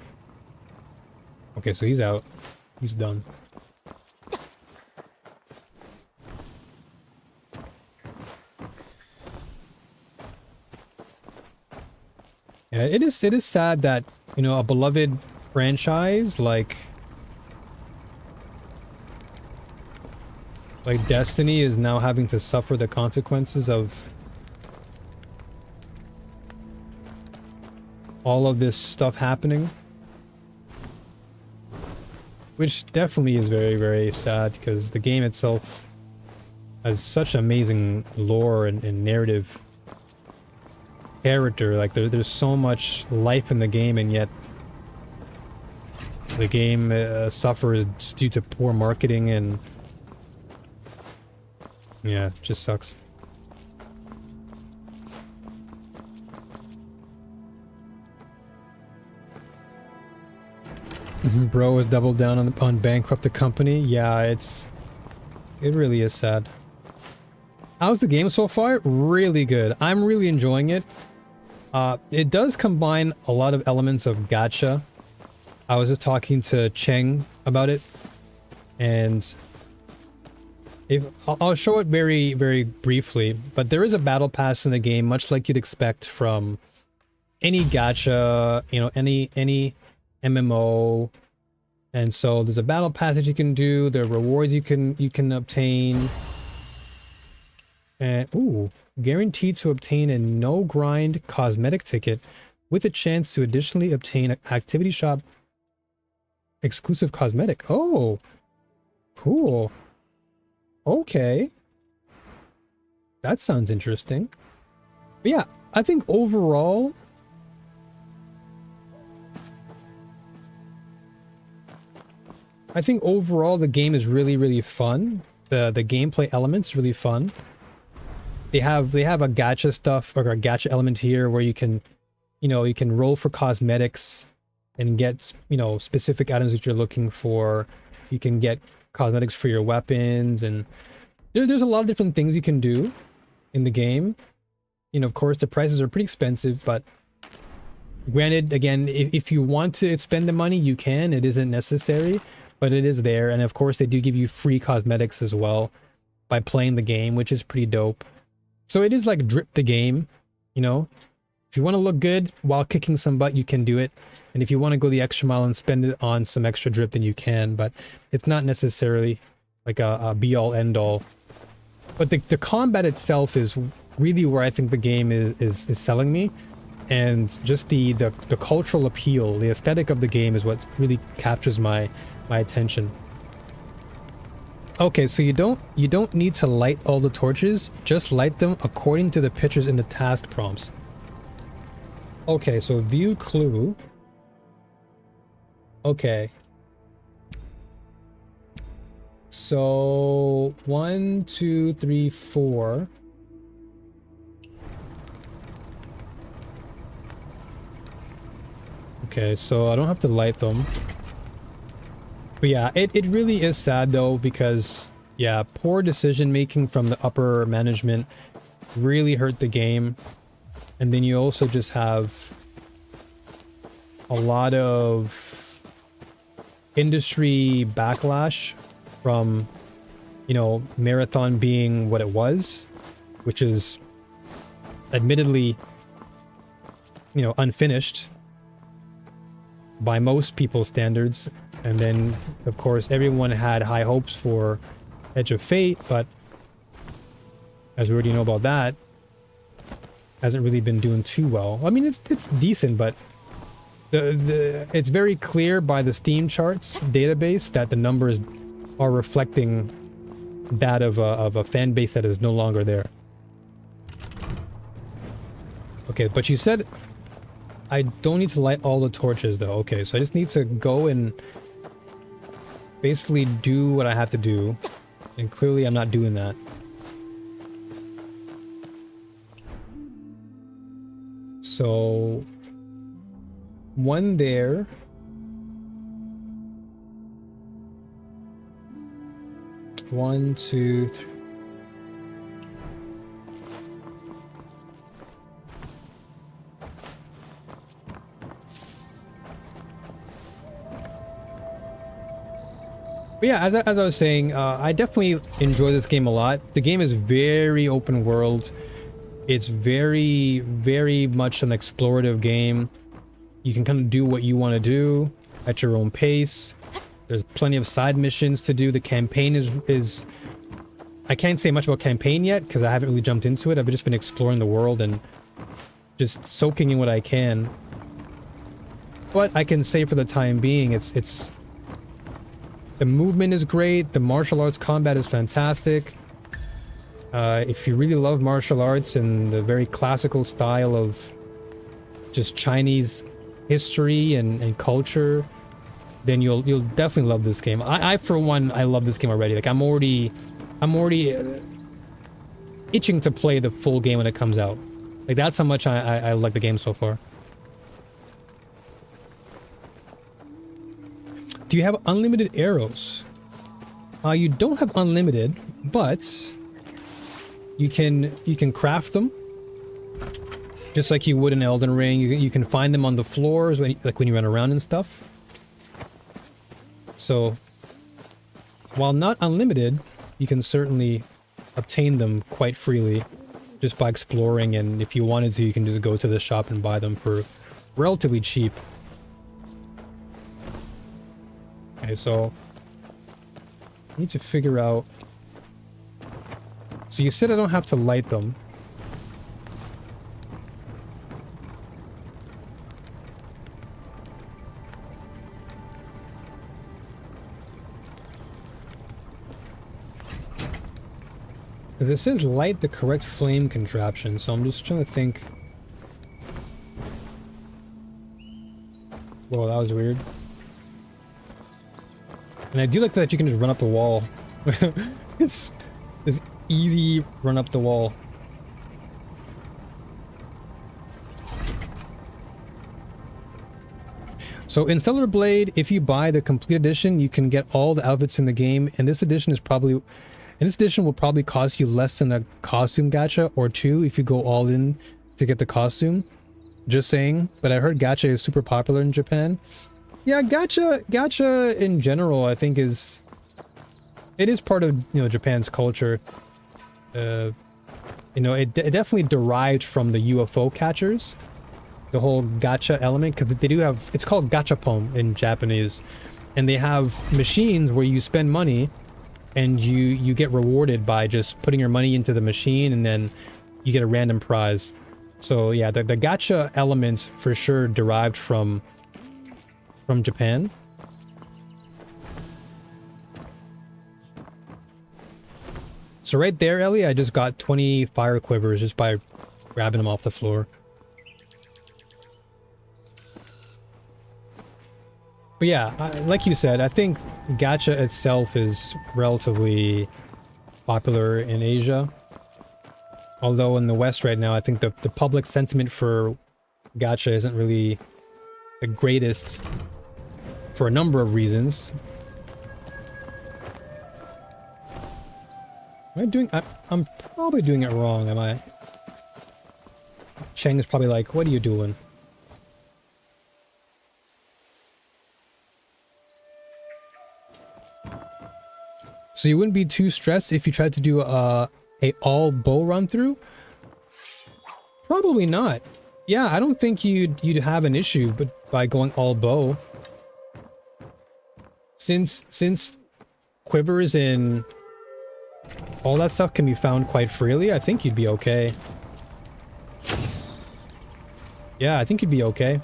Okay, so he's out. He's done. Yeah, it is sad that, you know, a beloved franchise like Destiny is now having to suffer the consequences of all of this stuff happening. which definitely is very, very sad because the game itself has such amazing lore and narrative character. Like there's so much life in the game, and yet the game suffers due to poor marketing, and yeah, it just sucks. Bro has doubled down on bankrupted company. Yeah, it really is sad. How's the game so far? Really good. I'm really enjoying it. It does combine a lot of elements of gacha. I was just talking to Cheng about it, and I'll show it very, very briefly, but there is a battle pass in the game, much like you'd expect from any gacha, you know, any MMO. And so there's a battle pass that you can do, there are rewards you can obtain. And ooh, guaranteed to obtain a no grind cosmetic ticket with a chance to additionally obtain an activity shop exclusive cosmetic. Oh, cool. Okay. That sounds interesting. But yeah, I think overall the game is really, really fun. The gameplay elements really fun. They have a gacha stuff, or a gacha element here where you can, you know, you can roll for cosmetics and get, you know, specific items that you're looking for. You can get cosmetics for your weapons, and there's a lot of different things you can do in the game. You know, of course, the prices are pretty expensive, but granted, again, if you want to spend the money, you can. It isn't necessary, but it is there. And of course, they do give you free cosmetics as well by playing the game, which is pretty dope. So it is like drip the game, you know. If you want to look good while kicking some butt, you can do it. And if you want to go the extra mile and spend it on some extra drip, then you can. But it's not necessarily like a be-all, end-all. But the combat itself is really where I think the game is selling me. And just the cultural appeal, the aesthetic of the game is what really captures my attention. Okay, so you don't need to light all the torches, just light them according to the pictures in the task prompts. Okay, so view clue. Okay. So 1, 2, 3, 4. Okay, so I don't have to light them. But yeah, it really is sad though, because yeah, poor decision making from the upper management really hurt the game. And then you also just have a lot of industry backlash from, you know, Marathon being what it was, which is admittedly, you know, unfinished by most people's standards. And then, of course, everyone had high hopes for Edge of Fate, but as we already know about that, hasn't really been doing too well. I mean, it's decent, but it's very clear by the Steam charts database that the numbers are reflecting that of a fan base that is no longer there. Okay, but you said I don't need to light all the torches though. Okay, so I just need to go and basically do what I have to do, and clearly I'm not doing that. So one there. One, two, three. But yeah, as I was saying, I definitely enjoy this game a lot. The game is very open world. It's very, very much an explorative game. You can kind of do what you want to do at your own pace. There's plenty of side missions to do. The campaign is I can't say much about campaign yet because I haven't really jumped into it. I've just been exploring the world and just soaking in what I can. But I can say for the time being, it's The movement is great. The martial arts combat is fantastic. If you really love martial arts and the very classical style of just Chinese history and culture, then you'll definitely love this game. I for one, I love this game already. Like I'm already itching to play the full game when it comes out. Like that's how much I like the game so far. Do you have unlimited arrows? You don't have unlimited, but you can craft them just like you would in Elden Ring. You can find them on the floors when you run around and stuff. So while not unlimited, you can certainly obtain them quite freely just by exploring, and if you wanted to, you can just go to the shop and buy them for relatively cheap. Okay, so I need to figure out. So you said I don't have to light them. Because it says light the correct flame contraption, so I'm just trying to think. Whoa, that was weird. And I do like that you can just run up the wall. It's easy run up the wall. So in Stellar Blade, if you buy the complete edition, you can get all the outfits in the game, and this edition will probably cost you less than a costume gacha or two if you go all in to get the costume. Just saying. But I heard gacha is super popular in Japan. Yeah, gacha in general, I think it is part of, you know, Japan's culture. You know, it definitely derived from the UFO catchers, the whole gacha element, because they do have, it's called gachapon in Japanese, and they have machines where you spend money and you get rewarded by just putting your money into the machine, and then you get a random prize. So yeah, the gacha elements for sure derived from Japan. So right there, Ellie, I just got 20 fire quivers just by grabbing them off the floor. But yeah, like you said, I think gacha itself is relatively popular in Asia. Although in the West right now, I think the public sentiment for gacha isn't really the greatest for a number of reasons. Am I doing... I'm probably doing it wrong, am I? Cheng is probably like, what are you doing? So you wouldn't be too stressed if you tried to do a all bow run through? Probably not. Yeah, I don't think you'd have an issue by going all bow. Since quivers and all that stuff can be found quite freely, I think you'd be okay. Yeah, I think you'd be okay.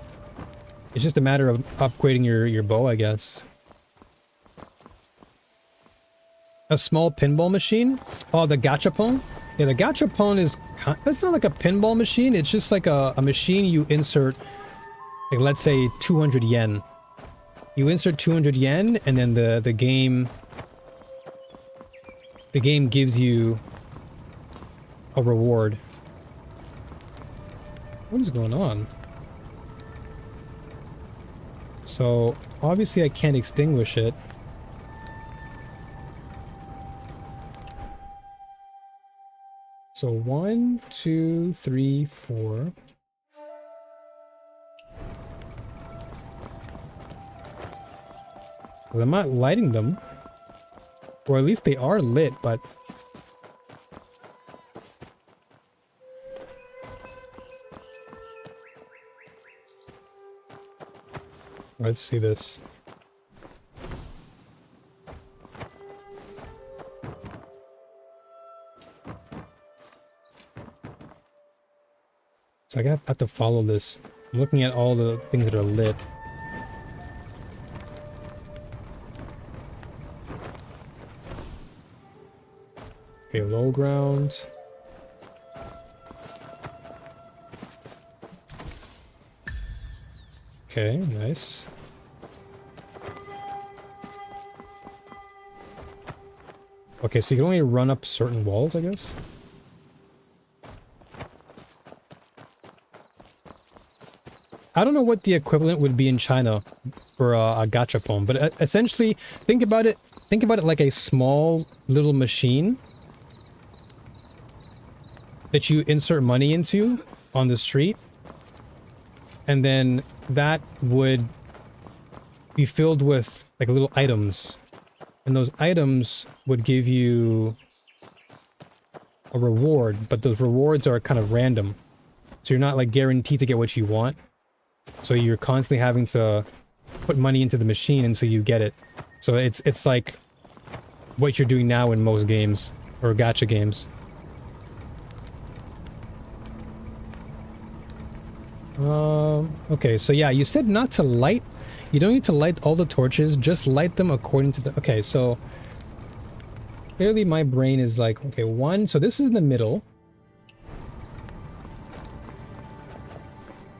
It's just a matter of upgrading your bow, I guess. A small pinball machine? Oh, the gachapon? Yeah, the gachapon is... It's not like a pinball machine. It's just like a machine you insert, like, let's say 200 yen. You insert 200 yen, and then the game gives you a reward. What is going on? So, obviously I can't extinguish it. So 1, 2, 3, 4. Well, I'm not lighting them. Or at least they are lit, but... Let's see this. So I have to follow this. I'm looking at all the things that are lit. low ground. Okay, nice. Okay, so you can only run up certain walls, I guess. I don't know what the equivalent would be in China for a gachapon, but essentially, think about it like a small little machine that you insert money into on the street, and then that would be filled with like little items, and those items would give you a reward, but those rewards are kind of random, so you're not like guaranteed to get what you want. So you're constantly having to put money into the machine until you get it. So it's like what you're doing now in most games, or gacha games. Okay, so yeah, you said not to light. You don't need to light all the torches, just light them according to the... Okay, so clearly my brain is like, okay, one, so this is in the middle.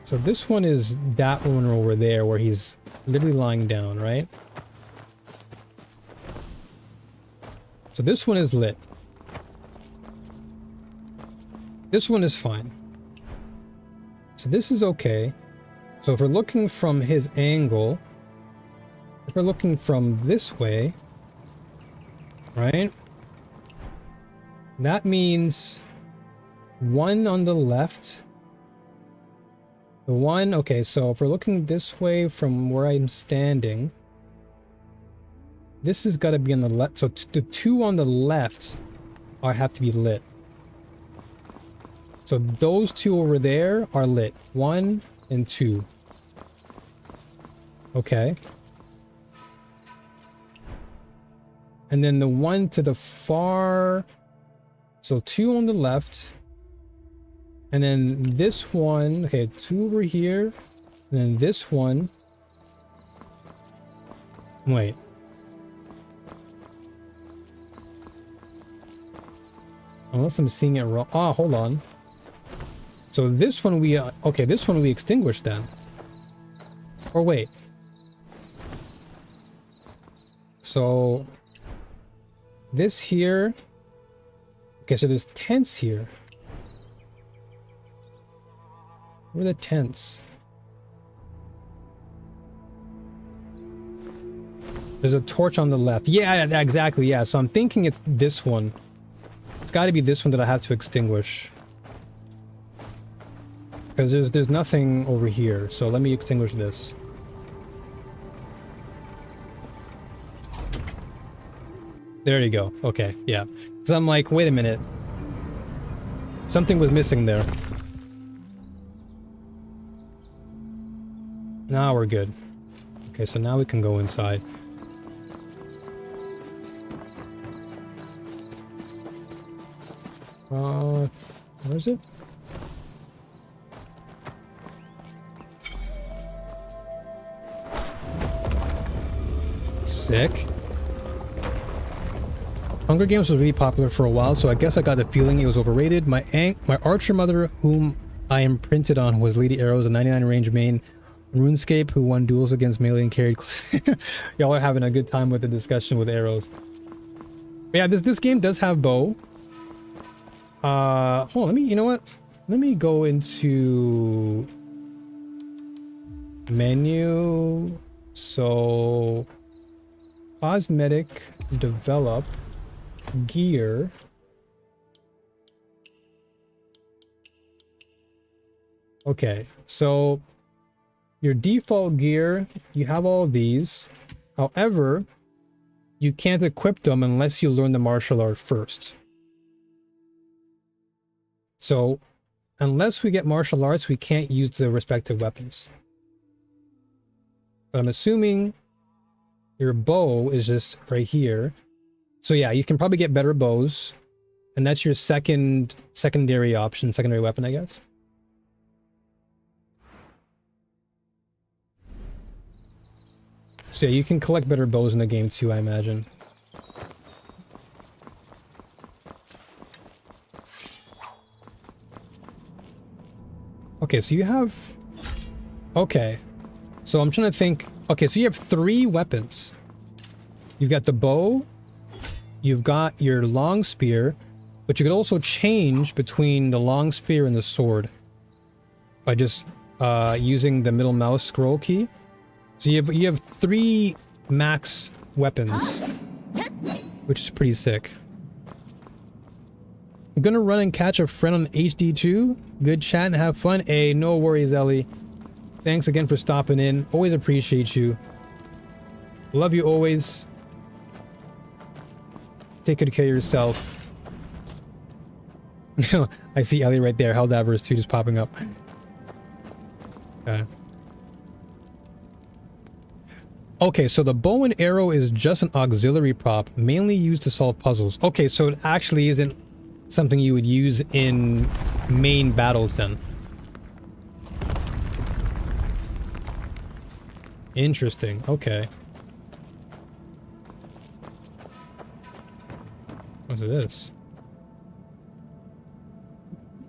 So this one is that one over there where he's literally lying down, right? So this one is lit. This one is fine. So this is okay. So if we're looking from his angle, if we're looking from this way, right? That means one on the left. The one, okay, so if we're looking this way from where I'm standing, this has got to be on the left. So the two on the left have to be lit. So those two over there are lit. 1 and 2. Okay. And then the one to the far... So 2 on the left. And then this one... Okay, 2 over here. And then this one... Wait. Unless I'm seeing it wrong. Ah, hold on. So this one we... okay, this one we extinguished then. Or wait. So... This here... Okay, so there's tents here. Where are the tents? There's a torch on the left. Yeah, exactly, yeah. So I'm thinking it's this one. It's got to be this one that I have to extinguish. Because there's nothing over here. So let me extinguish this. There you go. Okay, yeah. Because I'm like, wait a minute. Something was missing there. Now we're good. Okay, so now we can go inside. Where is it? Sick. Hunger Games was really popular for a while, so I guess I got the feeling it was overrated. My archer mother, whom I imprinted on, was Lady Arrows, a 99 range main RuneScape, who won duels against melee and carried. Y'all are having a good time with the discussion with arrows. But yeah, this game does have bow. Hold on, you know what? Let me go into menu. So cosmetic, develop, gear. Okay, so your default gear, you have all these. However, you can't equip them unless you learn the martial art first. So, unless we get martial arts, we can't use the respective weapons. But I'm assuming your bow is just right here. So yeah, you can probably get better bows. And that's your secondary option, secondary weapon, I guess. So yeah, you can collect better bows in the game too, I imagine. Okay, so you have... Okay. So I'm trying to think... Okay, so you have 3 weapons. You've got the bow. You've got your long spear. But you could also change between the long spear and the sword. By just using the middle mouse scroll key. So you have 3 max weapons. Which is pretty sick. I'm gonna run and catch a friend on HD2. Good chat and have fun. Hey, no worries, Ellie. Thanks again for stopping in. Always appreciate you. Love you always. Take good care of yourself. I see Ellie right there. Held Avers 2 just popping up. Okay. Okay, so the bow and arrow is just an auxiliary prop, mainly used to solve puzzles. Okay, so it actually isn't something you would use in main battles then. Interesting. Okay. What's this?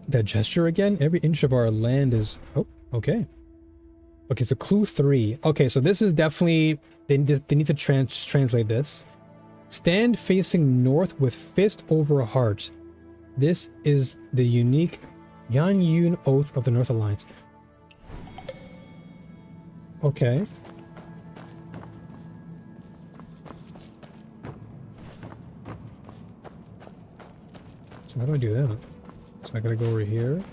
That gesture again? Every inch of our land is... Oh, okay. Okay, so clue 3. Okay, so this is definitely... They need to translate this. Stand facing north with fist over heart. This is the unique Yan Yun Oath of the North Alliance. Okay. So how do I do that? So I gotta go over here.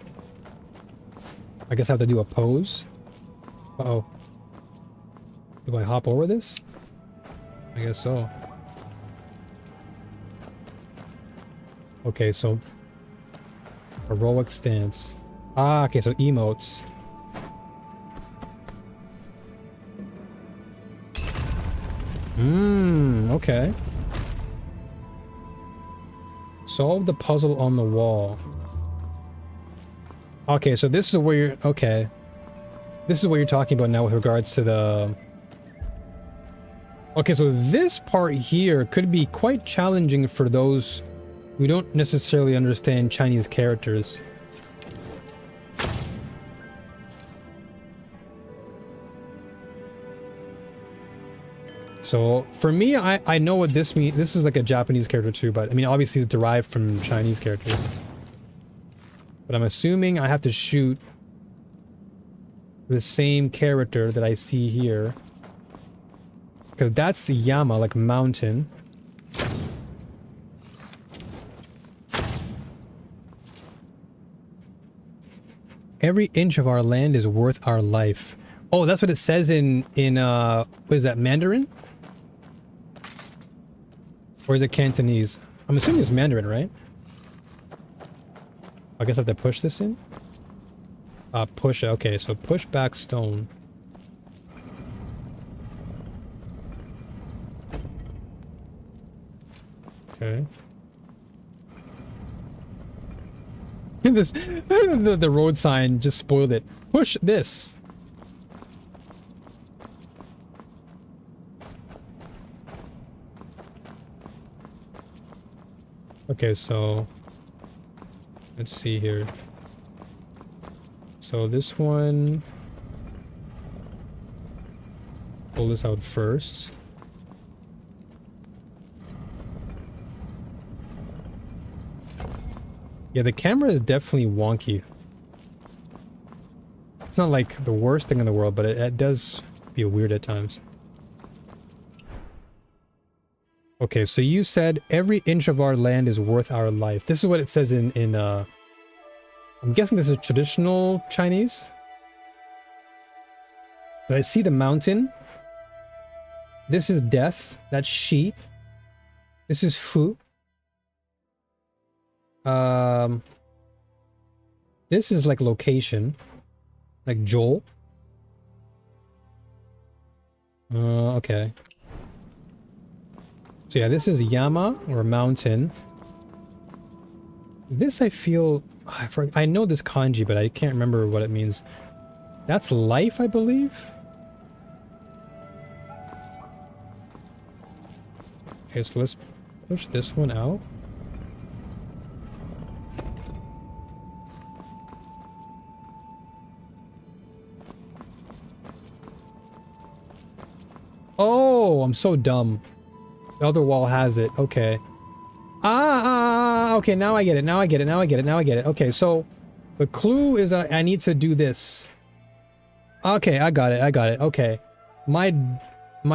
I guess I have to do a pose. Uh-oh. Do I hop over this? I guess so. Okay, so... heroic stance. Ah, okay, so emotes. Okay. Solve the puzzle on the wall. Okay, so this is where you're... Okay. This is what you're talking about now with regards to the... Okay, so this part here could be quite challenging for those who don't necessarily understand Chinese characters. So, for me, I know what this means. This is like a Japanese character too, but I mean, obviously it's derived from Chinese characters. But I'm assuming I have to shoot the same character that I see here. Because that's Yama, like mountain. Every inch of our land is worth our life. Oh, that's what it says in what is that, Mandarin? Or is it Cantonese? I'm assuming it's Mandarin, right? I guess I have to push this in? Push it. Okay, so push back stone. Okay. This the road sign just spoiled it. Push this. Okay, so let's see here. So this one, pull this out first. Yeah, the camera is definitely wonky. It's not like the worst thing in the world, but it does feel weird at times. Okay, so you said every inch of our land is worth our life. This is what it says in I'm guessing this is traditional Chinese. But I see the mountain. This is death. That's Shi. This is Fu. This is like location. Like Joel. Okay. So yeah, this is Yama, or mountain. This I feel... I know this kanji, but I can't remember what it means. That's life, I believe? Okay, so let's push this one out. Oh, I'm so dumb. The other wall has it. Okay. Okay, now I get it. Now I get it. Now I get it. Now I get it. Okay, so the clue is that I need to do this. Okay, I got it. I got it. Okay. My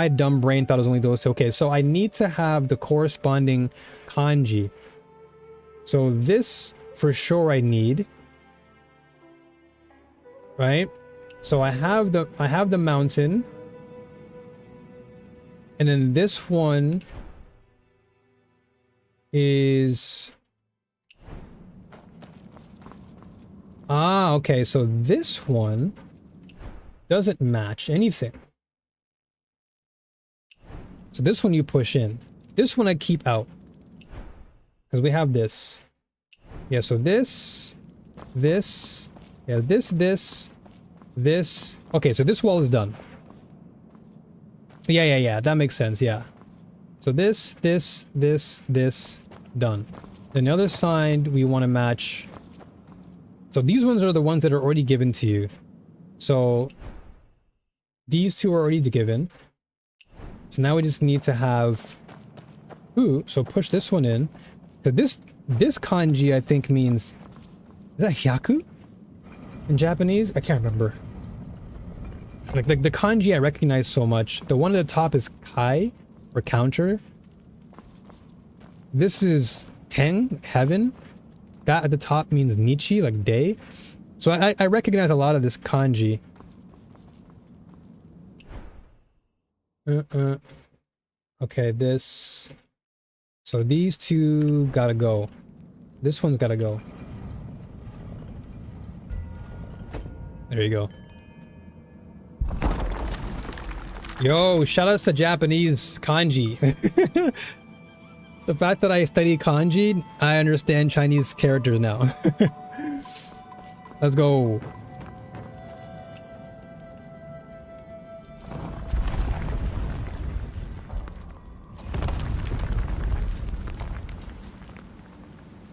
dumb brain thought it was only those two. Okay, so I need to have the corresponding kanji. So this for sure I need. Right? So I have the mountain. And then this one is okay, so this one doesn't match anything. So this one you push in. This one I keep out. Because we have this. Yeah, so this. Yeah, this. Okay, so this wall is done. Yeah. That makes sense, yeah. So this, done. Then the other side, we want to match. So these ones are the ones that are already given to you. So these two are already given. So now we just need to have... Ooh, so push this one in. So this kanji, I think, means... Is that hyaku? In Japanese? I can't remember. Like the kanji I recognize so much. The one at the top is kai, or counter. This is ten, heaven. That at the top means nichi, like day. So I recognize a lot of this kanji. Okay, this. So these two gotta go. This one's gotta go. There you go. Yo, shout outs to Japanese kanji. The fact that I study kanji, I understand Chinese characters now. Let's go.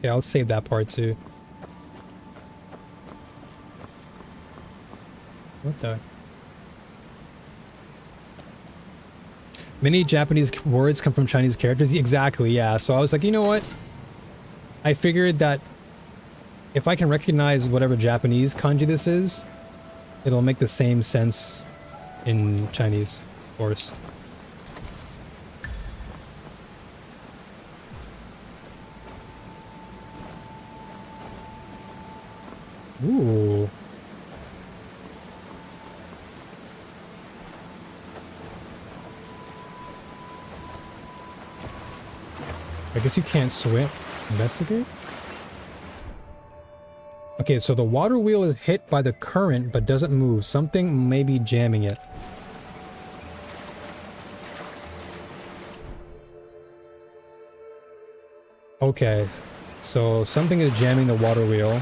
Yeah, I'll save that part too. What the? Many Japanese words come from Chinese characters. Exactly, yeah. So I was like, you know what? I figured that if I can recognize whatever Japanese kanji this is, it'll make the same sense in Chinese, of course. Ooh. I guess you can't swim. Investigate? Okay, so the water wheel is hit by the current but doesn't move. Something may be jamming it. Okay, so something is jamming the water wheel.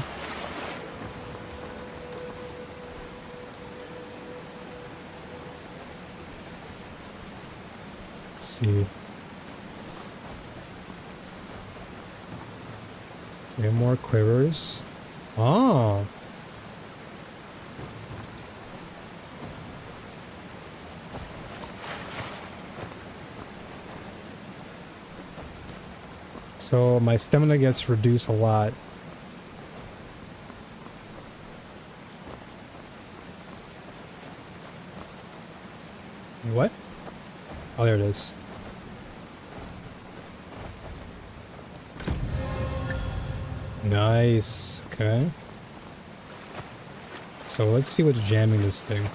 Let's see. Three more quivers. Oh. So my stamina gets reduced a lot. What? Oh, there it is. Nice. Okay. So let's see what's jamming this thing.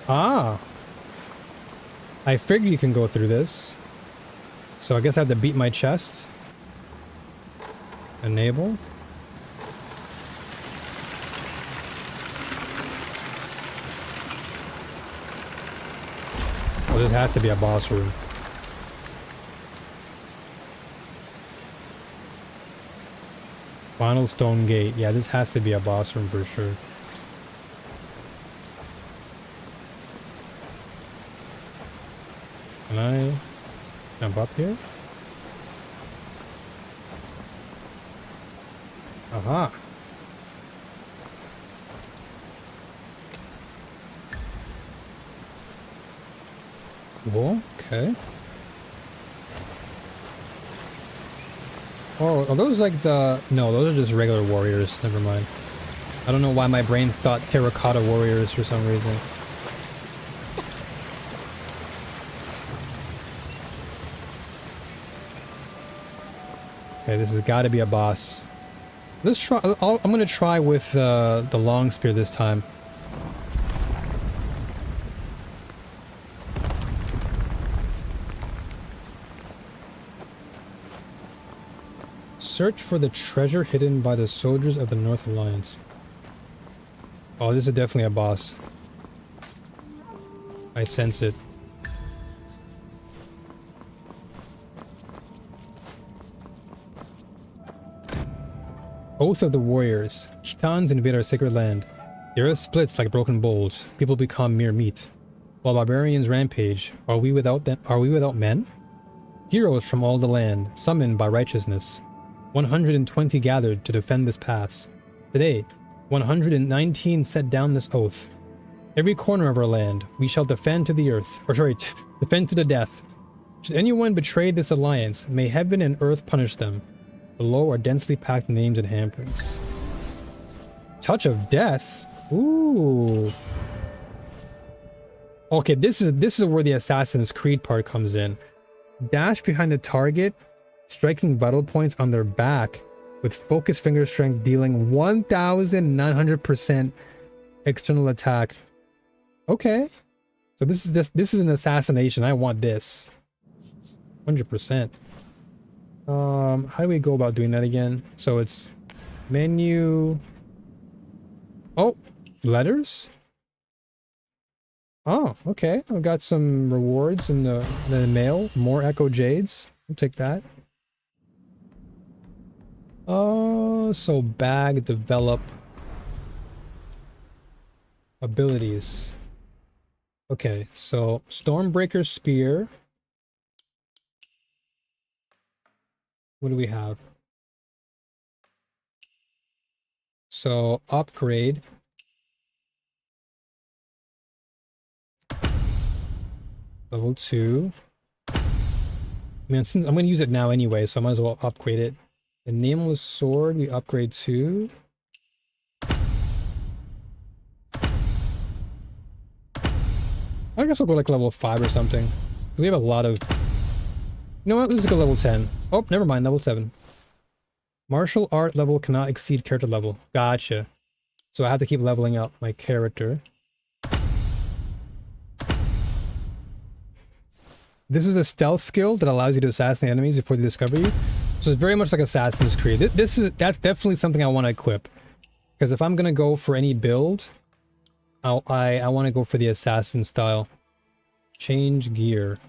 Ah. I figured you can go through this. So I guess I have to beat my chest. Enable. Oh, this has to be a boss room. Final stone gate. Yeah, this has to be a boss room for sure. Can I jump up here? Aha. Whoa, okay. Oh, are those like the... No, those are just regular warriors. Never mind. I don't know why my brain thought terracotta warriors for some reason. Okay, this has got to be a boss. Let's try... I'm going to try with the long spear this time. Search for the treasure hidden by the soldiers of the North Alliance. Oh, this is definitely a boss. I sense it. Oath of the Warriors. Titans invade our sacred land. The earth splits like broken bowls. People become mere meat. While barbarians rampage, are we without them? Are we without men? Heroes from all the land, summoned by righteousness. 120 gathered to defend this pass. Today, 119 set down this oath. Every corner of our land, we shall defend to the earth, defend to the death. Should anyone betray this alliance, may heaven and earth punish them. Below are densely packed names and handprints. Touch of death? Ooh. Okay, this is where the Assassin's Creed part comes in. Dash behind the target, striking vital points on their back with focused finger strength, dealing 1,900% external attack. Okay, so this is an assassination. I want this 100%. How do we go about doing that again? So it's menu. Oh, letters. Oh, okay. I've got some rewards in the mail. More Echo Jades. I'll take that. Oh, so bag, develop abilities. Okay, so Stormbreaker Spear. What do we have? So upgrade. Level 2. Man, since I'm going to use it now anyway, so I might as well upgrade it. The Nameless Sword, we upgrade to. I guess we'll go like level 5 or something. We have a lot of... You know what? Let's go level 10. Oh, never mind. Level 7. Martial art level cannot exceed character level. Gotcha. So I have to keep leveling up my character. This is a stealth skill that allows you to assassinate enemies before they discover you. So it's very much like Assassin's Creed. That's definitely something I want to equip. Because if I'm going to go for any build, I want to go for the assassin style. Change gear.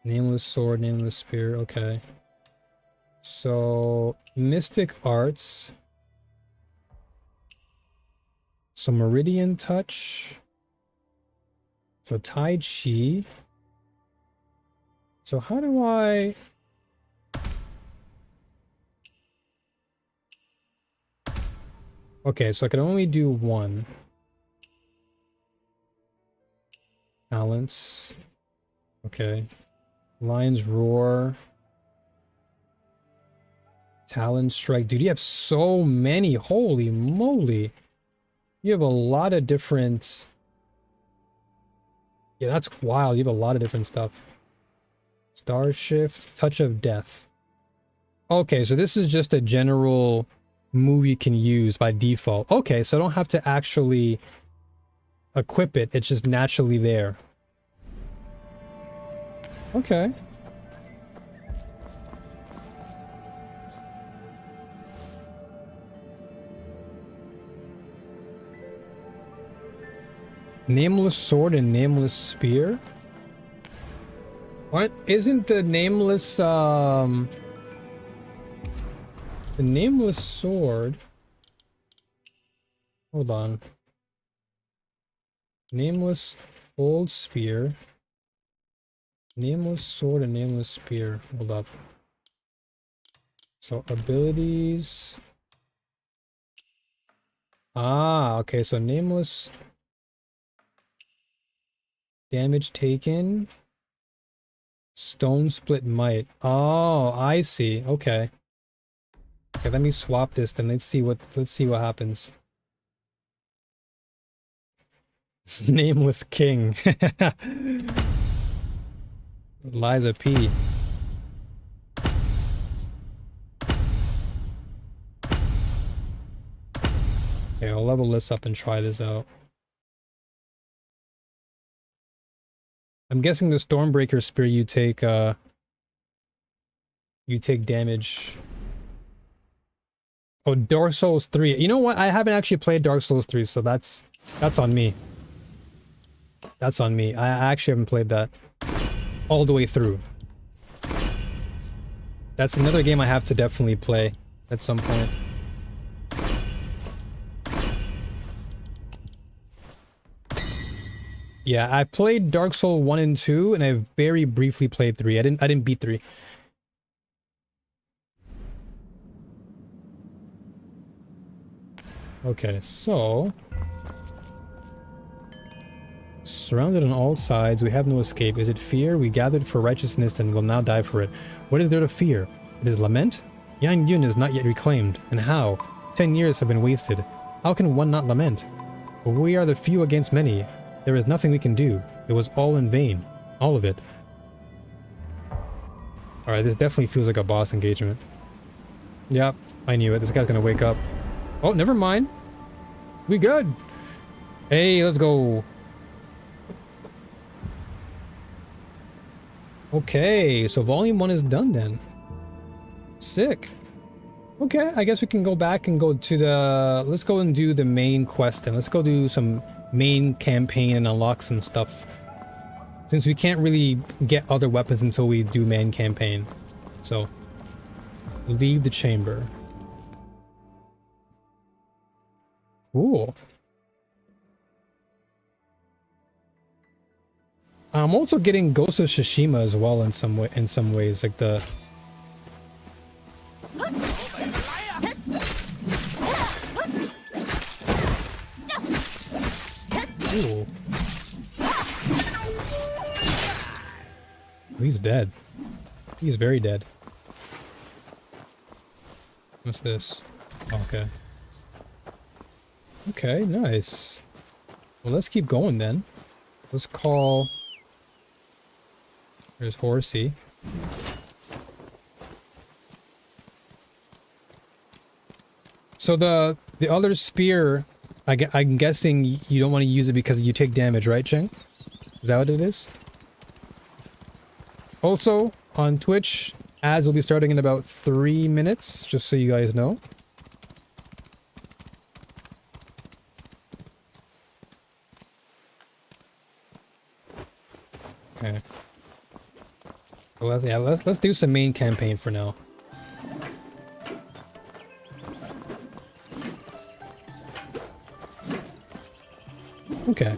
Nameless sword, nameless spear, okay. So, mystic arts. So, meridian touch. So, Tai Chi. So, how do I... Okay, so I can only do one. Balance. Okay. Lion's Roar. Talon Strike. Dude, you have so many. Holy moly. You have a lot of different... Yeah, that's wild. You have a lot of different stuff. Star Shift. Touch of Death. Okay, so this is just a general move you can use by default. Okay, so I don't have to actually equip it. It's just naturally there. Okay. Nameless Sword and Nameless Spear? What? Isn't the Nameless, the Nameless Sword... Hold on. Nameless Old Spear. Nameless Sword and Nameless Spear. Hold up. So, abilities... Ah, okay, so Nameless... Damage taken. Stone split might. Oh, I see. Okay. Okay, let me swap this then. Let's see what happens. Nameless King. Liza P. Okay, I'll level this up and try this out. I'm guessing the Stormbreaker Spear you take damage. Oh, Dark Souls 3. You know what? I haven't actually played Dark Souls 3, so that's on me. That's on me. I actually haven't played that all the way through. That's another game I have to definitely play at some point. Yeah, I played Dark Souls 1 and 2, and I very briefly played 3. I didn't beat 3. Okay, so surrounded on all sides, we have no escape. Is it fear? We gathered for righteousness and will now die for it. What is there to fear? It is lament? Yang Yun is not yet reclaimed. And how? 10 years have been wasted. How can one not lament? But we are the few against many. There is nothing we can do. It was all in vain. All of it. Alright, this definitely feels like a boss engagement. Yep, I knew it. This guy's gonna wake up. Oh, never mind. We good. Hey, let's go. Okay, so volume 1 is done then. Sick. Okay, I guess we can go back and go to the... Let's go and do the main quest then. Let's go do some main campaign and unlock some stuff. Since we can't really get other weapons until we do main campaign. So, leave the chamber. Cool. I'm also getting Ghost of Tsushima as well in some ways, like the... Ooh. He's dead. He's very dead. What's this? Okay. Okay, nice. Well, let's keep going then. Let's call... There's Horsey. So the other spear, I'm guessing you don't want to use it because you take damage, right, Cheng? Is that what it is? Also, on Twitch, ads will be starting in about 3 minutes, just so you guys know. Okay. Well, yeah, let's do some main campaign for now. Okay.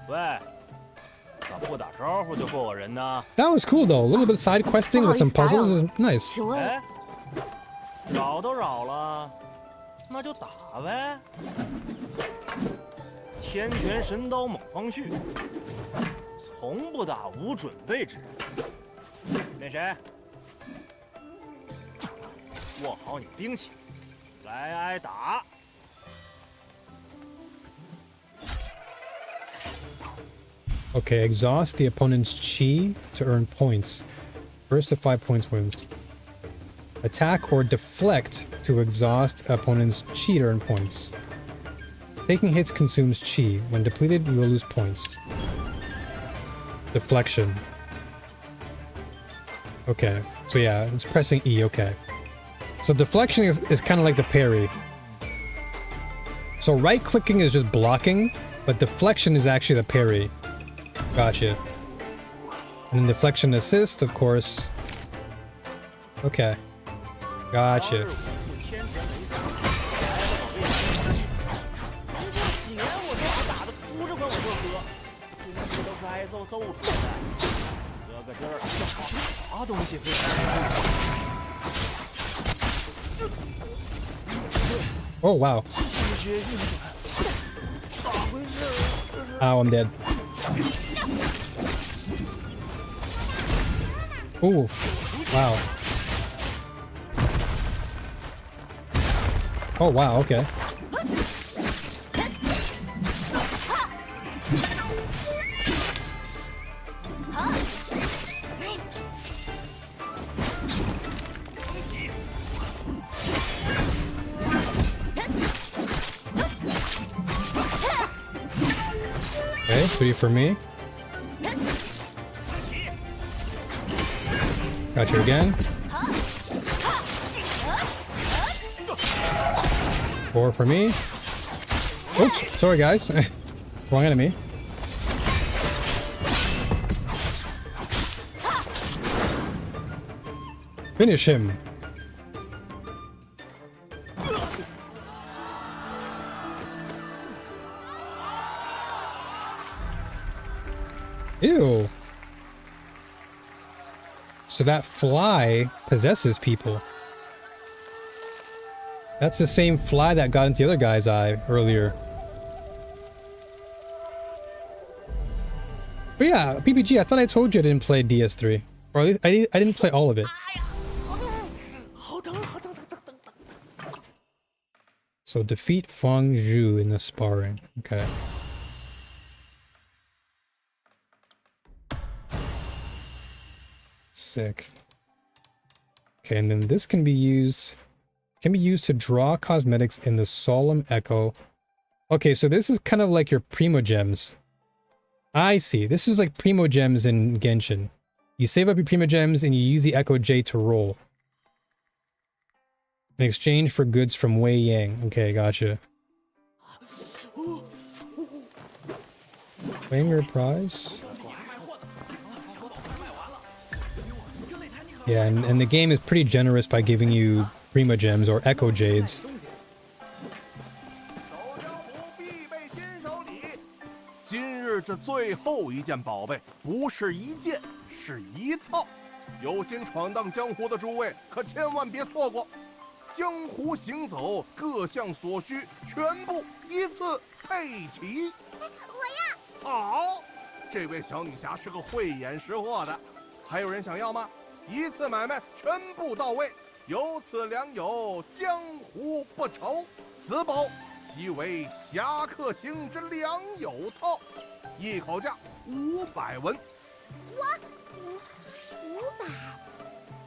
That was cool though. A little bit of side questing with some puzzles is nice. 请问，扰都扰了，那就打呗。天拳神刀猛方旭，从不打无准备之人。那谁，握好你兵器，来挨打。 Okay, exhaust the opponent's chi to earn points. First to 5 points wins. Attack or deflect to exhaust opponent's chi to earn points. Taking hits consumes chi. When depleted, you will lose points. Deflection. Okay, so yeah, it's pressing E, okay. So deflection is kind of like the parry. So right-clicking is just blocking, but deflection is actually the parry. Gotcha. And then deflection assist, of course. Okay. Gotcha. Oh, wow. Ow, I'm dead. Ooh, wow. Oh wow, okay. Okay, 3 for me. Got you again. 4 for me. Oops, sorry guys. Wrong enemy. Finish him. Ew. So that fly possesses people. That's the same fly that got into the other guy's eye earlier. But yeah, PPG, I thought I told you I didn't play DS3. Or at least I didn't play all of it. So defeat Feng Zhu in the sparring. Okay. Sick. Okay, and then this can be used to draw cosmetics in the Solemn Echo. Okay, so this is kind of like your Primo Gems. I see. This is like Primo Gems in Genshin. You save up your Primo Gems and you use the Echo J to roll. In exchange for goods from Wei Yang. Okay, gotcha. Claim your prize? Yeah, and the game is pretty generous by giving you Prima Gems or Echo Jades. 今日这最后一件宝贝，不是一件，是一套。有心闯荡江湖的诸位，可千万别错过。江湖行走，各项所需全部一次配齐。我要。好，这位小女侠是个慧眼识货的。还有人想要吗？一次买卖全部到位，有此良友，江湖不愁。此宝即为侠客行之良友套，一口价500文。500。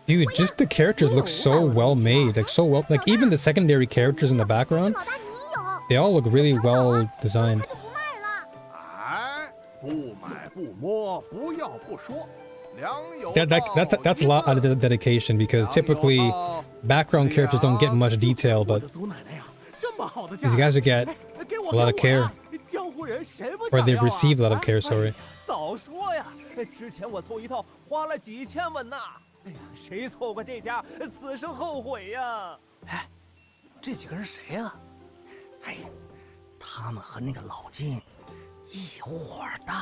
Dude, just the characters look so well made, like so well, like even the secondary characters in the background, they all look really well designed. 哎，不买不摸，不要不说。 That's a lot of dedication because typically background characters don't get much detail, but these guys will get a lot of care, or they've received a lot of care. Sorry. 早说呀！之前我凑一套花了几千文呢。哎呀，谁错过这家，此生后悔呀！哎，这几个人谁呀？哎，他们和那个老金一伙的，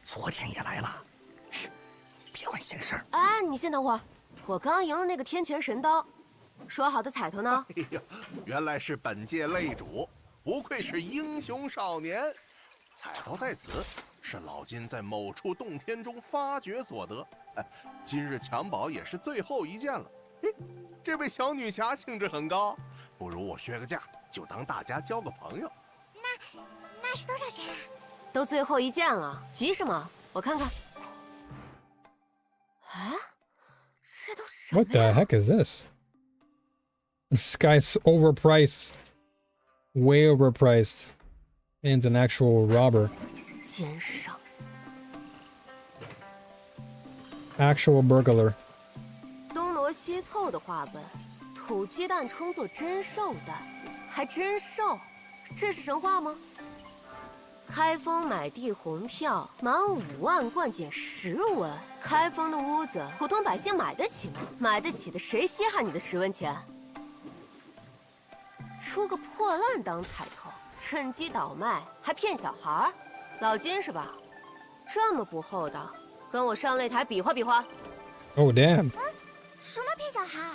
昨天也来了。 别管闲事儿！哎，你先等会儿，我刚赢了那个天拳神刀，说好的彩头呢？哎呀，原来是本界擂主，不愧是英雄少年。彩头在此，是老金在某处洞天中发掘所得。哎，今日抢宝也是最后一件了。哎，这位小女侠兴致很高，不如我削个价，就当大家交个朋友。那是多少钱啊？都最后一件了，急什么？我看看。 What the heck is this? This guy's overpriced. Way overpriced. Man's an actual robber. 奸商 Actual burglar. 东挪西凑的话本，土鸡蛋充作真兽蛋，还真兽，这是神话吗？ 开封买地红票，满5万贯减10文。开封的屋子，普通百姓买得起吗？买得起的谁稀罕你的10文钱？出个破烂当彩头，趁机倒卖，还骗小孩？老金是吧？这么不厚道，跟我上擂台比划比划。Oh damn！ 什么骗小孩？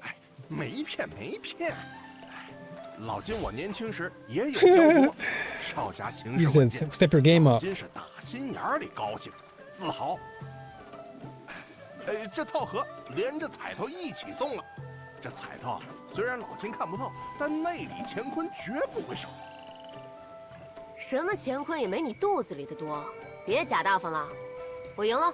哎，没骗没骗。老金我年轻时也有教过，少侠行 He 事稳 said, 健， "Step your game 老 up." 金是打心眼儿里高兴，自豪。这套盒连着彩头一起送了。这彩头虽然老金看不到，但内里乾坤绝不会少。什么乾坤也没你肚子里的多，别假大方了。我赢了，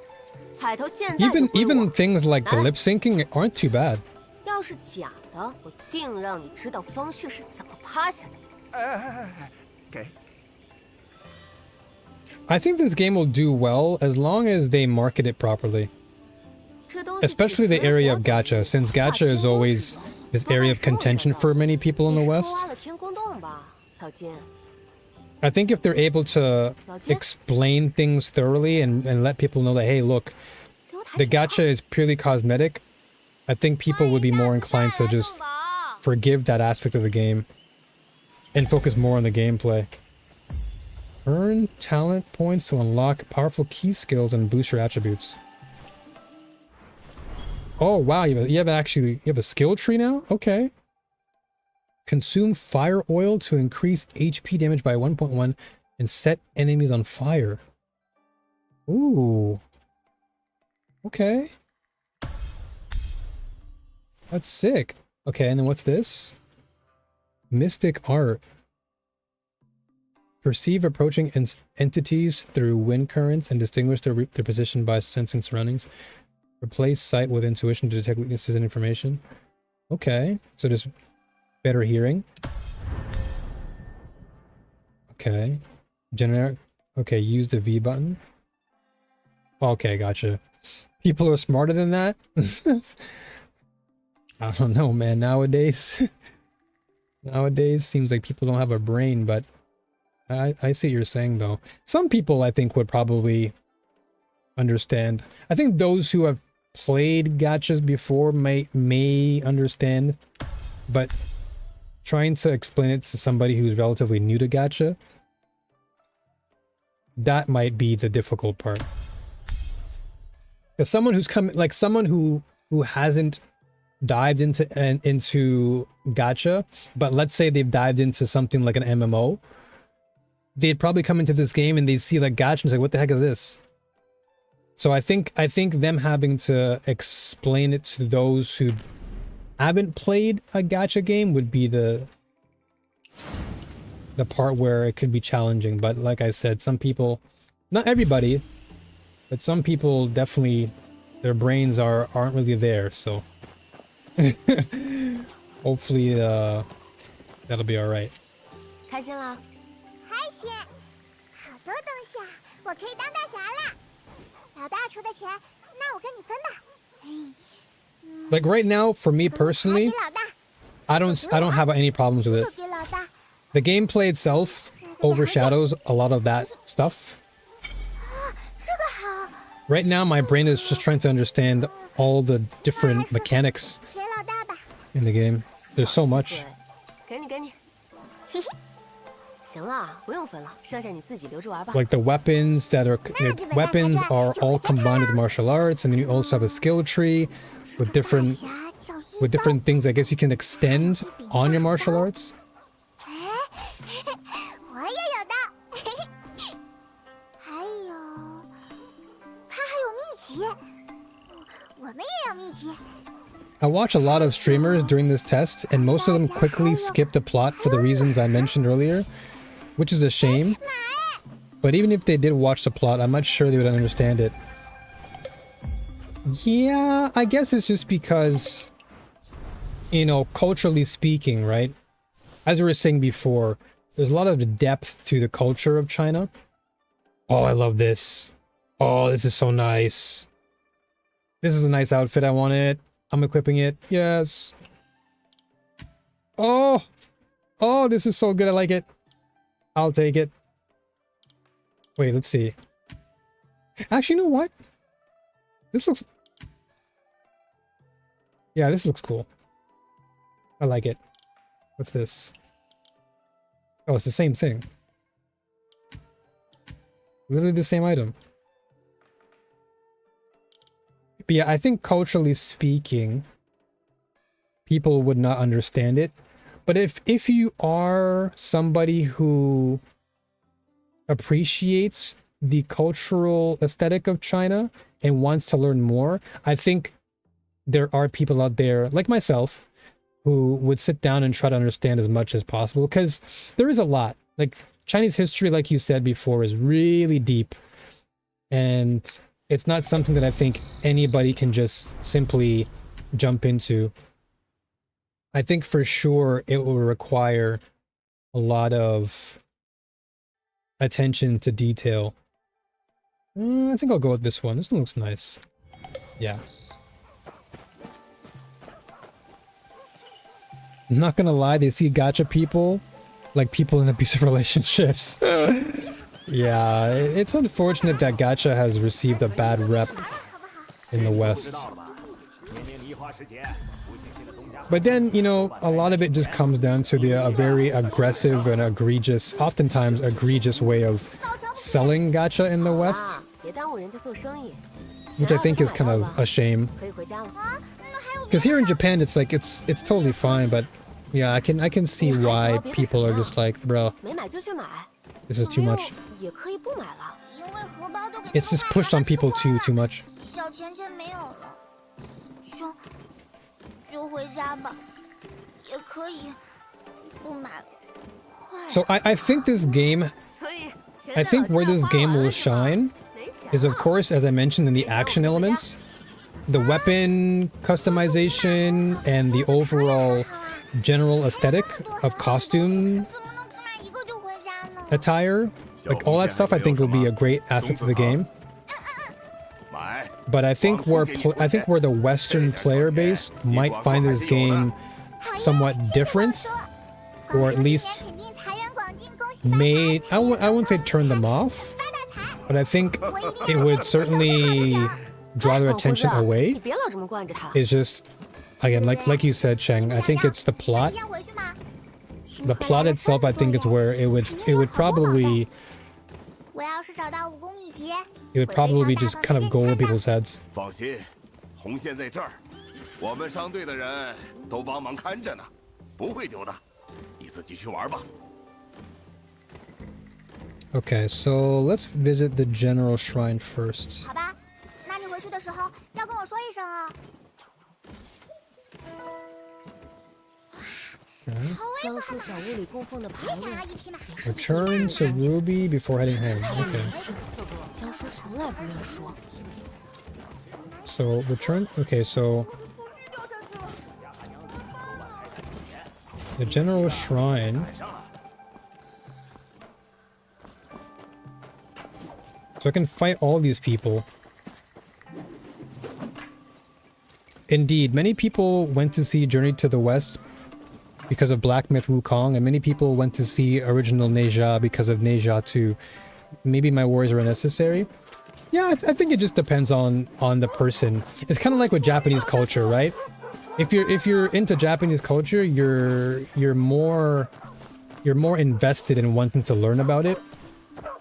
彩头现在就 Even 归我 even things like the 来 lip syncing aren't too bad. 要是假的，我定让你知道方旭是怎么趴下的。给。 I think this game will do well as long as they market it properly. 这东西 Especially the area of gacha, since gacha is always this area of contention for many people in the 你是 West. 偷挖了天宫洞吧，老金？ I think if they're able to explain things thoroughly and let people know that, hey, look, 给我抬 the 手啊 gacha is purely cosmetic, I think people would be more inclined to just forgive that aspect of the game and focus more on the gameplay. Earn talent points to unlock powerful key skills and boost your attributes. Oh wow, you have a skill tree now? Okay. Consume fire oil to increase HP damage by 1.1 and set enemies on fire. Ooh. Okay. That's sick. Okay, and then what's this? Mystic art. Perceive approaching entities through wind currents and distinguish their position by sensing surroundings. Replace sight with intuition to detect weaknesses and information. Okay, so just better hearing. Okay. Generic. Okay, use the V button. Okay, gotcha. People are smarter than that? I don't know, man. Nowadays... Nowadays, seems like people don't have a brain, but... I see what you're saying, though. Some people, I think, would probably understand. I think those who have played gachas before may understand, but trying to explain it to somebody who's relatively new to gacha, that might be the difficult part. Because someone who's come, like someone who hasn't dived into gacha, but let's say they've dived into something like an MMO, they'd probably come into this game and they'd see like gacha and say, what the heck is this? So I think them having to explain it to those who haven't played a gacha game would be the part where it could be challenging. But like I said, some people, not everybody, but some people definitely, their brains aren't really there. So hopefully that'll be all right. 开心了？开心，好多东西啊，我可以当大侠啦！老大出的钱，那我跟你分吧。Like right now, for me personally, I don't have any problems with it. The gameplay itself overshadows a lot of that stuff. Right now, my brain is just trying to understand all the different mechanics in the game. There's so much. 给你。行了，不用分了，剩下你自己留着玩吧。 Like the weapons weapons are all combined with martial arts, and then you also have a skill tree with different things I guess you can extend on your martial arts. 我也有的，还有，他还有秘籍，我们也有秘籍。 I watch a lot of streamers during this test, and most of them quickly skip the plot for the reasons I mentioned earlier, which is a shame. But even if they did watch the plot, I'm not sure they would understand it. Yeah, I guess it's just because, you know, culturally speaking, right? As we were saying before, there's a lot of depth to the culture of China. Oh, I love this. Oh, this is so nice. This is a nice outfit. I want it. I'm equipping it. Yes. Oh, this is so good. I like it. I'll take it. Wait, let's see. Actually, you know what? This looks... Yeah, this looks cool. I like it. What's this? Oh, it's the same thing. Literally the same item. But yeah, I think culturally speaking, people would not understand it. But if you are somebody who appreciates the cultural aesthetic of China and wants to learn more, I think there are people out there like myself who would sit down and try to understand as much as possible, because there is a lot. Like Chinese history, like you said before, is really deep, and it's not something that I think anybody can just simply jump into. I think for sure it will require a lot of attention to detail. I think I'll go with this one. This one looks nice. Yeah. I'm not gonna lie, they see gacha people like people in abusive relationships. Yeah, it's unfortunate that gacha has received a bad rep in the West. But then, you know, a lot of it just comes down to a very aggressive and egregious, oftentimes egregious way of selling gacha in the West, which I think is kind of a shame. Because here in Japan, it's like it's totally fine, but yeah, I can see why people are just like, bro, this is too much. It's just pushed on people too much. So I think this game, I think where this game will shine is, of course, as I mentioned, in the action elements, the weapon customization, and the overall general aesthetic of costume attire. Like all that stuff I think will be a great aspect of the game. But I think where the Western player base might find this game somewhat different, or at least I wouldn't say turn them off, but I think it would certainly draw their attention away. It's just, again, like you said, Cheng, I think it's the plot. The plot itself, I think, is where it would probably just kind of go over people's heads. Okay, so let's visit the general shrine first. Return to Ruby before heading home. Okay. So return. Okay, so the general shrine. So I can fight all these people. Indeed, many people went to see Journey to the West because of Black Myth Wukong, and many people went to see original Neja because of Neja 2. Maybe my words are unnecessary. Yeah, I think it just depends on the person. It's kind of like with Japanese culture, right? If you're into Japanese culture, you're more invested in wanting to learn about it.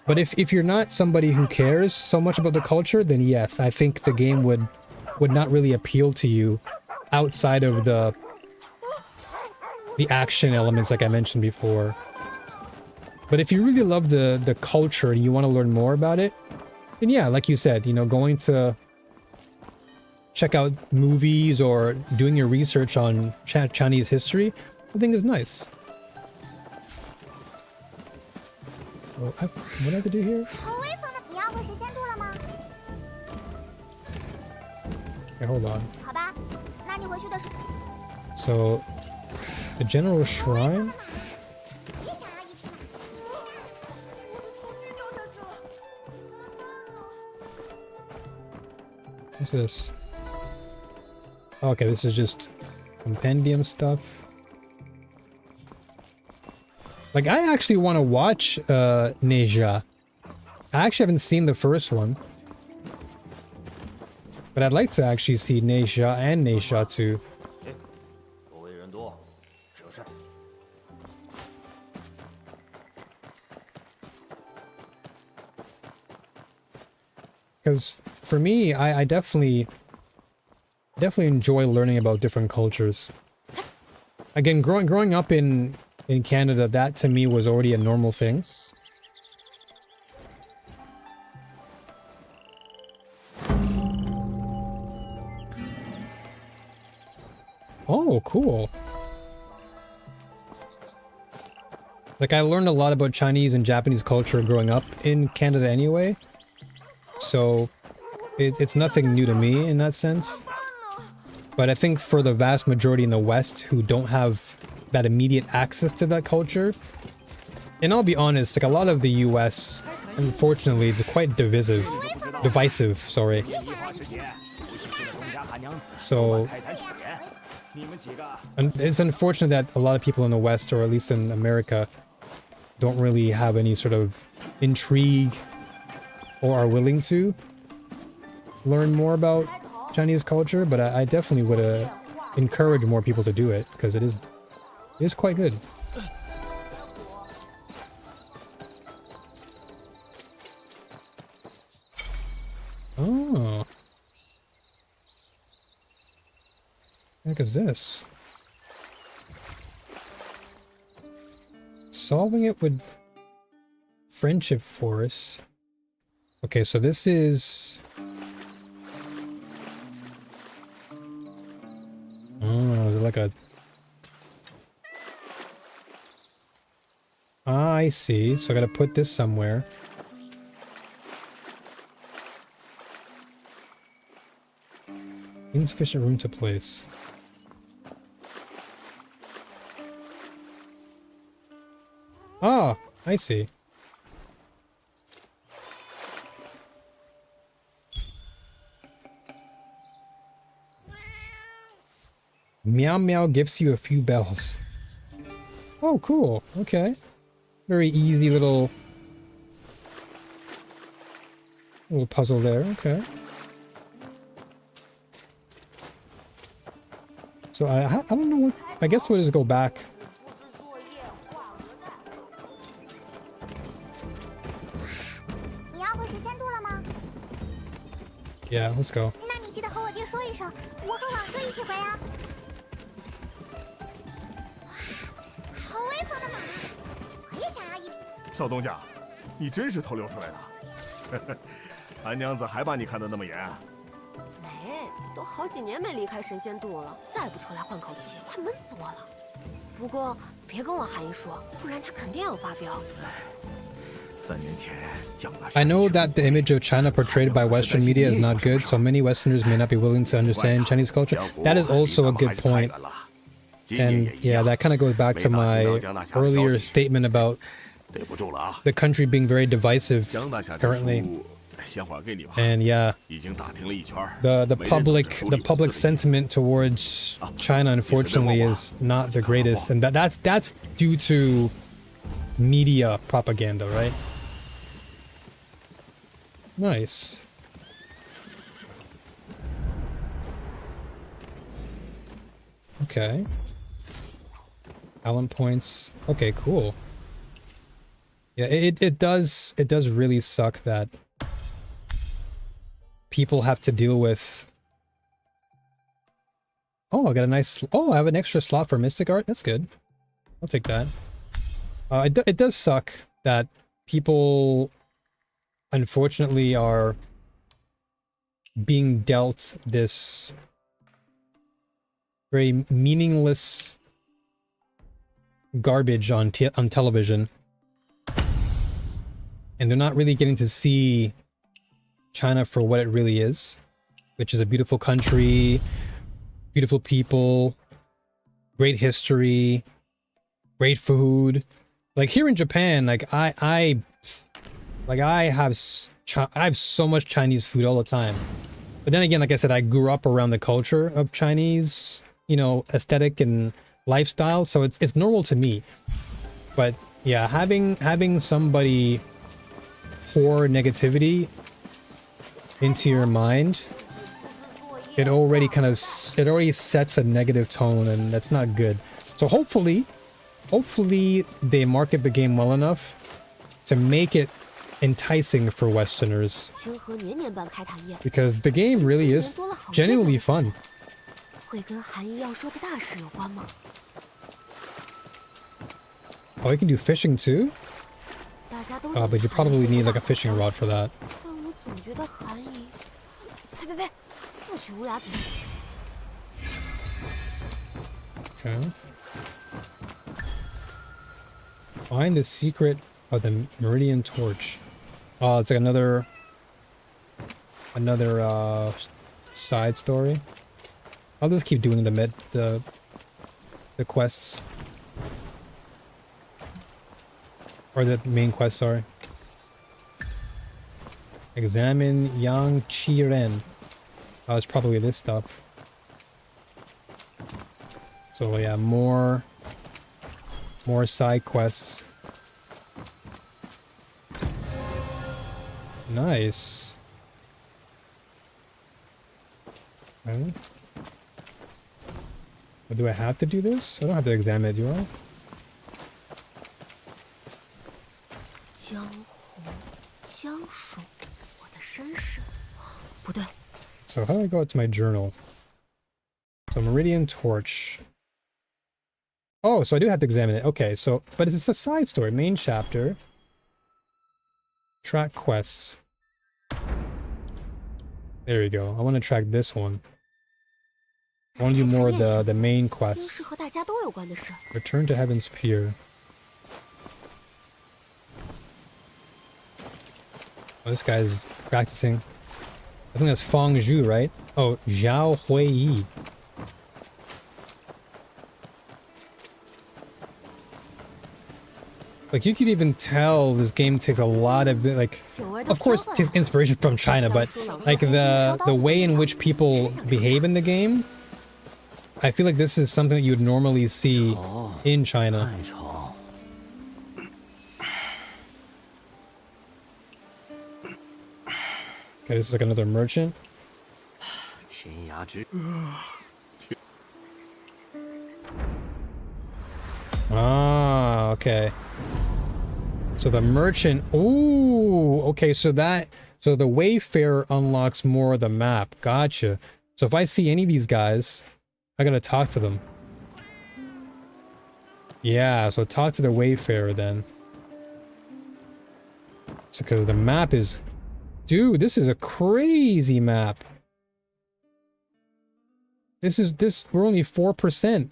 But if you're not somebody who cares so much about the culture, then yes, I think the game would not really appeal to you outside of the action elements like I mentioned before. But if you really love the culture and you want to learn more about it, then yeah, like you said, you know, going to check out movies or doing your research on Chinese history, I think is nice. Oh, what do I have to do here? Okay, hold on. So, the general shrine? What's this? Okay, this is just compendium stuff. Like, I actually want to watch Neja. I actually haven't seen the first one. But I'd like to actually see Neja and Neja 2. Because for me, I definitely enjoy learning about different cultures. Again, growing up in Canada, that to me was already a normal thing. Oh, cool. Like, I learned a lot about Chinese and Japanese culture growing up in Canada anyway. So, it's nothing new to me in that sense. But I think for the vast majority in the West who don't have that immediate access to that culture, and I'll be honest, like a lot of the US, unfortunately, it's quite divisive, sorry. So, and it's unfortunate that a lot of people in the West, or at least in America, don't really have any sort of intrigue or are willing to learn more about Chinese culture, but I definitely would encourage more people to do it because it is quite good. Oh. What is this? Solving it with friendship force. Okay, so this is... Oh, is it like a... Ah, I see. So I gotta put this somewhere. Insufficient room to place. Ah, I see. Meow Meow gives you a few bells. Oh, cool. Okay. Very easy little puzzle there. Okay. So I don't know what... I guess we'll just go back. Yeah, let's go. I know that the image of China portrayed by Western media is not good, so many Westerners may not be willing to understand Chinese culture. That is also a good point. And yeah, that kind of goes back to my earlier statement about the country being very divisive currently. And yeah, the public sentiment towards China, unfortunately, is not the greatest, and that's due to media propaganda, right? Nice. Okay. Talent points. Okay, cool. Yeah, it does really suck that people have to deal with... Oh, I got a nice... Oh, I have an extra slot for Mystic Art? That's good. I'll take that. It does suck that people, unfortunately, are being dealt this very meaningless garbage on television. And they're not really getting to see China for what it really is, which is a beautiful country, beautiful people, great history, great food. Like here in Japan, like I have so much Chinese food all the time. But then again, like I said, I grew up around the culture of Chinese, you know, aesthetic and lifestyle, so it's normal to me. But yeah, having somebody pour negativity into your mind, it already sets a negative tone, and that's not good. So hopefully they market the game well enough to make it enticing for Westerners, because the game really is genuinely fun. Oh, you can do fishing too? 大家都 Oh, but you probably need like a fishing rod for that. 但我总觉得含义……呸呸呸！不许乌鸦嘴！ Okay. Find the secret of the Meridian Torch. Oh, it's like another side story. I'll just keep doing the quests. Or the main quest, sorry. Examine Yang Chi Ren. Oh, it's probably this stuff. So yeah, more side quests. Nice. Okay. But do I have to do this? I don't have to examine it, do I? 江红、江属，我的身世，不对。 So how do I go to my journal? So Meridian Torch. Oh, so I do have to examine it. Okay, so but it's a side story, main chapter. Track quests. There you go. I want to track this one. I want to do more of the main 都是 quests. 和大家都有关的事。 Return to Heaven's Pier. Oh, this guy's practicing. I think that's Fang Zhu, right? Oh, Zhao Hui Yi. Like, you could even tell this game takes a lot of, like, of course, it takes inspiration from China, but, like, the way in which people behave in the game, I feel like this is something that you would normally see in China. 太吵。 Okay, this is like another merchant. 天涯之 Ah, okay. So the merchant. Ooh, okay. So the Wayfarer unlocks more of the map. Gotcha. So if I see any of these guys, I gotta talk to them. Yeah. So talk to the Wayfarer then. So because the map is, dude, this is a crazy map. We're only 4%.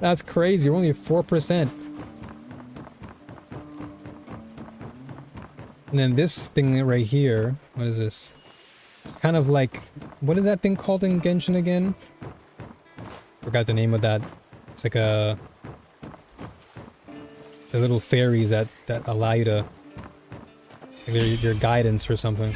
That's crazy. We're only at 4%. And then this thing right here, what is this? It's kind of like, what is that thing called in Genshin again? Forgot the name of that. It's like the little fairies that allow you to, like your guidance or something.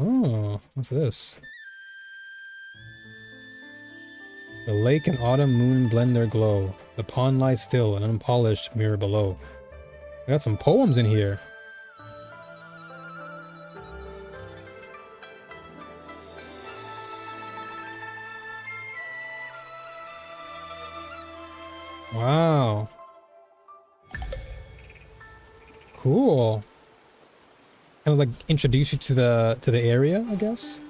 Oh, what's this? The lake and autumn moon blend their glow. The pond lies still, an unpolished mirror below. I got some poems in here. Wow. Cool. Kind of like introduce you to the area, I guess.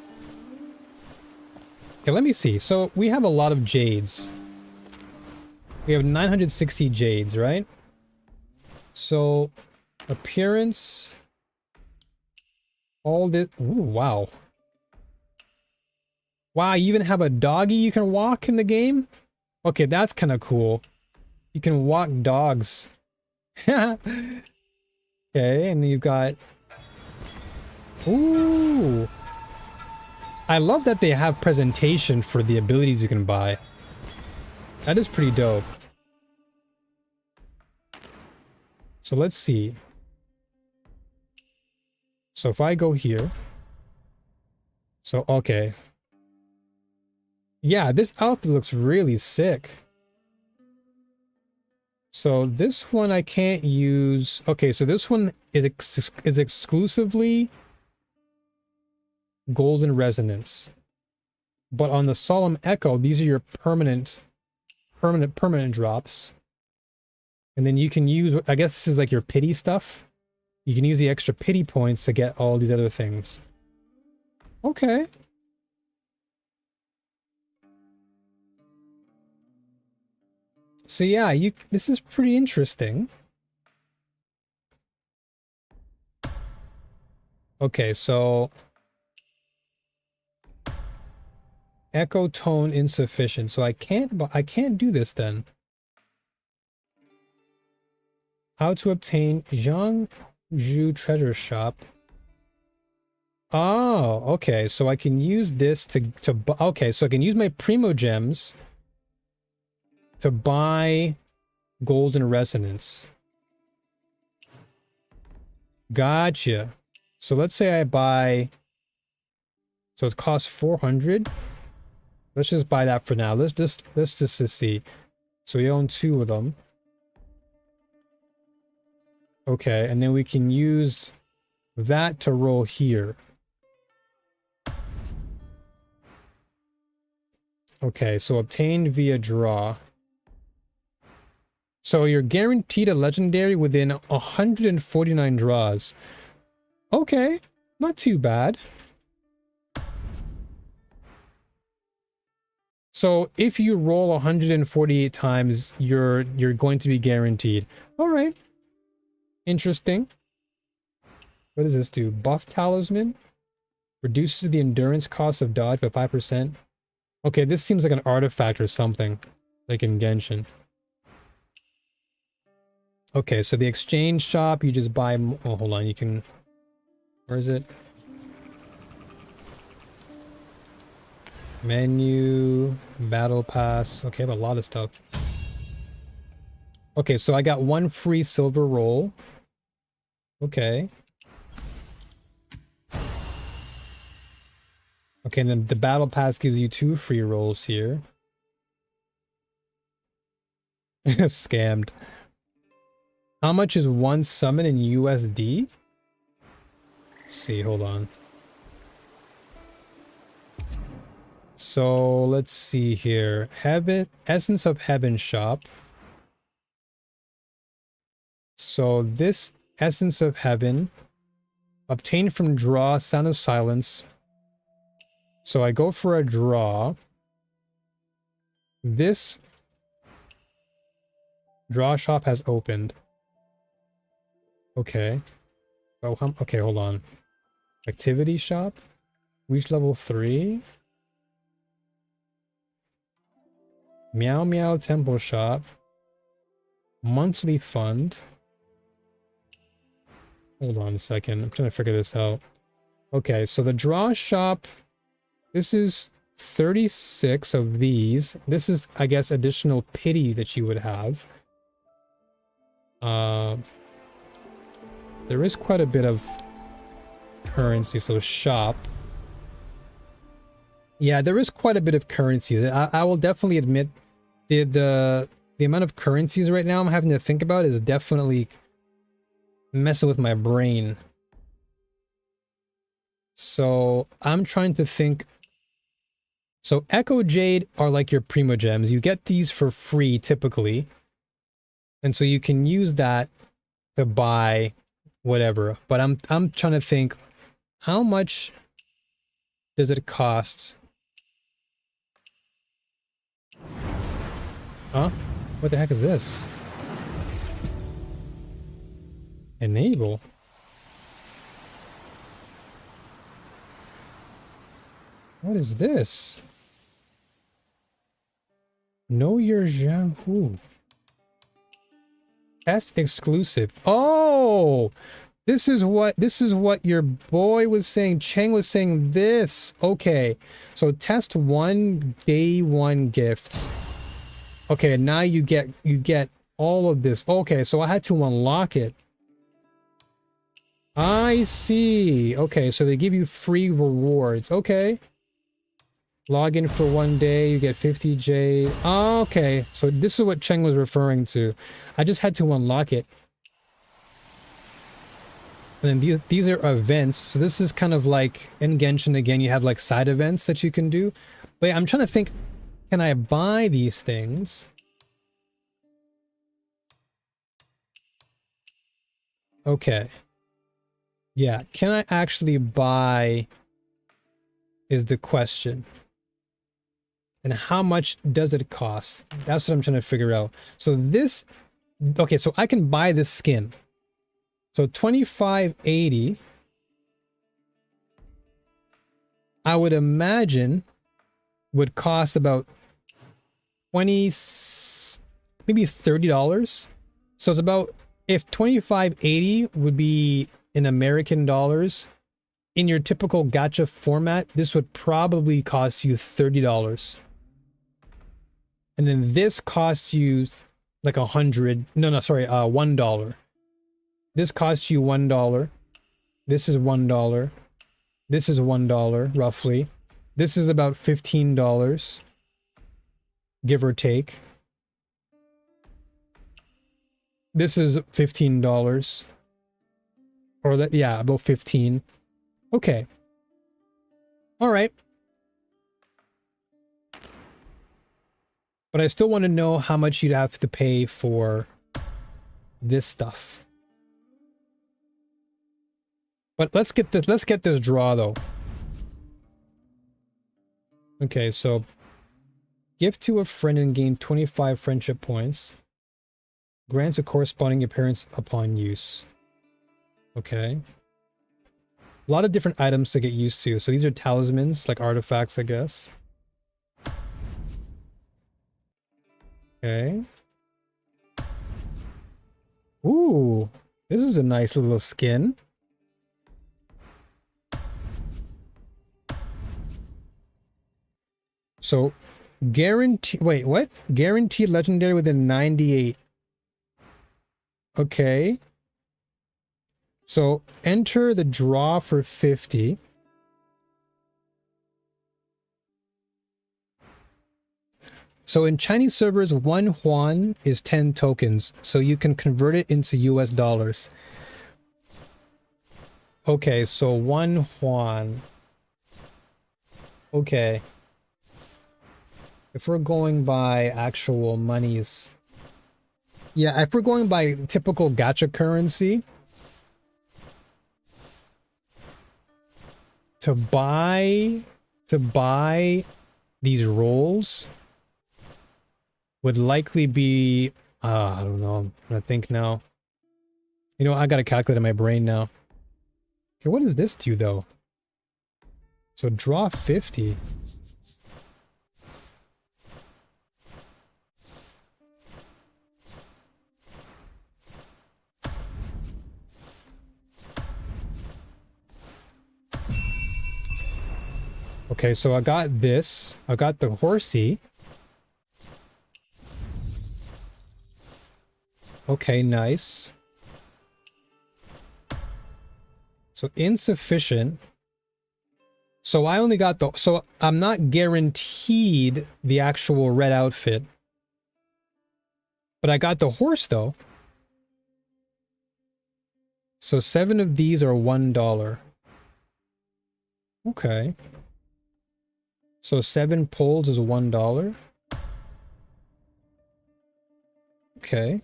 Okay, let me see. So we have a lot of jades. We have 960 jades, right? So appearance, all this. Ooh, wow. Wow, you even have a doggy you can walk in the game? Okay, that's kind of cool. You can walk dogs. Okay, and you've got... Ooh. I love that they have presentation for the abilities you can buy. That is pretty dope. So let's see. So if I go here. So, okay. Yeah, this outfit looks really sick. So this one I can't use. Okay, so this one is exclusively golden resonance. But on the solemn echo, these are your permanent drops. And then you can use, I guess this is like your pity stuff. You can use the extra pity points to get all these other things. Okay. So yeah, this is pretty interesting. Okay, so echo tone insufficient. So I can't do this then. How to obtain Zhangzhou treasure shop. Oh, okay. So I can use this okay, so I can use my primo gems to buy golden resonance. Gotcha. So let's say I buy, so it costs 400. Let's just buy that for now. Let's just see. So we own 2 of them. Okay, and then we can use that to roll here. Okay, so obtained via draw. So you're guaranteed a legendary within 149 draws. Okay, not too bad. So if you roll 148 times, you're going to be guaranteed. All right. Interesting. What does this do? Buff talisman reduces the endurance cost of dodge by 5%. Okay, this seems like an artifact or something, like in Genshin. Okay, so the exchange shop, you just buy. Oh, hold on, you can. Where is it? Menu, battle pass. Okay, I have a lot of stuff. Okay, so I got 1 free silver roll. Okay. Okay, and then the battle pass gives you 2 free rolls here. Scammed. How much is 1 summon in USD? Let's see, hold on. So let's see here. Heaven, Essence of Heaven shop. So this Essence of Heaven, obtained from draw, Sound of Silence. So I go for a draw. This draw shop has opened. Okay. Oh, okay, hold on. Activity shop. Reach level 3. Meow Meow Temple shop. Monthly fund. Hold on a second. I'm trying to figure this out. Okay, so the draw shop. This is 36 of these. This is, I guess, additional pity that you would have. There is quite a bit of currency, so shop. Yeah, there is quite a bit of currencies. I will definitely admit the amount of currencies right now I'm having to think about is definitely messing with my brain. So I'm trying to think. So Echo Jade are like your primo gems. You get these for free typically. And so you can use that to buy whatever. But I'm trying to think, how much does it cost? Huh? What the heck is this? Enable. What is this? Know your Jianghu. Test exclusive. Oh, this is what your boy was saying. Cheng was saying this. Okay, so test 1 day 1 gifts. Okay, now you get all of this. Okay, so I had to unlock it. I see. Okay, so they give you free rewards. Okay. Log in for 1 day, you get 50 J. Oh, okay, so this is what Cheng was referring to. I just had to unlock it. And then these are events. So this is kind of like in Genshin again, you have like side events that you can do. But yeah, I'm trying to think, can I buy these things? Okay. Yeah, can I actually buy is the question. And how much does it cost? That's what I'm trying to figure out. So this, okay, so I can buy this skin. So 2580, I would imagine would cost about 20, maybe $30. So it's about, if 2580 would be in American dollars, in your typical gacha format, this would probably cost you $30. And then this costs you like $1. This costs you $1. This is $1. This is $1 roughly. This is about $15, give or take. This is $15. Or that, yeah, about 15. Okay. All right. But I still want to know how much you'd have to pay for this stuff. But let's get this draw though. Okay, so gift to a friend and gain 25 friendship points. Grants a corresponding appearance upon use. Okay. A lot of different items to get used to. So these are talismans, like artifacts, I guess. Okay. Ooh, this is a nice little skin. So, guarantee, wait, what? Guaranteed legendary within 98. Okay. So, enter the draw for 50. So in Chinese servers, 1 yuan is 10 tokens. So you can convert it into US dollars. Okay, so 1 yuan. Okay. If we're going by actual monies. Yeah, if we're going by typical gacha currency. To buy these rolls would likely be, I don't know, I'm gonna think now. You know, I gotta calculate in my brain now. Okay, what does this do though? So draw 50. Okay, so I got this. I got the horsey. Okay, nice. So insufficient. So I only got the... So I'm not guaranteed the actual red outfit. But I got the horse though. So 7 of these are $1. Okay. So 7 pulls is $1. Okay.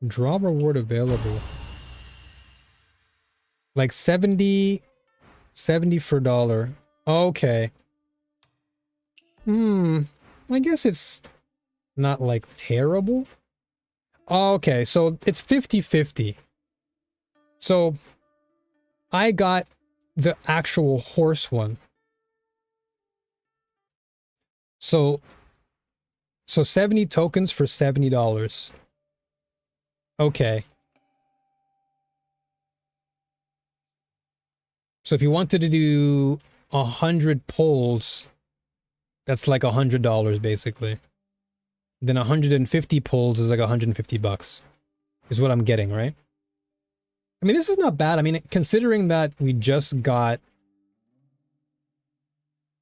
Draw reward available. Like 70 for $1. Okay. I guess it's not like terrible. Okay, so it's 50-50. So I got the actual horse one. So 70 tokens for $70. Okay. So if you wanted to do 100 pulls, that's like $100 basically. Then 150 pulls is like $150 is what I'm getting, right? I mean, this is not bad. I mean, considering that we just got...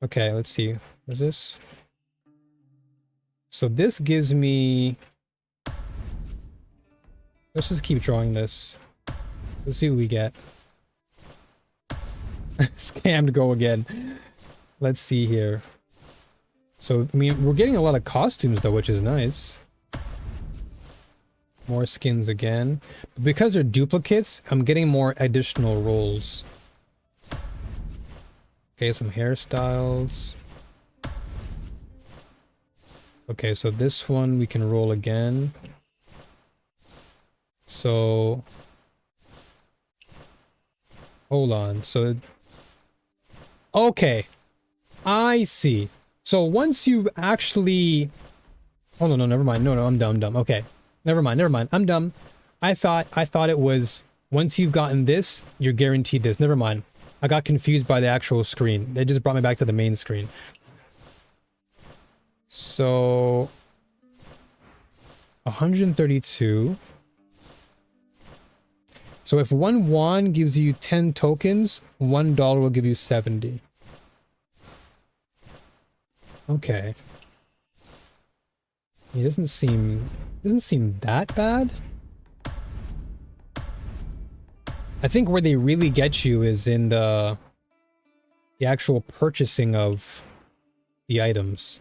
Okay, let's see. What is this? So this gives me... Let's just keep drawing this. Let's see what we get. Scammed go again. Let's see here. So, I mean, we're getting a lot of costumes though, which is nice. More skins again. But because they're duplicates, I'm getting more additional rolls. Okay, some hairstyles. Okay, so this one we can roll again. So hold on. So okay, I see. So once you actually, oh no, never mind. No, I'm dumb. Okay, never mind. I'm dumb. I thought it was once you've gotten this, you're guaranteed this. Never mind. I got confused by the actual screen. They just brought me back to the main screen. So 132. So if 1 won gives you 10 tokens, $1 will give you 70. Okay. It doesn't seem that bad. I think where they really get you is in the actual purchasing of the items.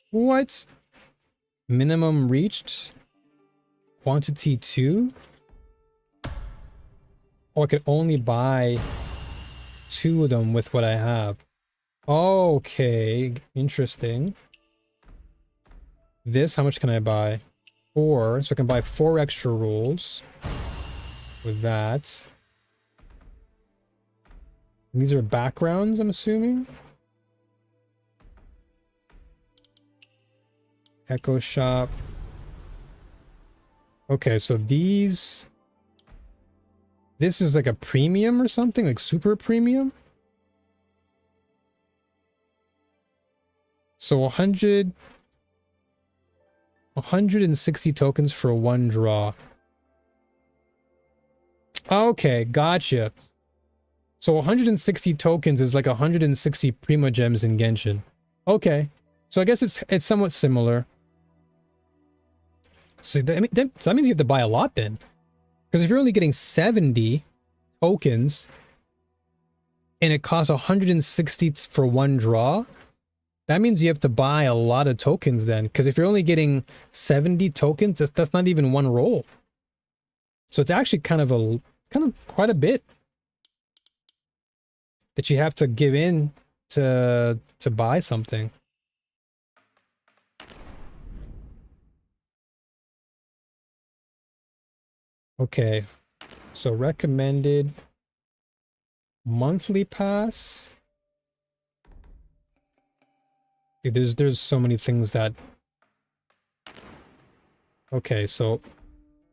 What? Minimum reached? Quantity 2? Oh, I could only buy 2 of them with what I have. Okay, interesting. This, how much can I buy? 4, so I can buy 4 extra rolls with that. And these are backgrounds, I'm assuming. Echo Shop. Okay, so these... This is like a premium or something? Like super premium? So 160 tokens for 1 draw. Okay, gotcha. So 160 tokens is like 160 Prima Gems in Genshin. Okay. So I guess it's somewhat similar. So that means you have to buy a lot then. Because if you're only getting 70 tokens and it costs 160 for 1 draw, that means you have to buy a lot of tokens then. Because if you're only getting 70 tokens, that's not even 1 roll. So it's actually kind of quite a bit that you have to give in to buy something. Okay, so recommended monthly pass. Dude, there's so many things that... Okay, so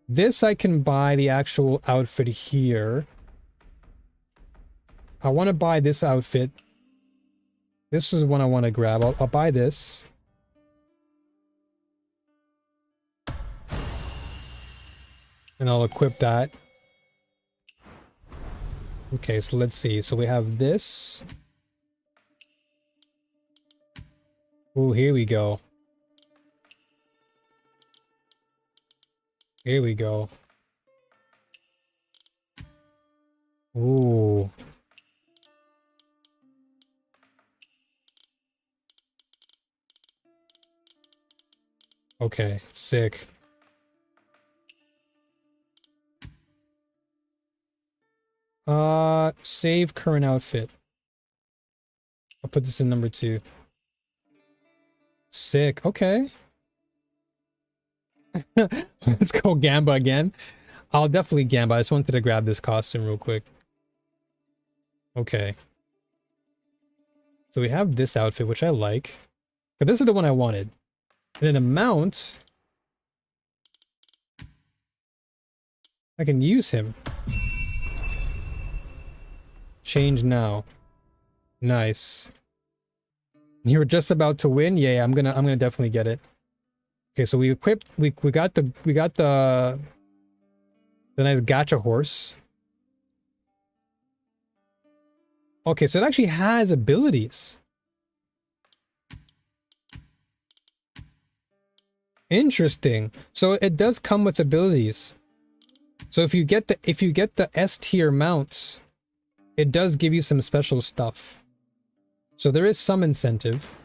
this I can buy the actual outfit here. I want to buy this outfit. This is one I want to grab. I'll buy this. And I'll equip that. Okay, so let's see. So we have this. Oh, here we go. Here we go. Ooh. Okay, sick. Save current outfit. I'll put this in number 2. Sick. Okay. Let's go Gamba again. I'll definitely Gamba. I just wanted to grab this costume real quick. Okay. So we have this outfit, which I like. But this is the one I wanted. And then a mount. I can use him. Change now. Nice. You were just about to win? Yeah, I'm gonna definitely get it. Okay, so we equipped we got the nice gacha horse. Okay, so it actually has abilities. Interesting. So it does come with abilities. So if you get the S tier mounts, it does give you some special stuff. So there is some incentive.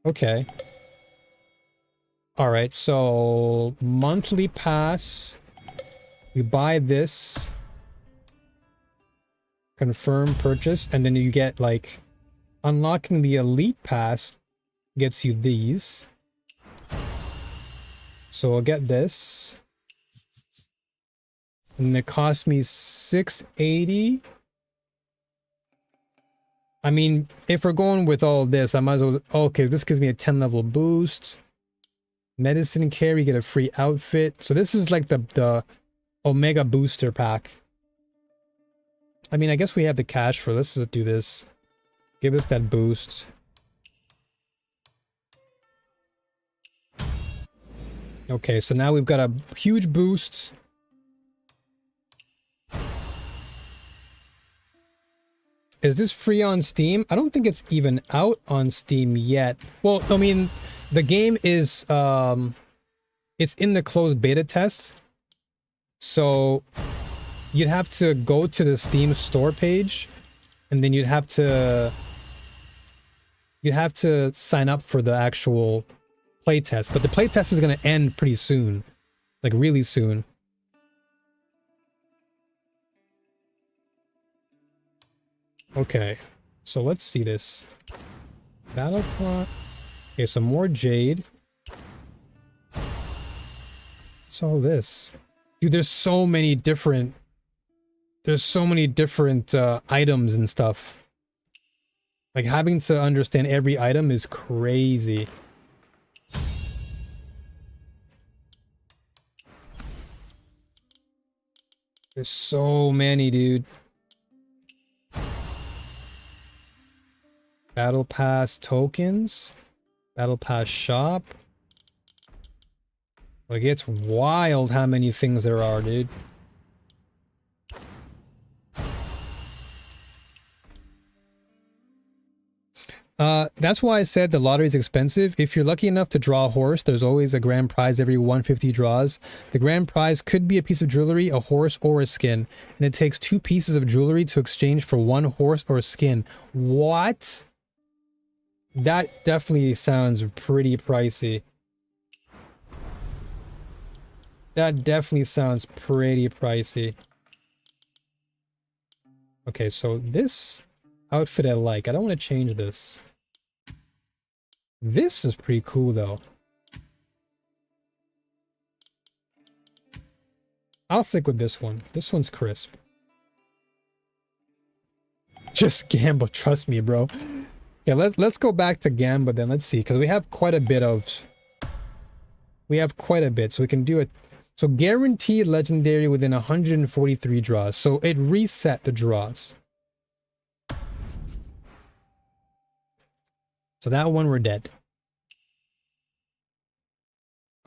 Okay. All right, so monthly pass. We buy this. Confirm purchase, and then you get like unlocking the elite pass gets you these. So I'll get this. And it cost me 680. I mean, if we're going with all this, I might as well... Okay, this gives me a 10 level boost. Medicine care, you get a free outfit. So this is like the Omega booster pack. I mean, I guess we have the cash for this. Let's do this. Give us that boost. Okay, so now we've got a huge boost. Is this free on Steam? I don't think it's even out on Steam yet. Well, I mean, the game is, it's in the closed beta test. So you'd have to go to the Steam store page, and then you'd have to sign up for the actual playtest. But the playtest is going to end pretty soon, like really soon. Okay, so let's see this. Battle plot. Okay, some more jade. What's all this? Dude, there's so many different... There's so many different items and stuff. Like, having to understand every item is crazy. There's so many, dude. Battle Pass tokens. Battle Pass shop. Like, it's wild how many things there are, dude. That's why I said the lottery is expensive. If you're lucky enough to draw a horse, there's always a grand prize every 150 draws. The grand prize could be a piece of jewelry, a horse, or a skin. And it takes 2 pieces of jewelry to exchange for 1 horse or skin. What? That definitely sounds pretty pricey. That definitely sounds pretty pricey. Okay, so this outfit I like. I don't want to change this. This is pretty cool, though. I'll stick with this one. This one's crisp. Just gamble, trust me, bro. Yeah, let's go back to Gamba then. Let's see, because we have quite a bit of... We have quite a bit, so we can do it. So guaranteed legendary within 143 draws. So it reset the draws. So that one we're dead.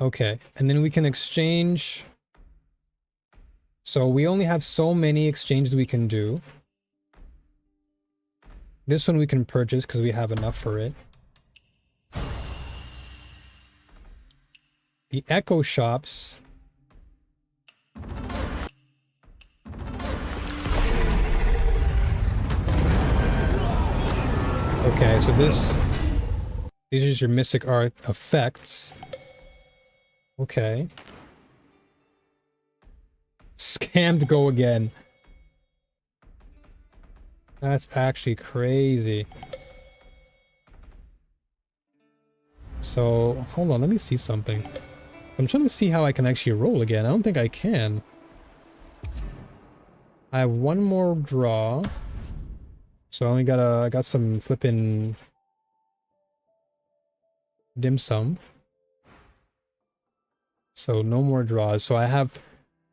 Okay, and then we can exchange. So we only have so many exchanges we can do. This one we can purchase because we have enough for it. The Echo Shops. Okay, so these are just your Mystic Art effects. Okay. Scammed go again. That's actually crazy. So, hold on, let me see something. I'm trying to see how I can actually roll again. I don't think I can. I have one more draw. So I only I got some flippin' dim sum. So no more draws. So I have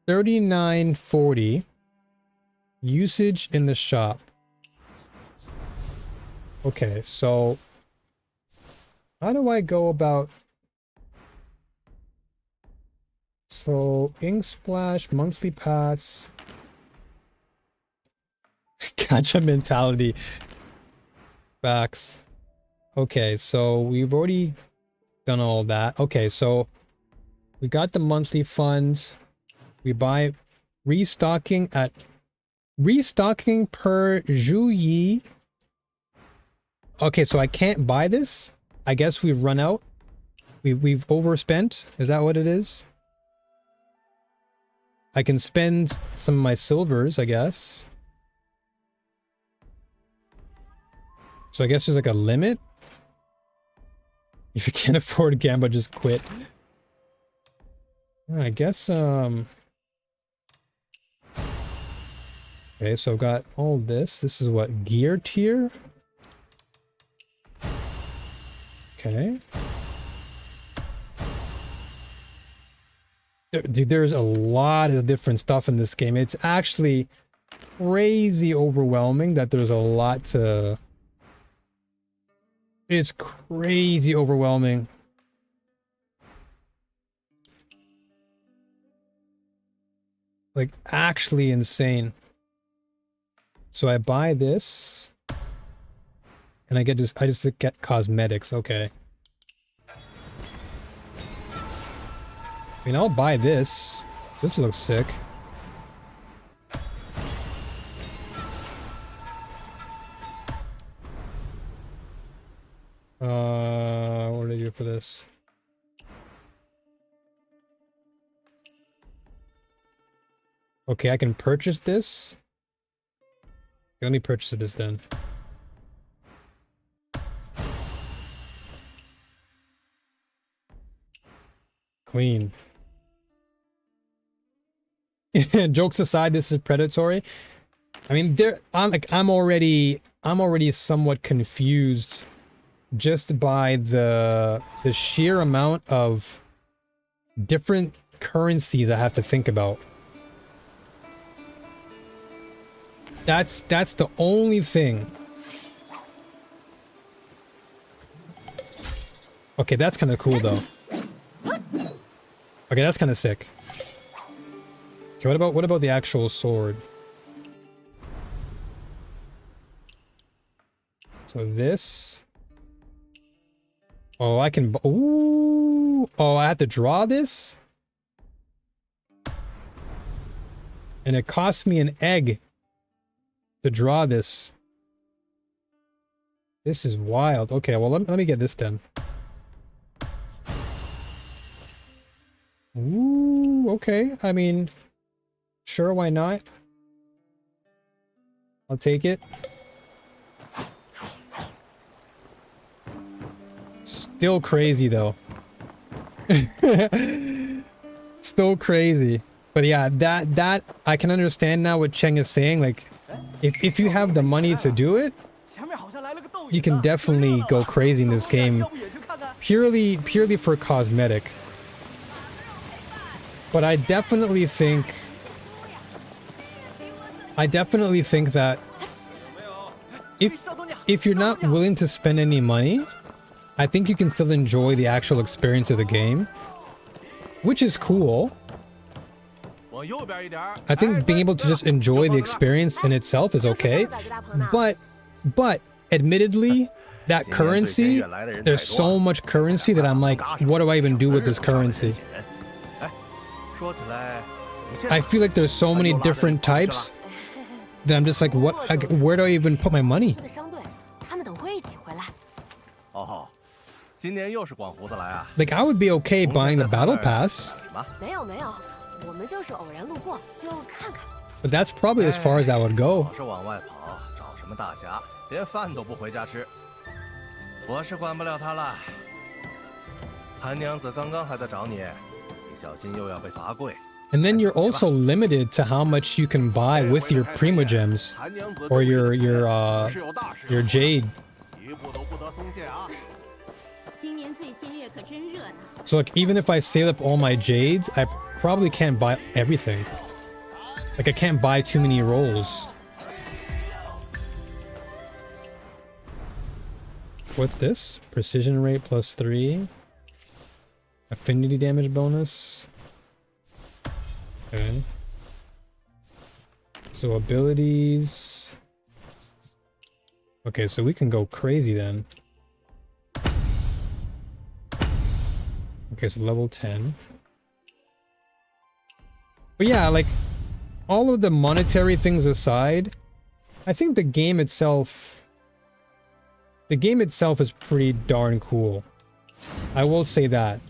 3940 usage in the shop. Okay, so how do I go about... So Ink Splash, monthly pass... Gotcha mentality. Facts. Okay, so we've already done all that. Okay, so we got the monthly funds. We buy restocking at... Restocking per Juillet. Okay, so I can't buy this. I guess we've run out. We've overspent. Is that what it is? I can spend some of my silvers, I guess. So I guess there's like a limit. If you can't afford Gamba, just quit. I guess, okay, so I've got all this. This is what? Gear tier? Okay. Dude, there's a lot of different stuff in this game. It's actually crazy overwhelming that there's a lot to... It's crazy overwhelming. Like, actually insane. So I buy this. And I just get cosmetics, okay. I mean, I'll buy this. This looks sick. What did I do for this? Okay, I can purchase this. Let me purchase this then. Clean. Jokes aside, this is predatory. I mean, I'm already somewhat confused just by the sheer amount of different currencies I have to think about. That's the only thing. Okay, that's kind of cool though. Okay, that's kind of sick. Okay, what about the actual sword? So this. Oh, I can. Ooh. Oh, I have to draw this? And it costs me an egg to draw this. This is wild. Okay, well, let me get this then. Ooh, okay. I mean, sure, why not? I'll take it. Still crazy, though. Still crazy. But yeah, that I can understand now what Cheng is saying. Like, if you have the money to do it, you can definitely go crazy in this game. Purely for cosmetic. But I definitely think that if you're not willing to spend any money, I think you can still enjoy the actual experience of the game, which is cool. I think being able to just enjoy the experience in itself is okay, but admittedly, that currency, there's so much currency that I'm like, what do I even do with this currency? I feel like there's so many different types that I'm just like, what? Where do I even put my money? Like, I would be okay buying the battle pass, but that's probably as far as I would go. And then you're also limited to how much you can buy with your primogems or your jade. So like, even if I save up all my jades, I probably can't buy everything. Like, I can't buy too many rolls. What's this? Precision rate +3. Affinity damage bonus. Okay. So abilities. Okay, so we can go crazy then. Okay, so level 10. But yeah, like, all of the monetary things aside, I think the game itself is pretty darn cool. I will say that.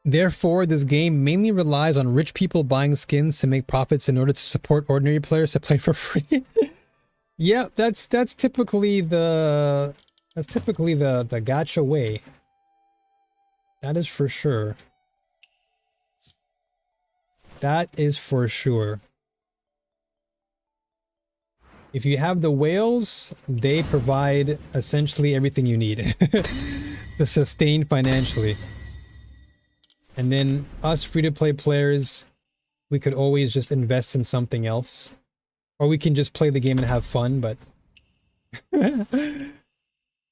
Therefore, this game mainly relies on rich people buying skins to make profits in order to support ordinary players to play for free. Yeah, that's typically the gacha way. That is for sure. That is for sure. If you have the whales, they provide essentially everything you need to sustain financially. And then us free-to-play players, we could always just invest in something else. Or we can just play the game and have fun, but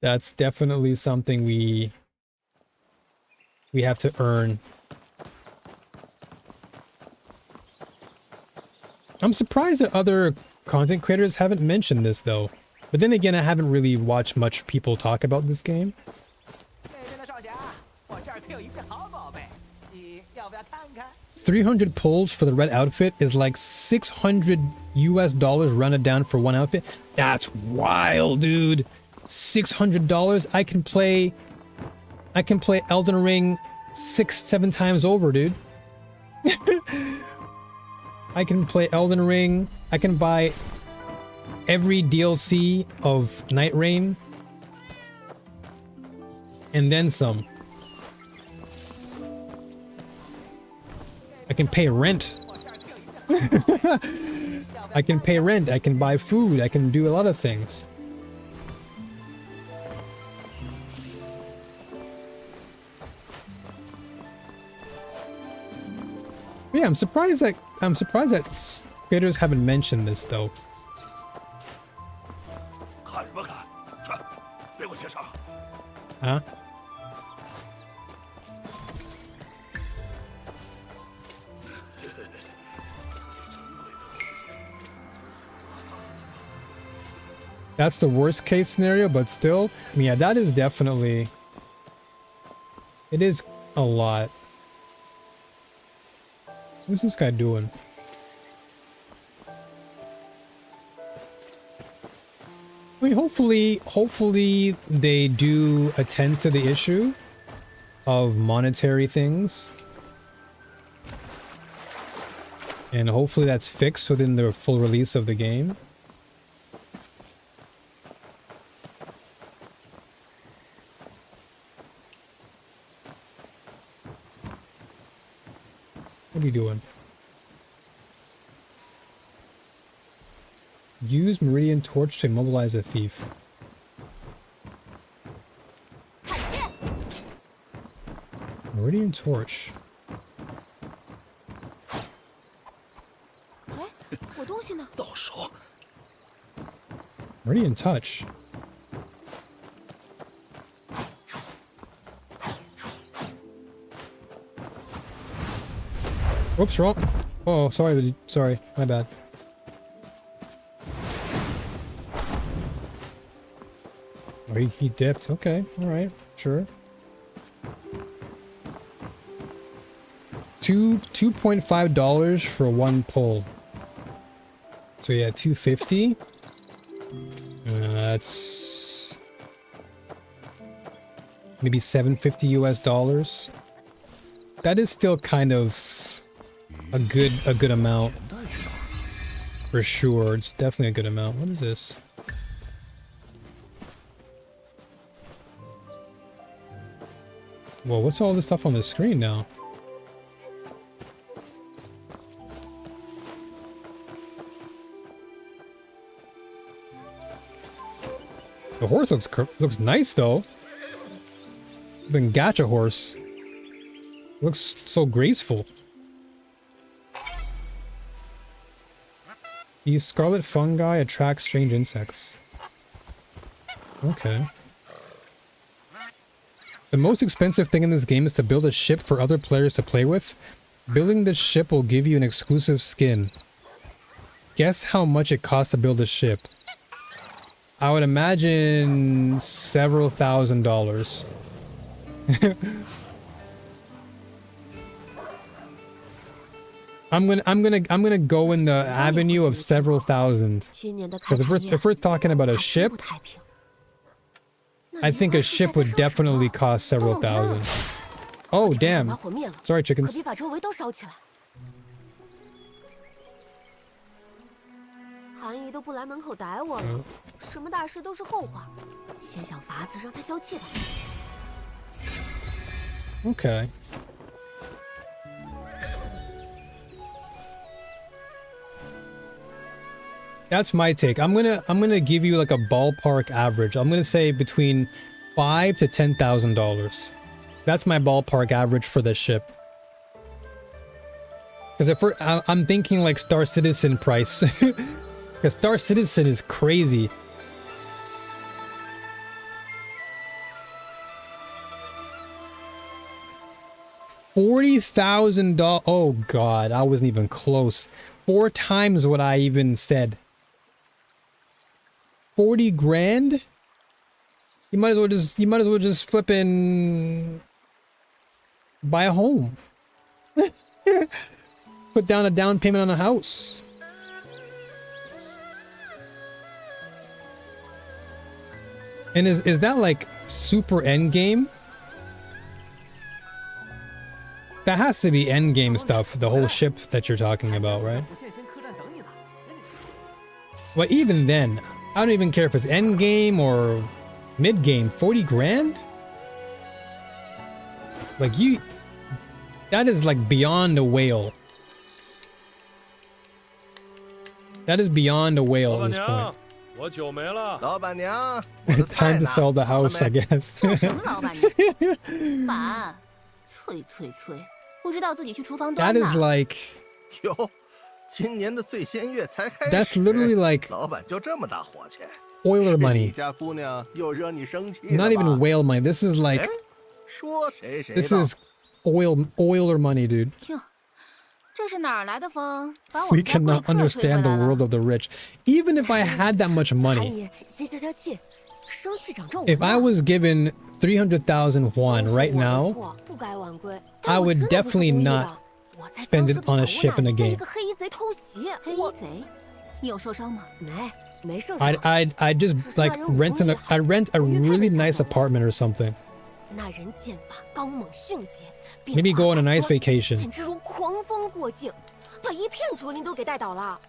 that's definitely something we have to earn. I'm surprised that other content creators haven't mentioned this though. But then again, I haven't really watched much people talk about this game. 300 pulls for the red outfit is like $600 US rounded down for one outfit. That's wild, dude. $600. I can play Elden Ring 6-7 times over, dude. I can play Elden Ring. I can buy every DLC of Night Rain and then some. I can pay rent. I can pay rent. I can buy food. I can do a lot of things. Yeah, I'm surprised that creators haven't mentioned this though. Huh? That's the worst case scenario, but still, I mean, yeah, that is definitely, it is a lot. What's this guy doing? I mean, hopefully they do attend to the issue of monetary things. And hopefully that's fixed within the full release of the game. What are you doing? Use Meridian Torch to immobilize a thief. Meridian Torch. Meridian Touch. Whoops, wrong. Oh, sorry, my bad. Oh, he dipped. Okay, all right, sure. $2.5 for one pull. So yeah, $250. That's maybe $750 US. That is still kind of a good amount for sure. It's definitely a good amount. What is this? Whoa, what's all this stuff on the screen now? The horse looks nice though. The gacha horse looks so graceful. These scarlet fungi attract strange insects. Okay. The most expensive thing in this game is to build a ship for other players to play with. Building this ship will give you an exclusive skin. Guess how much it costs to build a ship? I would imagine several $1,000s. I'm gonna go in the avenue of several thousand. 今年的开 Because 盘 if we're talking about a 还真 ship, 不太平。 I think a ship would definitely cost several thousand. Oh 把 damn! 火灭了， Sorry, 可 chickens. 比把周围都烧起来。韩姨都不来门口逮我了，什么大事都是后话，先想法子让他消气吧。 Okay. That's my take. I'm gonna give you like a ballpark average. I'm gonna say between $5,000 to $10,000. That's my ballpark average for this ship. Because if I'm thinking like Star Citizen price. Because Star Citizen is crazy. $40,000. Oh god, I wasn't even close. 4 times what I even said. 40 grand? You might as well just flip and buy a home. Put down a down payment on a house. And is that like super end game? That has to be end game stuff, the whole ship that you're talking about, right? But even then, I don't even care if it's end game or mid game. 40 grand? Like that is like beyond a whale. That is beyond a whale at this point. 我酒没了。老板娘， Time to sell the house, I guess. 叫什么老板娘？板，催催催，不知道自己去厨房端 That 呢。 is like 哟，今年的醉仙月才开始， that's literally like 老板就这么大火气， oiler 是你 money. 家姑娘又惹你生气了 Not even 吧 whale money. This is like 哎说谁谁 this 道 is oiler money, dude. 哟，这是哪儿来的风？把我 We 们家贵 cannot 客吹回 understand the 来了 world of the rich. Even if I had that much 韩 money, 姨，先消消气，生气长皱纹 if I 了。 was given 300,000 won 都是 right 我的 now, 错，不该晚归。 I 但我 would 真的不是 definitely 故意的 not 我在 spend 江 it 苏 on 的 a 小 ship in 屋 a 内被 game. 一个黑衣贼偷袭。黑衣贼，你有受伤吗？没受伤。 I'd just like I'd rent a really nice apartment or something. 那人剑法刚猛迅捷， Maybe go on a nice vacation. 简直如狂风过境，把一片竹林都给带倒了。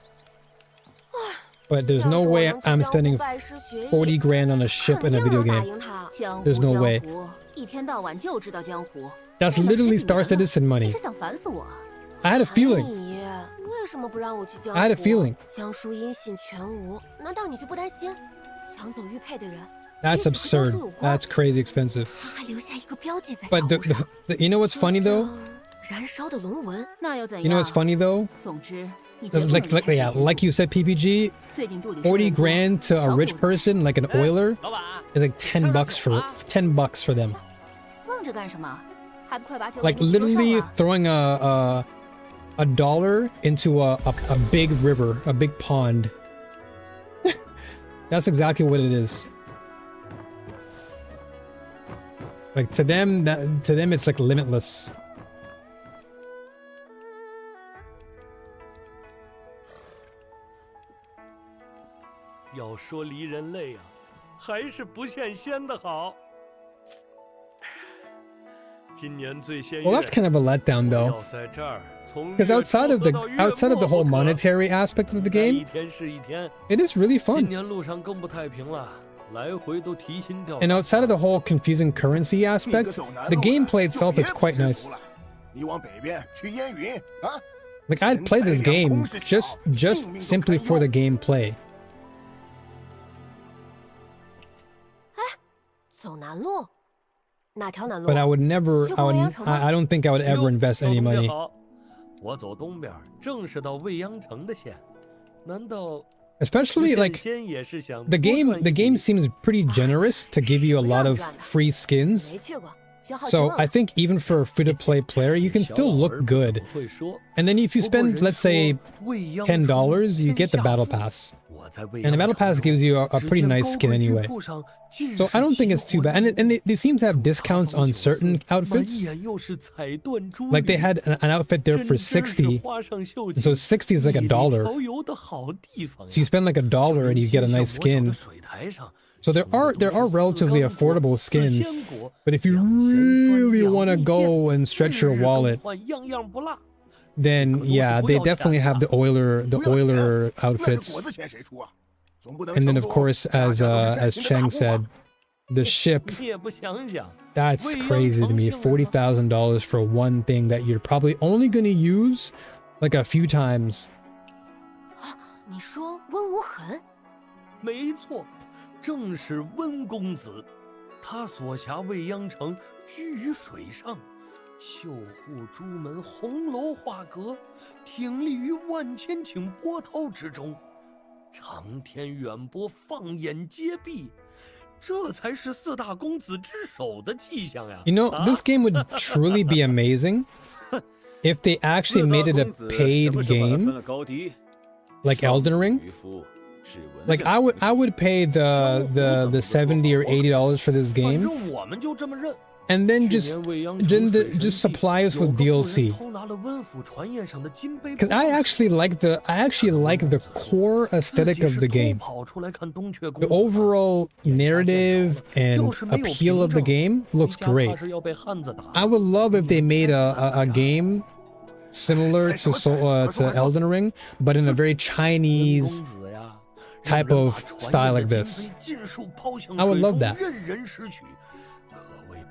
But there's no way I'm spending 40 grand on a ship in a video game. There's no way. 一天到晚就知道江湖。 That's literally Star Citizen 你 money. 是想烦死我？ I had a feeling. 你为什么不让我去江湖？ I had a feeling. 江疏音信全无，难道你就不担心抢走玉佩的人？ That's absurd. That's crazy expensive. 他还留下一个标记在小 But 屋上。 you know what's funny though? 燃烧的龙纹，那又怎 You know what's funny though? 总之，你 Like you said, PPG, 40 grand to a rich person, like an oiler, 老板， is like $10 for them. 愣着干什么？还不快把酒 Like 给你接受 literally 啊 throwing a dollar into a big river, a big pond. That's exactly what it is. Like to them, it's like limitless. 要说离人累啊，还是不羡仙的好。今年醉仙月 Well, that's kind of a letdown 要 though, 在这儿从 because 月 outside 初 of 喝 the 到月 outside of the 末 whole 不可 monetary aspect of the 一 game, 天是一天。 it is really 今 fun. 年路上更不太平了，来回都提心吊 And 胆。 outside of the whole confusing currency aspect, the gameplay itself is quite nice. 你往北边去烟云啊！ Like I'd play this game just simply for the gameplay. 走南路，哪条南路 But I would never, I don't think I would ever invest any 小东 money. 家好，我走东边，正是到未央城的线。难道 Especially 不 like 羡仙也是想 the 多 game, 赚一 the game 笔 seems pretty generous to give you a lot of free skins. 没去过， So I think even for a free-to-play player, you can still look good. And then if you spend, let's say, $10, you get the battle pass. And the battle pass gives you a pretty nice skin anyway. So I don't think it's too bad. And they seem to have discounts on certain outfits. Like they had an outfit there for 60. And so 60 is like $1. So you spend like $1 and you get a nice skin. So there are relatively affordable skins. But if you really want to go and stretch your wallet, then yeah, they definitely have the oiler outfits. And then of course, as Cheng said, the ship, that's crazy to me. $40,000 for one thing that you're probably only going to use like a few times. 你说温无痕？没错，正是温公子。他所辖未央城居于水上，袖护朱门，红楼画阁，挺立于万千顷波涛之中，长天远播，放眼皆壁。 这才是四大公子之首的气象呀！ You know, this game would truly be amazing if they actually made it a paid game, like Elden Ring. Like I would pay the $70 or $80 for this game, and then just supply us with DLC. Because I actually like the core aesthetic of the game. The overall narrative and appeal of the game looks great. I would love if they made a game similar to Elden Ring, but in a very Chinese type of style like this. I would love that.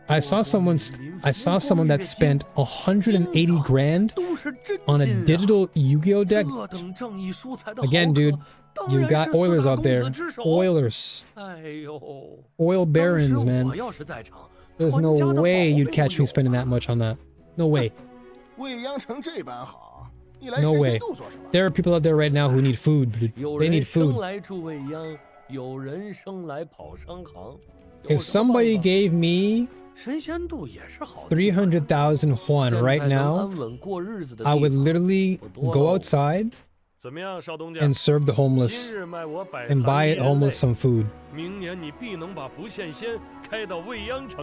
I saw someone that spent 180 grand on a digital Yu-Gi-Oh deck. Again, dude, you got Oilers out there. Oilers. Oil barons, man. There's no way you'd catch me spending that much on that. No way. No way. There are people out there right now who need food, dude. They need food. If somebody gave me 300,000 Huan right now, I would literally go outside and serve the homeless and buy homeless some food. You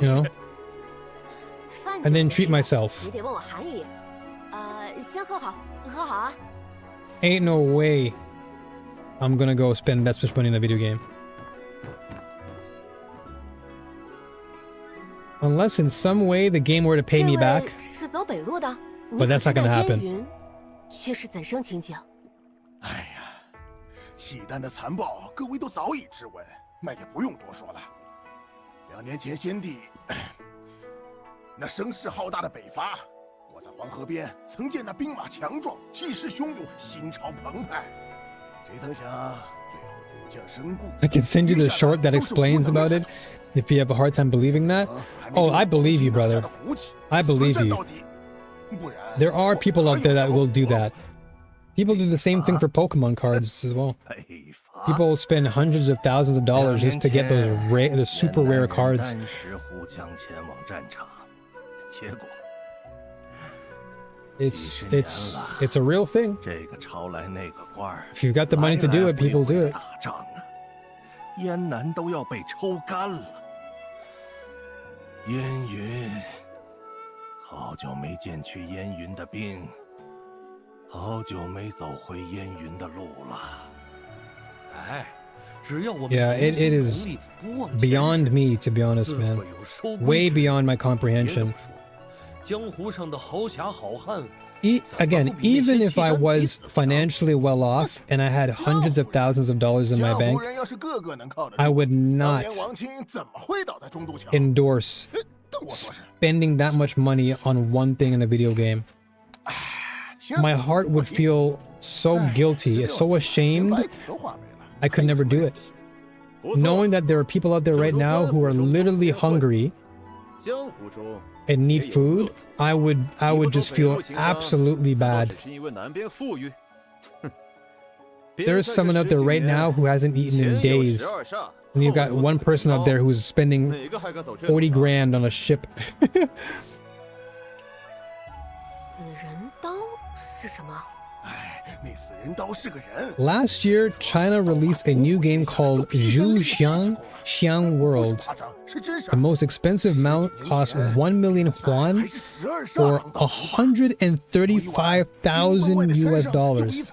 know? And then treat myself. Ain't no way I'm gonna go spend that much money in a video game. Unless in some way the game were to pay me back. But that's not gonna happen. 哎呀，契丹的残暴，各位都早已知闻，那也不用多说了。2年前先帝那声势浩大的北伐，我在黄河边曾见那兵马强壮，气势汹涌，心潮澎湃。谁曾想，最后主将身故。I can send you the short that explains about it. If you have a hard time believing that. Oh, I believe you, brother. I believe you. There are people out there that will do that. People do the same thing for Pokemon cards as well. People will spend hundreds of thousands of dollars just to get those super rare cards. It's a real thing. If you've got the money to do it, people do it. 燕南都要被抽干了。燕云，好久没见去燕云的兵，好久没走回燕云的路了。哎，只要我们 Yeah, it is beyond me, to be honest, man. Way beyond my comprehension. 江湖上的豪侠好汉。 Again, even if I was financially well off and I had hundreds of thousands of dollars in my bank, I would not endorse spending that much money on one thing in a video game. My heart would feel so guilty, so ashamed, I could never do it. Knowing that there are people out there right now who are literally hungry and need food, I would just feel absolutely bad. There is someone out there right now who hasn't eaten in days, And you've got one person out there who's spending 40 grand on a ship. 死人刀是什么？ Last year, China released a new game called Xiang World. The most expensive mount cost 1 million yuan, or $135,000 US dollars.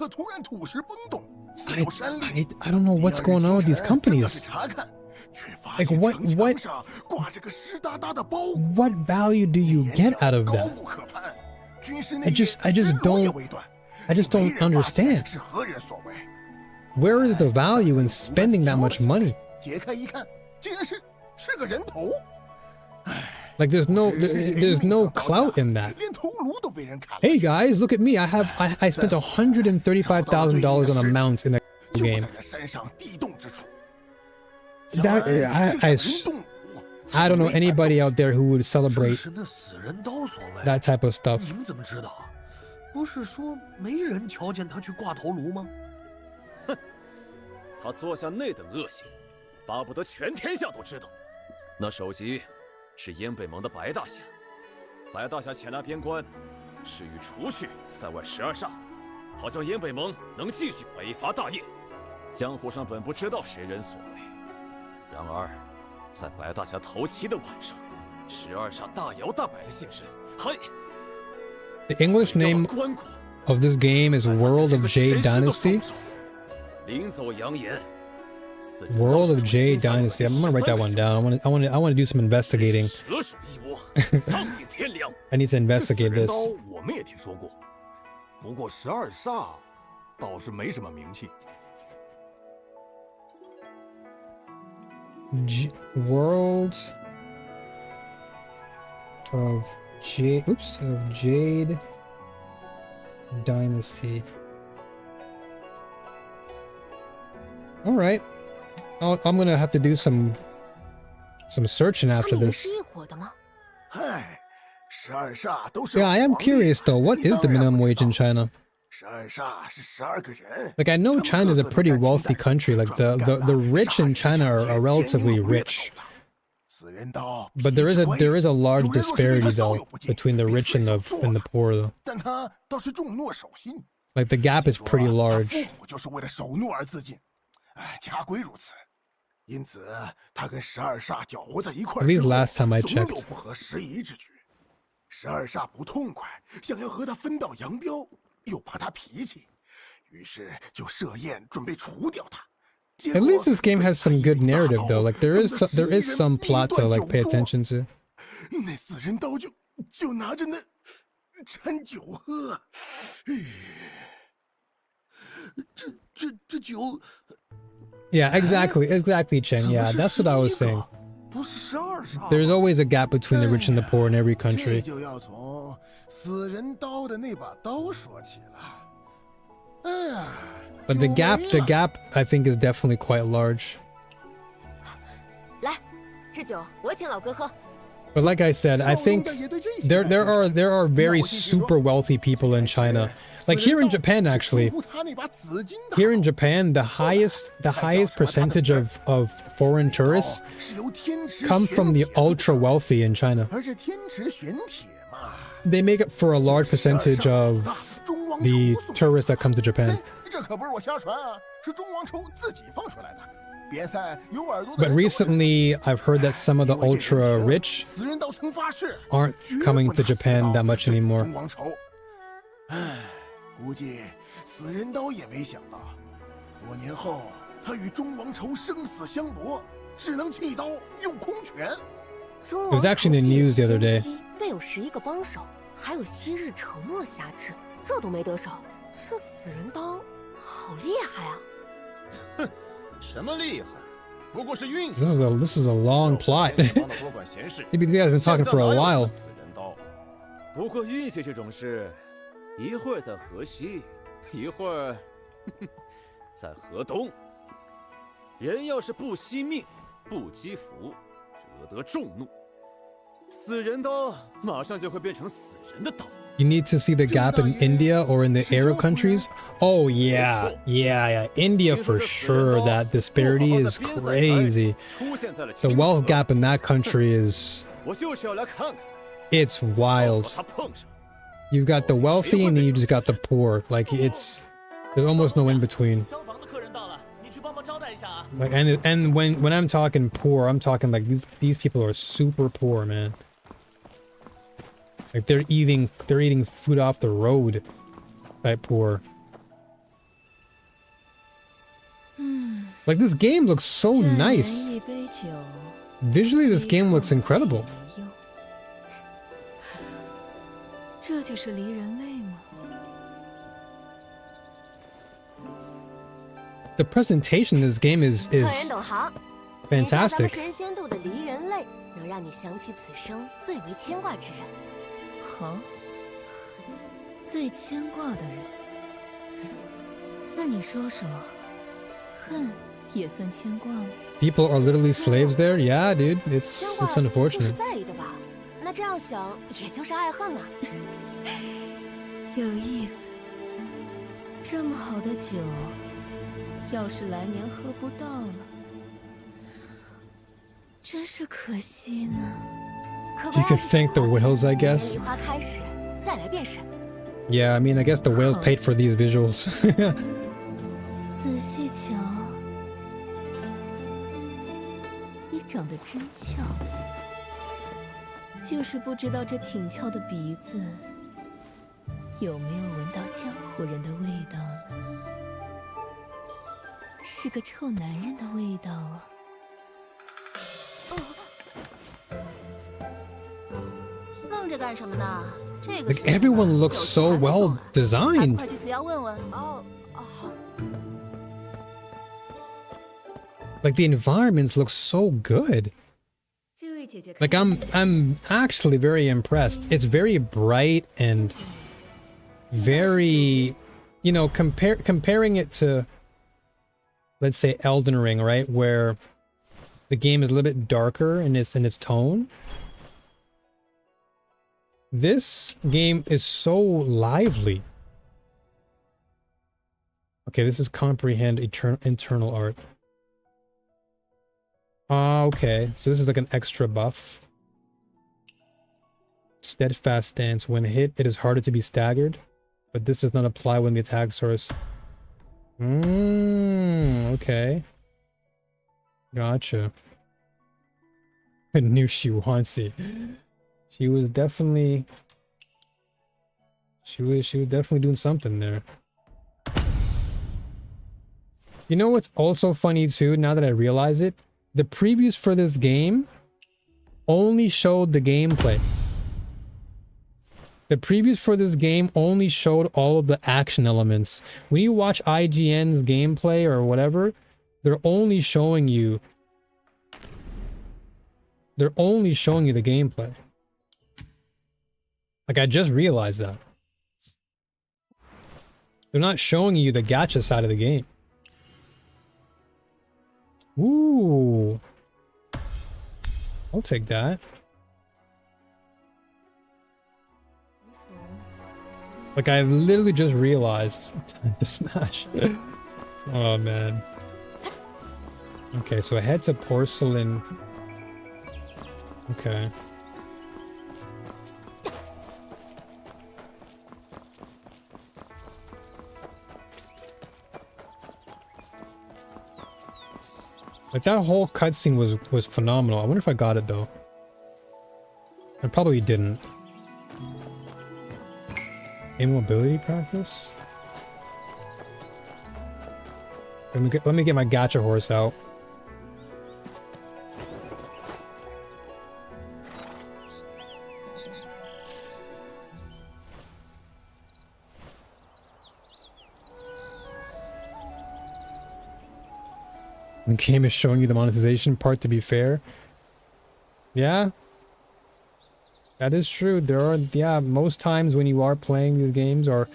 I don't know what's going on with these companies. Like what value do you get out of that? I just don't understand. Where is the value in spending that much money? Like there's no clout in that. Hey guys, look at me. I spent $135,000 on a mount in a game. I don't know anybody out there who would celebrate that type of stuff. 不是说没人瞧见他去挂头颅吗？哼，他做下那等恶行，巴不得全天下都知道。那首级是燕北盟的白大侠，白大侠前来边关，是欲除去塞外12煞，好叫燕北盟能继续北伐大业。江湖上本不知道谁人所为，然而在白大侠头七的晚上，12煞大摇大摆的现身，嘿。 The English name of this game is World of Jade Dynasty. World of Jade Dynasty. I'm gonna write that one down. I want to do some investigating. I need to investigate this. 我们也听说过，不过12煞倒是没什么名气。 World of Jade Dynasty. All right, I'm gonna have to do some searching after this. Yeah, I am curious though. What is the minimum wage in China? Like I know China is a pretty wealthy country. Like the rich in China are relatively rich. But there is a large disparity though between the rich and the poor though. Like the gap is pretty large. At least last time I checked. 12煞不痛快，想要和他分道扬镳，又怕他脾气，于是就设宴准备除掉他。 At least this game has some good narrative though. Like there is some plot to like pay attention to. 那死人刀就拿着那掺酒喝，这酒。Yeah, exactly, Chen. Yeah, that's what I was saying. There's always a gap between the rich and the poor in every country. 这就要从死人刀的那把刀说起了。哎呀。 But the gap, I think, is definitely quite large. 来，这酒我请老哥喝。 But like I said, I think there are very super wealthy people in China. Like here in Japan, actually. Here in Japan, the highest percentage of foreign tourists come from the ultra wealthy in China. They make up for a large percentage of the tourists that come to Japan. 这可不是我瞎传啊，是中王抽自己放出来的。边塞有耳朵的。But recently, I've heard that some of the ultra rich aren't coming to Japan that much anymore. 中王抽，唉，估计死人刀也没想到，多年后他与中王抽生死相搏，只能弃刀用空拳。It was actually in the news the other day. 备有11个帮手，还有昔日承诺辖制，这都没得手，这死人刀。 好厉害啊！哼，什么厉害？不过是运气。This is a long plot. Maybe the guys been talking for a while. 不过运气这种事，一会儿在河西，一会儿在河东。人要是不惜命，不积福，惹得众怒，死人刀马上就会变成死人的刀。You need to see the gap in India or in the Arab countries. Oh yeah, yeah. India for sure. That disparity is crazy. The wealth gap in that country is, it's wild. You've got the wealthy and then you just got the poor. Like there's almost no in between. Like and when I'm talking poor, I'm talking like these people are super poor, man. Like they're eating food off the road. Type poor. Like this game looks so nice. Visually, this game looks incredible. The presentation in this game is fantastic. People are literally slaves there? Yeah, dude. It's unfortunate. 那这样想，也就是爱恨嘛。有意思，这么好的酒，要是来年喝不到了，真是可惜呢。You could thank the whales, I guess. 梨花开始，再来便是。Yeah, I mean, I guess the whales paid for these visuals. 仔细瞧，你长得真俏。 就是不知道这挺翘的鼻子有没有闻到江湖人的味道呢？是个臭男人的味道啊！愣着干什么呢？这个 Like everyone looks so well designed. 快去死要问问哦。 Like the environments look so good. Like I'm actually very impressed. It's very bright and very, you know, comparing it to, let's say, Elden Ring, right, where the game is a little bit darker in its tone. This game is so lively. Okay, this is comprehend internal art. Okay, so this is like an extra buff. Steadfast stance. When hit, it is harder to be staggered, but this does not apply when the attack source. Okay. Gotcha. I knew she wants it. She was definitely doing something there. You know what's also funny too, now that I realize it? The previews for this game only showed the gameplay. The previews for this game only showed all of the action elements. When you watch IGN's gameplay or whatever, they're only showing you the gameplay. Like, I just realized that. They're not showing you the gacha side of the game. Ooh. I'll take that. Like, I literally just realized time to smash. Oh, man. Okay, so I head to porcelain. Okay. Like, that whole cutscene was phenomenal. I wonder if I got it, though. I probably didn't. Immobility practice? Let me get my gacha horse out. The game is showing you the monetization part, to be fair. Yeah. That is true. There are, yeah, most times when you are playing these games, or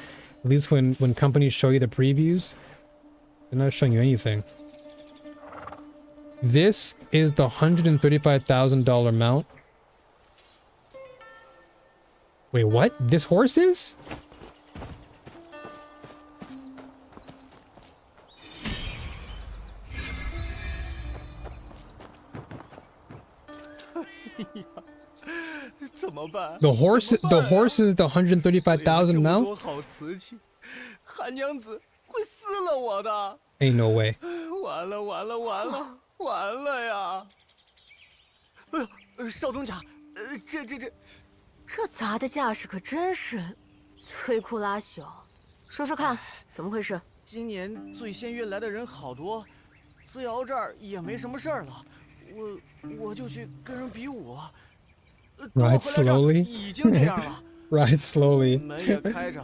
at least when companies show you the previews, they're not showing you anything. This is the $135,000 mount. Wait, what? This horse is? The horse is the 135,000 now? Ain't no way. 这砸的架势可真是摧枯拉朽。说说看，怎么回事？今年最先运来的人好多，子瑶这儿也没什么事儿了，我就去跟人比武。Ride slowly. 已经这样了。Ride slowly. 门也开着，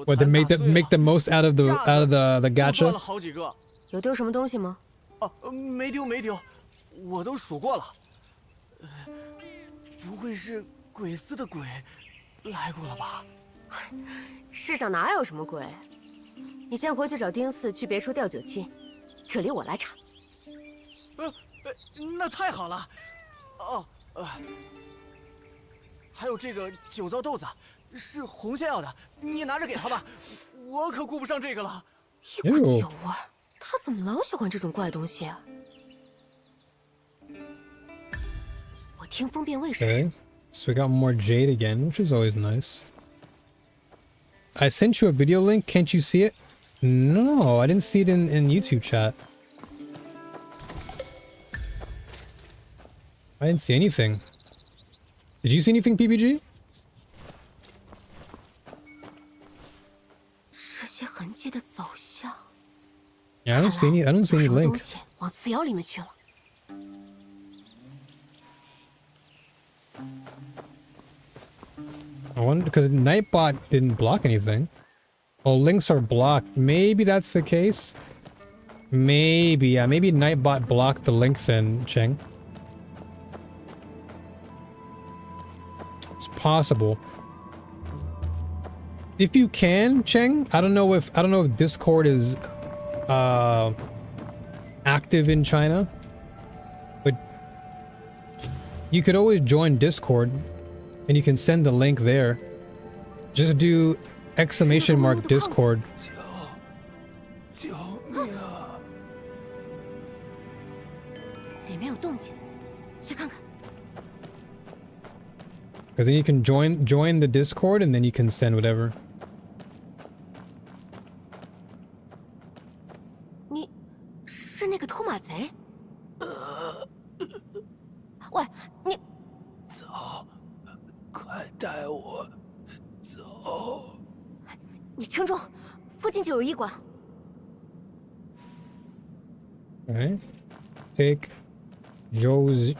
What, to make the most out of the gacha? 了好几个。有丢什么东西吗？没丢，我都数过了。不会是鬼司的鬼来过了吧？世上哪有什么鬼？你先回去找丁四去别处调酒器，这里我来查。那太好了。还有这个酒糟豆子，是红仙要的，你拿着给他吧，我可顾不上这个了。一股酒味，他怎么老喜欢这种怪东西啊？我听风辨位试试。Okay, so we got more jade again, which is always nice. I sent you a video link. Can't you see it? No, I didn't see it in YouTube chat. I didn't see anything. Did you see anything, PPG? 这些痕迹的走向。 Yeah, I don't see any 什么 link. 东西往磁窑里面去了。 I wonder because Nightbot didn't block anything. Oh, links are blocked. Maybe that's the case. Maybe, yeah, maybe Nightbot blocked the link then, Cheng. It's possible. If you can, Cheng, I don't know if Discord is active in China, but you could always join Discord and you can send the link there. Just do exclamation mark Discord. 里面有动静，去看看。 Because then you can join the Discord and then you can send whatever. 你是那个偷马贼？喂，你走，快带我走！你听中，附近就有医馆。 Alright. Take Joji.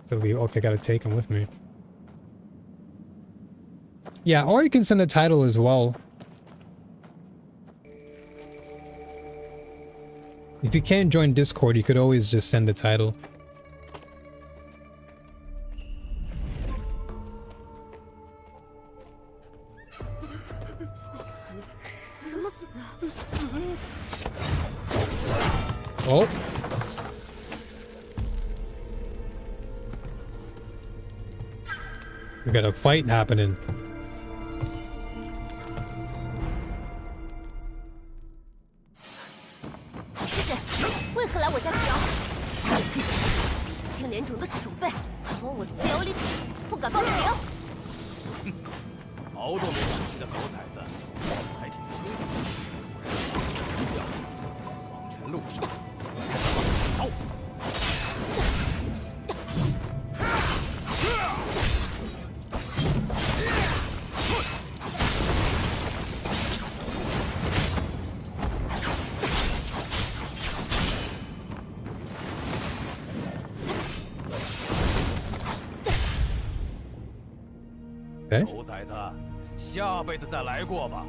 So okay, gotta take him with me. Yeah, or you can send the title as well. If you can't join Discord, you could always just send the title. Oh. We got a fight happening. 是谁？为何来我家自窑？青莲种的鼠辈，往我自窑里不敢报名。毛都没长齐的狗崽子，还挺凶的。不要紧，黄泉路上走开走。 狗崽子，下辈子再来过吧。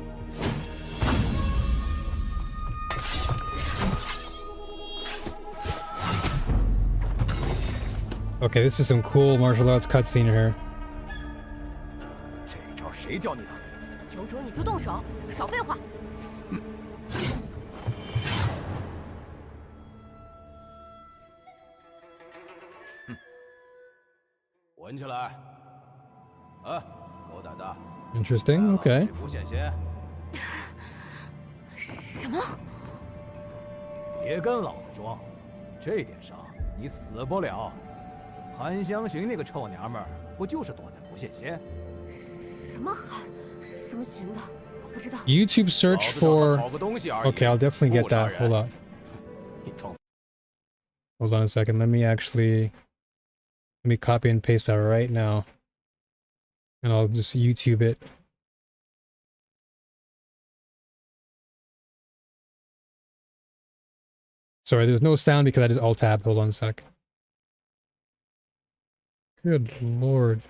Okay, this is some cool martial arts cutscene here. 这招谁教你的？有种你就动手，少废话。闻起来。狗崽子， Interesting. Okay. 不献仙，什么？别跟老子装，这点伤你死不了。韩香寻那个臭娘们儿，不就是躲在不献仙？什么韩？什么寻的？我不知道。 YouTube search for. Okay, I'll definitely get that. Hold on. 你装 Hold on a second. Let me copy and paste that right now. And I'll just YouTube it. Sorry, there's no sound because I just alt tabbed. Hold on a sec. Good lord.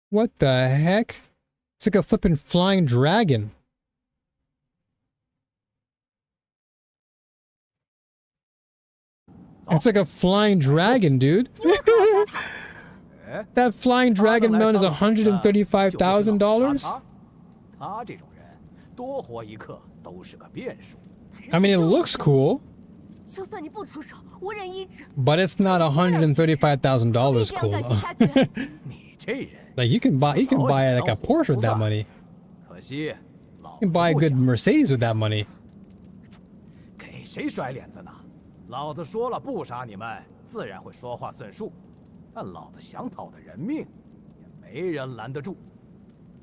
What the heck? It's like a flippin' flying dragon. It's like a flying dragon, dude. That flying dragon mount is $135,000? 他这种人，多活一刻都是个变数。 I mean, it looks cool, 就算你不出手，无人医治。 but it's not $135,000 cool. 这样感 though. 激下去。你这人， Like you can buy like a Porsche with that money. 可惜老 You can buy a 子不 good 想 Mercedes with that money. 给谁甩脸子呢？老子说了不杀你们，自然会说话算数。但老子想讨的人命，也没人拦得住。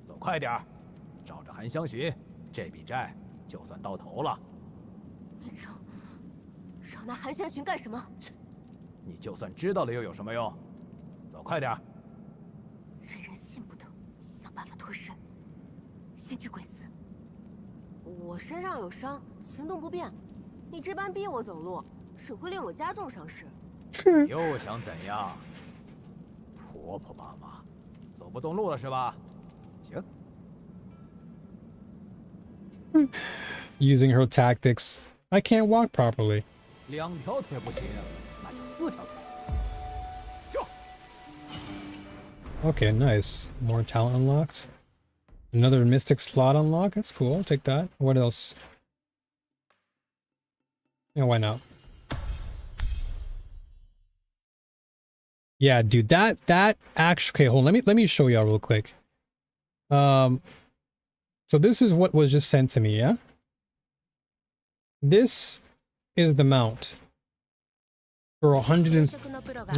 走快点儿，照着韩香寻，这笔债就算到头了。你找那韩香寻干什么？你就算知道了又有什么用？走快点儿。这人信不得，想办法脱身，先去鬼司。我身上有伤，行动不便，你这般逼我走路，只会令我加重伤势。你又想怎样？婆婆妈妈，走不动路了是吧？行。 Using her tactics. I can't walk properly. 两条腿不行，那就四条腿。就。 Okay, nice. More talent unlocked. Another mystic slot unlocked. That's cool. I'll take that. What else? Yeah, why not? Yeah, dude, that actually, okay, hold on. Let me show y'all real quick. So this is what was just sent to me, yeah? This is the mount. For 100 and...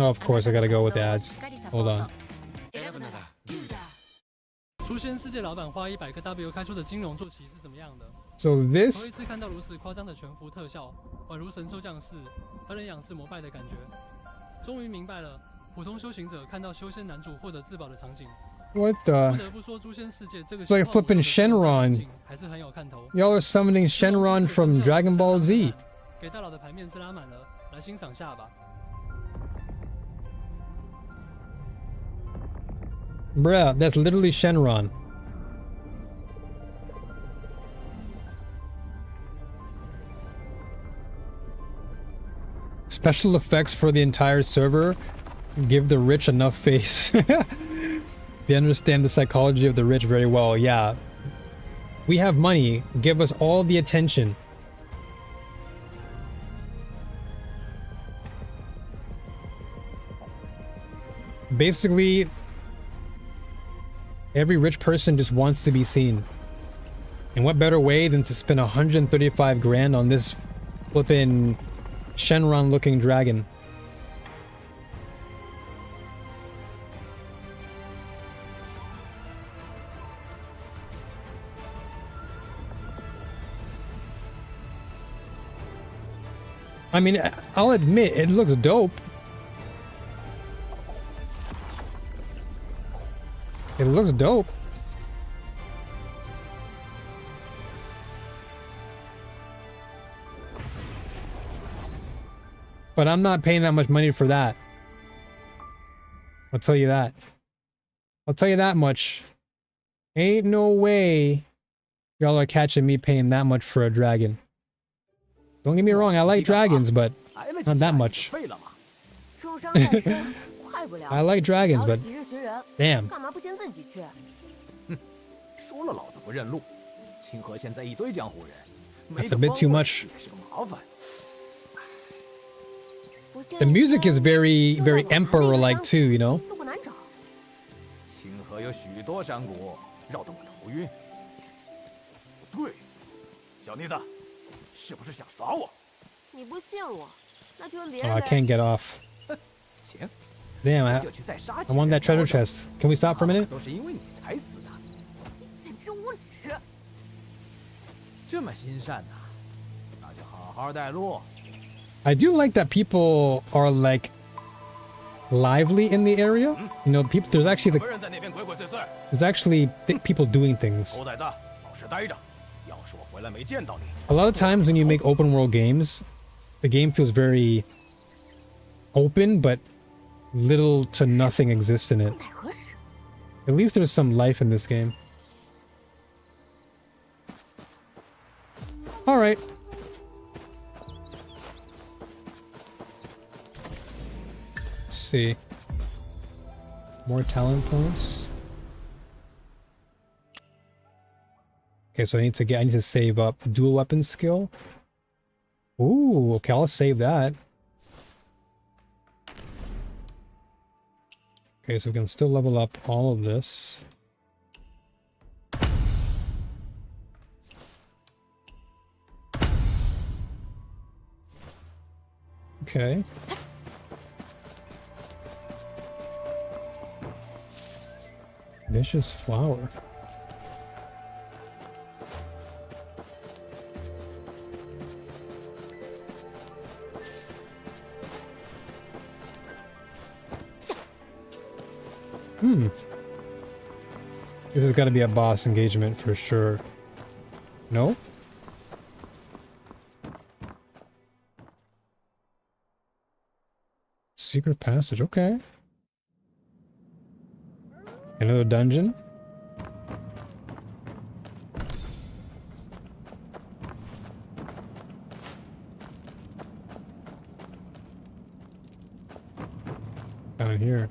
Oh, of course, I gotta go with the ads. Hold on. 出现世界老板花100个 W 开出的金融坐骑是什么样的？ So 头一 this... 次看到如此夸张的全幅特效，宛如神兽降世，和人仰视膜拜的感觉。终于明白了，普通修行者看到修仙男主获得自保的场景。 What 不 the... 得不说，诛仙世界这个 It's like flipping Shenron. 还是很有看头。 Y'all are summoning Shenron from Dragon Ball Z. 给大佬的牌面是拉满了，来欣赏下吧。 Bruh, that's literally Shenron. Special effects for the entire server give the rich enough face. They understand the psychology of the rich very well. Yeah. We have money. Give us all the attention. Basically, every rich person just wants to be seen. And what better way than to spend 135 grand on this flippin' Shenron looking dragon? I mean, I'll admit, it looks dope. It looks dope. But I'm not paying that much money for that. I'll tell you that. I'll tell you that much. Ain't no way y'all are catching me paying that much for a dragon. Don't get me wrong, I like dragons, but not that much. 重伤在身，快带不了。 I like 你 dragons, 要是 but 急着寻人， damn. 干嘛不先自己去？说了老子不认路。清河现在一堆江湖人， That's a bit too much. 也是个麻烦。 The music is very, very emperor-like too, you know? 路不难找。清河有许多山谷，绕得我头晕。不对，小妮子，是不是想耍我？你不信我，那就问别 Oh, 人 I 呗。 can't get off. 行， Damn, I 就去再杀 I 几 want 人 that treasure chest. Can we stop for a minute? 都是因为你才死的，简直无耻！这么心善呐，那就好好带路。 I do like that people are like lively in the area. You know, people. There's actually 什么人在那边鬼鬼祟祟？ there's actually people doing things. 狗崽子，老实待着。要是我回来没见到你， A lot of times when you make open world games, the game feels very open, but little to nothing exists in it. 待何时？ At least there's some life in this game. All right. Let's see. More talent points. Okay, so I need to save up dual weapon skill. Ooh, okay, I'll save that. Okay, so we can still level up all of this. Okay. Vicious flower. This has got to be a boss engagement for sure. No? Secret passage, okay. Another dungeon? Down here.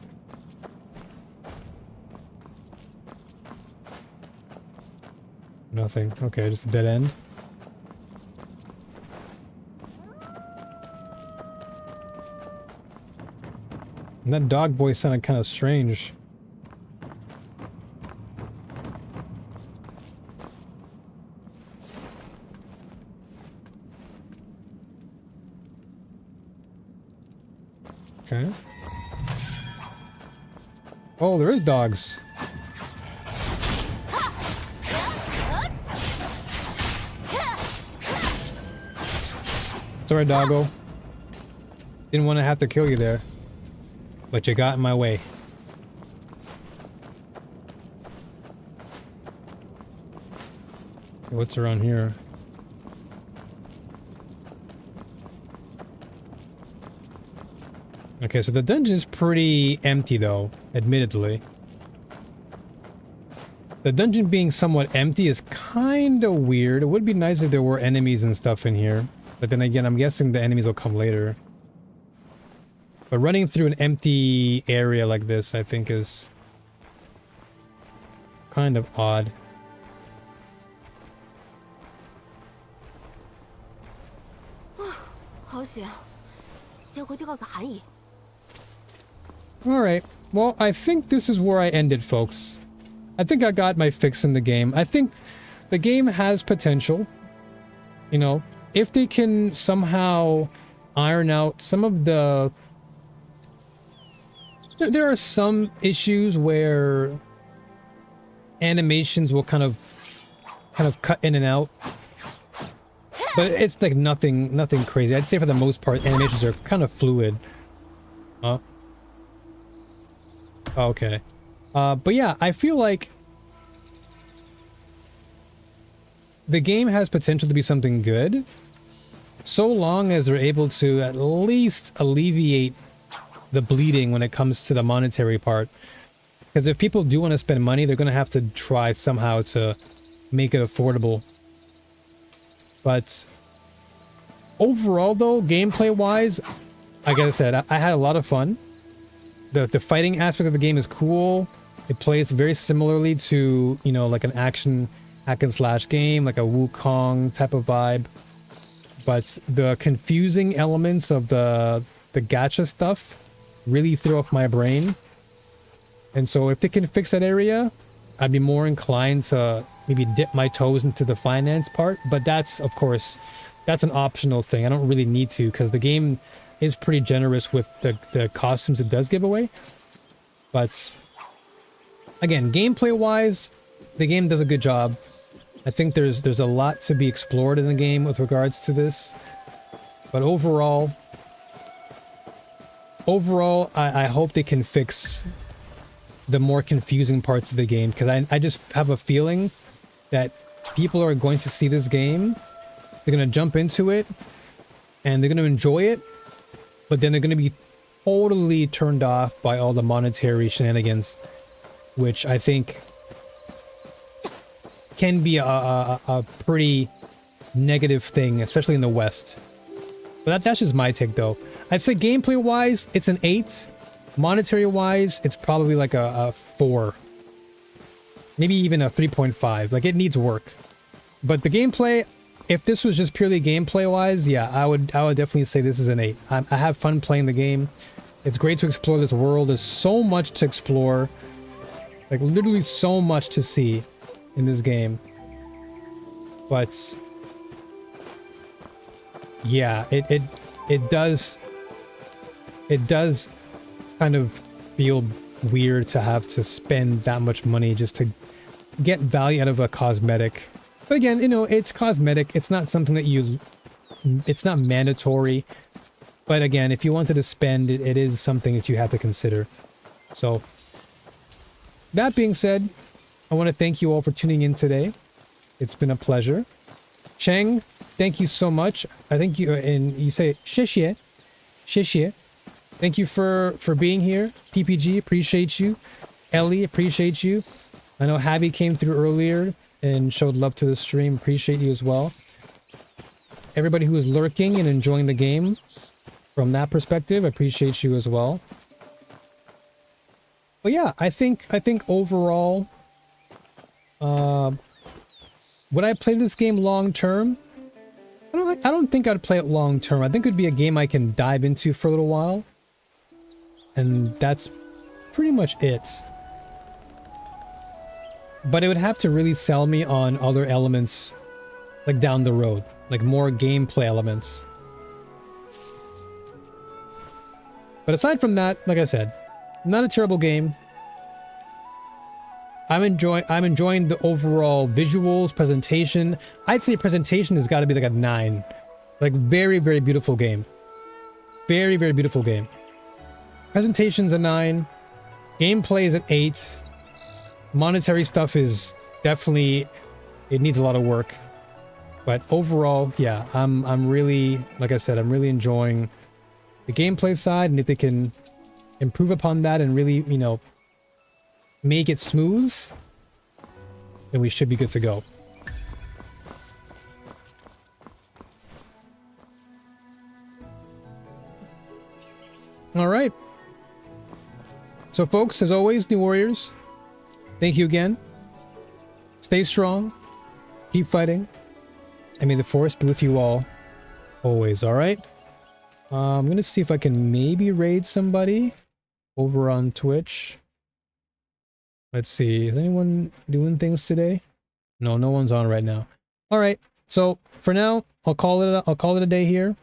Nothing. Okay, just a dead end. And that dog voice sounded kind of strange. Okay. Oh, there is dogs. Sorry, doggo. Didn't want to have to kill you there. But you got in my way. What's around here? Okay, so the dungeon is pretty empty though, admittedly. The dungeon being somewhat empty is kind of weird. It would be nice if there were enemies and stuff in here. But then again, I'm guessing the enemies will come later. But running through an empty area like this, I think is kind of odd. Alright, well, I think this is where I ended, folks. I think I got my fix in the game. I think the game has potential. You know, if they can somehow iron out some of the... There are some issues where animations will kind of cut in and out. But it's like nothing crazy. I'd say for the most part, animations are kind of fluid. Huh? Okay. But yeah, I feel like the game has potential to be something good, so long as they're able to at least alleviate the bleeding when it comes to the monetary part. Because if people do want to spend money, they're going to have to try somehow to make it affordable. But overall though, gameplay wise, like I said, I had a lot of fun. the fighting aspect of the game is cool. It plays very similarly to, you know, like an action hack and slash game, like a Wukong type of vibe. But the confusing elements of the gacha stuff really threw off my brain. And so if they can fix that area, I'd be more inclined to maybe dip my toes into the finance part. But that's, of course, that's an optional thing. I don't really need to, because the game is pretty generous with the costumes it does give away. But again, gameplay wise, the game does a good job. I think there's a lot to be explored in the game with regards to this. But overall, I hope they can fix the more confusing parts of the game, because I just have a feeling that people are going to see this game, they're going to jump into it, and they're going to enjoy it, but then they're going to be totally turned off by all the monetary shenanigans, which I think can be a pretty negative thing, especially in the West. But that's just my take, though. I'd say gameplay-wise, it's an 8. Monetary-wise, it's probably like a 4. Maybe even a 3.5. Like, it needs work. But the gameplay, if this was just purely gameplay-wise, yeah, I would definitely say this is an 8. I have fun playing the game. It's great to explore this world. There's so much to explore. Like, literally so much to see in this game. But yeah, it does kind of feel weird to have to spend that much money just to get value out of a cosmetic. But again, you know, it's cosmetic. It's not something that it's not mandatory. But again, if you wanted to spend it, it is something that you have to consider. So that being said, I want to thank you all for tuning in today. It's been a pleasure. Cheng, thank you so much. I think you say 谢谢. 谢谢. Thank you for being here. PPG, appreciate you. Ellie, appreciate you. I know Javi came through earlier and showed love to the stream. Appreciate you as well. Everybody who is lurking and enjoying the game, from that perspective, I appreciate you as well. But yeah, I think overall, would I play this game long term? I don't think I'd play it long term. I think it'd be a game I can dive into for a little while. And that's pretty much it. But it would have to really sell me on other elements, like down the road, like more gameplay elements. But aside from that, like I said, not a terrible game. I'm enjoying the overall visuals, presentation. I'd say presentation has got to be like a 9. Like, very, very beautiful game. Very, very beautiful game. Presentation's a 9. Gameplay is an 8. Monetary stuff is definitely, it needs a lot of work. But overall, yeah, I'm really, like I said, I'm really enjoying the gameplay side, and if they can improve upon that and really, you know, make it smooth, then we should be good to go. All right. So folks, as always, New Warriors, thank you again. Stay strong. Keep fighting. And may the force be with you all always, all right? I'm going to see if I can maybe raid somebody over on Twitch. Let's see. Is anyone doing things today? No, no one's on right now. All right. So for now, I'll call it a day here.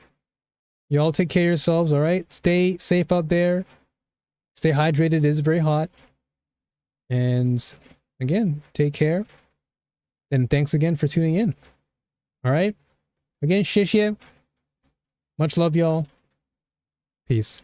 You all take care of yourselves, all right? Stay safe out there. Stay hydrated. It is very hot. And again, take care. And thanks again for tuning in. All right? Again, 谢谢. Much love, y'all. Peace.